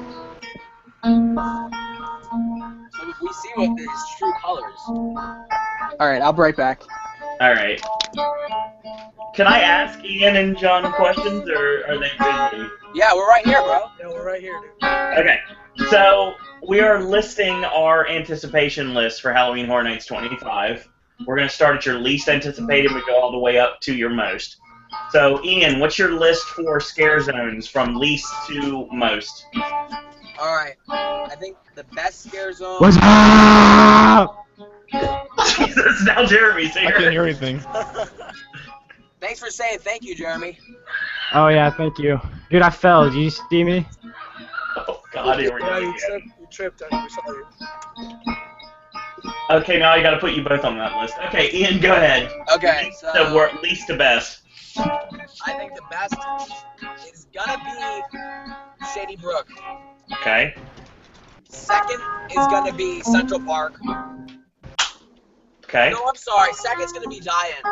So we see what his true colors. Alright, I'll be right back. Alright. Can I ask Ian and John questions, or are they busy? Yeah, we're right here, bro. Yeah, we're right here, dude. Okay. So, we are listing our anticipation list for Halloween Horror Nights 25. We're going to start at your least anticipated and go all the way up to your most. So, Ian, what's your list for scare zones from least to most? Alright. I think the best scare zone... What's up? Jesus, now Jeremy's here. I can't hear anything. Thanks for saying thank you, Jeremy. Oh yeah, thank you. Dude, I fell. Did you see me? Oh, God, here we go Yeah, again. you tripped. We saw you. Okay, now I got to put you both on that list. Okay, Ian, go ahead. Okay, so... Least to best. I think the best is gonna be Shady Brook. Okay. Second is gonna be Central Park. Okay. No, I'm sorry. Second's gonna be Diane.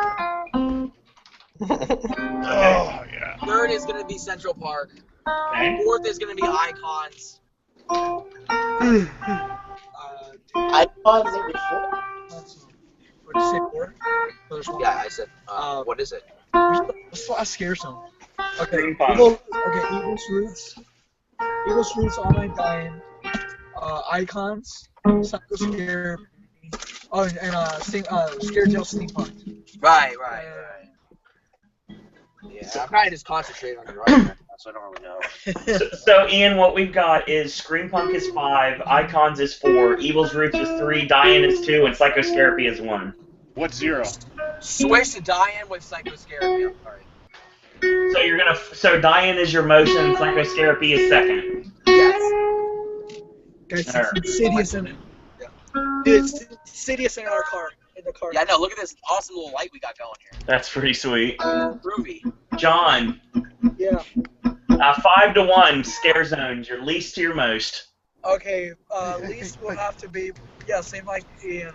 Oh, yeah. Third is gonna be Central Park. Okay. Fourth is gonna be Icons. Icons number 4. What did you say, 4? Yeah, I said. What is it? Let's fly Scare Zone. Okay, Green Pond. Eagles Roots, Online Dying, Icons, Psycho Scare, Scare Tail Steampunk. Right. Yeah, I'm trying to just concentrate on the right, so I don't really know. So, Ian, what we've got is Scream Punk is 5, Icons is 4, Evil's Roots is 3, Diane is 2, and Psycho Scarapy is 1. What's 0? Switch to Diane with Psycho Scarapy. I'm sorry. So you're gonna. So Diane is your motion. Psycho Scarapy is second. Yes. Guys, Alright. it's Insidious in it. It's Insidious in our car. In the car. Yeah, no. Look at this awesome little light we got going here. That's pretty sweet. Groovy. John. Yeah. 5 to 1. Scare zones. Your least to your most. Okay, least will have to be, same like in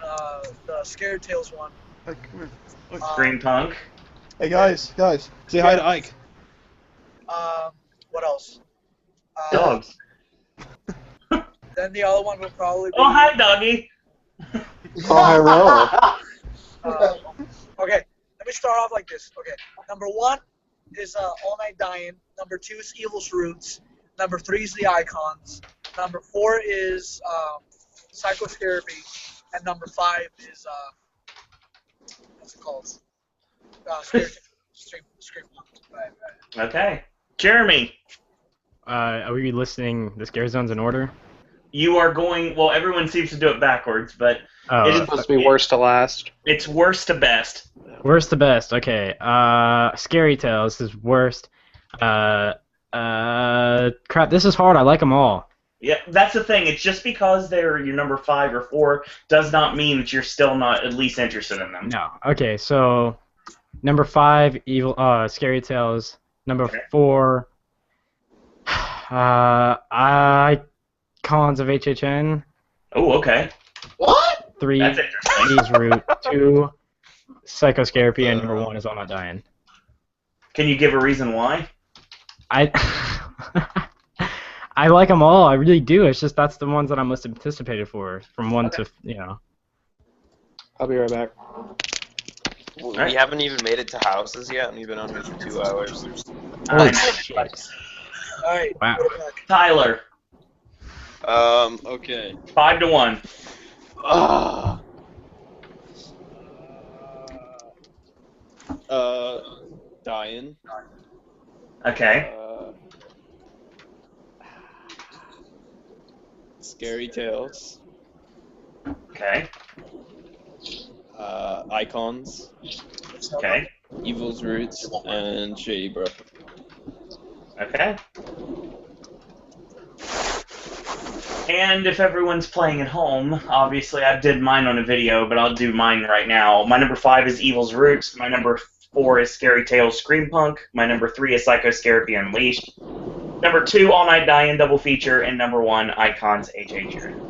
the Scared Tales one. Scream Punk. Hey guys, say hi to Ike. What else? Dogs. Then the other one will probably be... Oh, hi, doggy. Oh, hi, okay, let me start off like this. Okay, number 1 is All Night Dying. Number 2 is Evil's Roots. Number 3 is The Icons. Number 4 is Psycho Scarapy. And number 5 is, what's it called? Scream Punk. Right. Okay. Jeremy. Are we listing the scare zones in order? You are going. Well, everyone seems to do it backwards, but it's supposed to be worst to last. It's worst to best. Worst to best. Okay. Scary Tales is worst. Crap. This is hard. I like them all. Yeah, that's the thing. It's just because they're your number 5 or 4 does not mean that you're still not at least interested in them. No. Okay. So number 5, Scary Tales. Number 4, Icons of HHN. Oh, okay. What? 3, That's interesting. Evil's Root. 2, Psycho Scarapy, and number 1 is All Not Dying. Can you give a reason why? I like them all. I really do. It's just that's the ones that I'm most anticipated for, from 1 to I'll be right back. We haven't even made it to houses yet, and we've been on here for 2 hours. Alright, wow. Tyler. Okay. 5 to 1. Diane. Okay. Scary Tales. Okay. Icons. Okay. Evil's Roots, and Shady Bro. Okay. And if everyone's playing at home, obviously I did mine on a video, but I'll do mine right now. My number 5 is Evil's Roots. My number 4 is Scary Tales Scream Punk. My number 3 is Psycho Scarapy Unleashed. Number 2, All Night Dying Double Feature. And number 1, Icons HHN.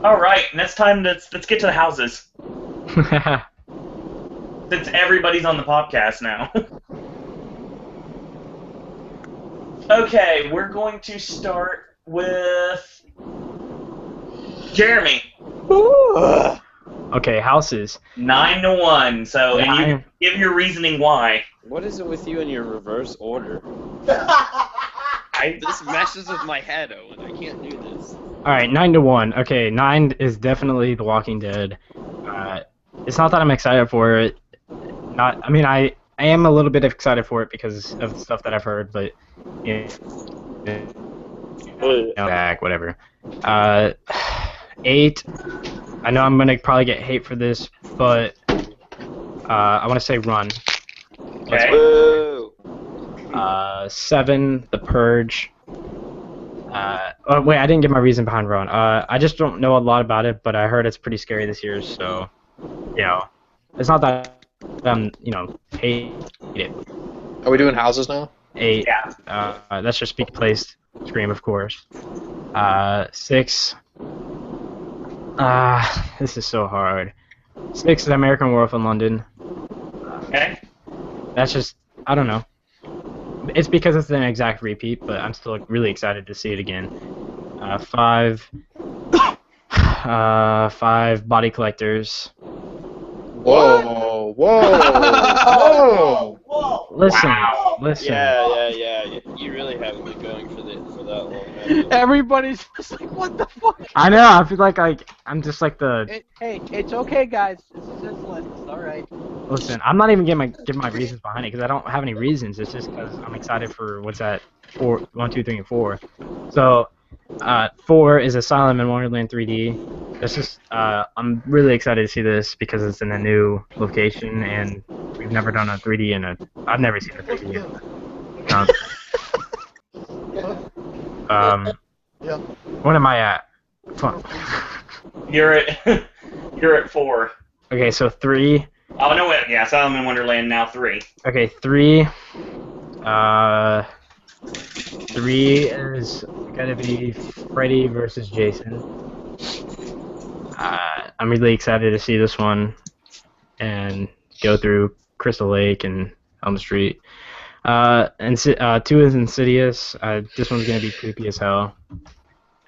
Alright, next time let's get to the houses. Since everybody's on the podcast now. Okay, we're going to start with Jeremy. Okay, houses. 9 to 1. So, and you 9. give your reasoning why. What is it with you in your reverse order? This meshes with my head, Owen. I can't do this. Alright, 9 to 1. Okay, 9 is definitely The Walking Dead. It's not that I'm excited for it. I am a little bit excited for it because of the stuff that I've heard, but whatever. 8. I know I'm gonna probably get hate for this, but I want to say Run. Okay. Boo! 7, The Purge. Oh wait, I didn't give my reason behind Run. I just don't know a lot about it, but I heard it's pretty scary this year, so it's not that hate it. Are we doing houses now? 8. Yeah. That's just Speak Placed. Scream, of course. 6. This is so hard. 6 is American Werewolf in London. Okay. That's just, I don't know. It's because it's an exact repeat, but I'm still really excited to see it again. 5 Body Collectors. Whoa, whoa, whoa! Listen, Wow. listen. Yeah. You really haven't been going for that long. Have you? Everybody's just like, what the fuck? I know. I feel like I'm just like the. Hey, it's okay, guys. This is his list. It's all right. Listen, I'm not even giving my reasons behind it because I don't have any reasons. It's just because I'm excited for what's at 1, 2, 3, and 4. So, 4 is Asylum in Wonderland 3D. That's just I'm really excited to see this because it's in a new location and we've never done a 3D I've never seen a 3D Yeah. What am I at? Fuck. You're at 4. Okay, so 3. Oh no, wait, yeah, Asylum in Wonderland now 3. Okay, 3. 3 is gonna be Freddy versus Jason. I'm really excited to see this one and go through Crystal Lake and Elm Street. And 2 is Insidious. This one's gonna be creepy as hell.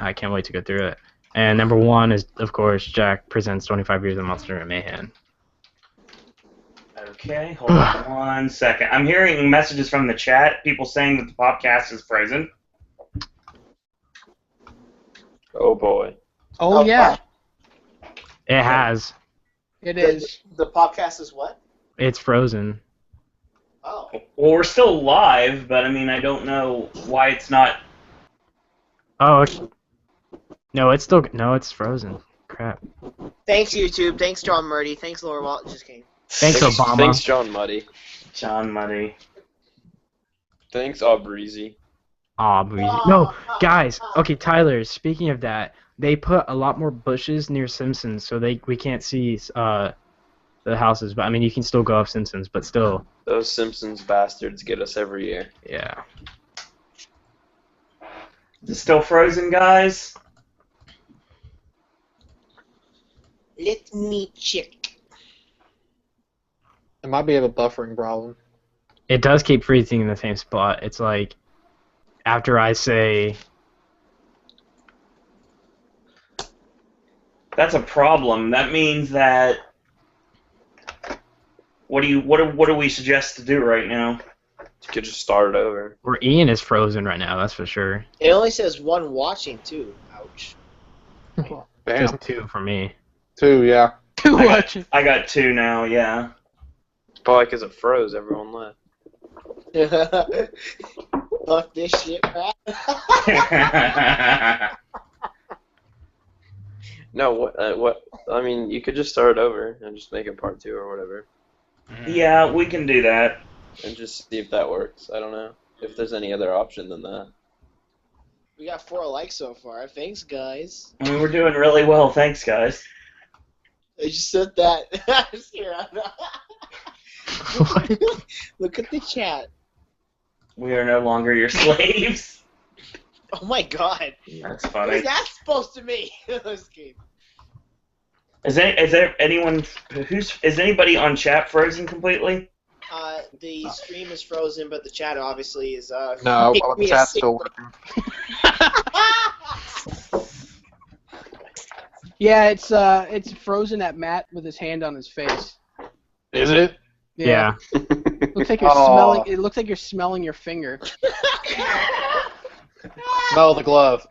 I can't wait to go through it. And number 1 is, of course, Jack Presents 25 Years of Monster and Mayhem. Okay, hold on 1 second. I'm hearing messages from the chat, people saying that the podcast is frozen. Oh boy. Oh yeah, It has. it is. The podcast is what? It's frozen. Oh. Well, we're still live, but I mean, I don't know why it's not. Oh, no, it's still it's frozen. Crap. Thanks, YouTube. Thanks, John Murdy. Thanks, Laura Walt. Just kidding. Thanks, Obama. Thanks, John Muddy. John Muddy. Thanks, Aubrey. Aw, breezy. No, guys. Okay, Tyler. Speaking of that, they put a lot more bushes near Simpsons, so we can't see the houses. But I mean, you can still go up Simpsons, but still. Those Simpsons bastards get us every year. Yeah. Is it still frozen, guys? Let me check. It might be a buffering problem. It does keep freezing in the same spot. It's like after I say. That's a problem. That means that. What do we suggest to do right now? You could just start it over. Where Ian is frozen right now, that's for sure. It only says 1 watching, too. Ouch. Bam. Just 2 for me. 2, yeah. 2 watching. I got 2 now, yeah. Probably because it froze, everyone left. Fuck this shit, crap. No, what? I mean, you could just start it over and just make it part 2 or whatever. Yeah, we can do that. And just see if that works. I don't know. If there's any other option than that. We got 4 likes so far. Thanks, guys. I mean, we're doing really well. Thanks, guys. I just said that. Look at the chat. We are no longer your slaves. Oh my god. That's What funny. is that supposed to mean? This game. Is there anyone is anybody on chat frozen completely? The stream is frozen, but the chat obviously is. No, kicked the me chat's asleep. still working. Yeah, it's frozen at Matt with his hand on his face. Is it? Yeah. Looks like you're smelling. It looks like you're smelling your finger. Smell the glove.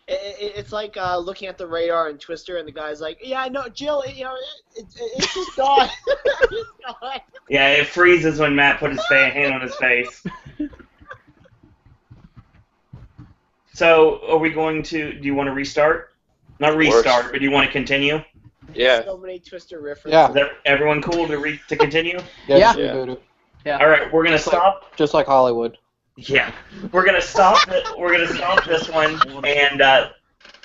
It's like looking at the radar in Twister, and the guy's like, "Yeah, I know, Jill. It's just gone. It's gone." Yeah, it freezes when Matt put his hand on his face. So, are we going to? Do you want to restart? Not restart, but do you want to continue? Yeah. So many Twister references. Yeah. Is everyone cool to continue? Yeah. Yeah. All right, we're gonna stop. Just like Hollywood. Yeah, we're gonna stop. We're gonna stop this one, and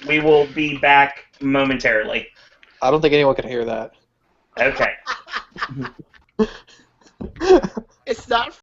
we will be back momentarily. I don't think anyone can hear that. Okay. It's not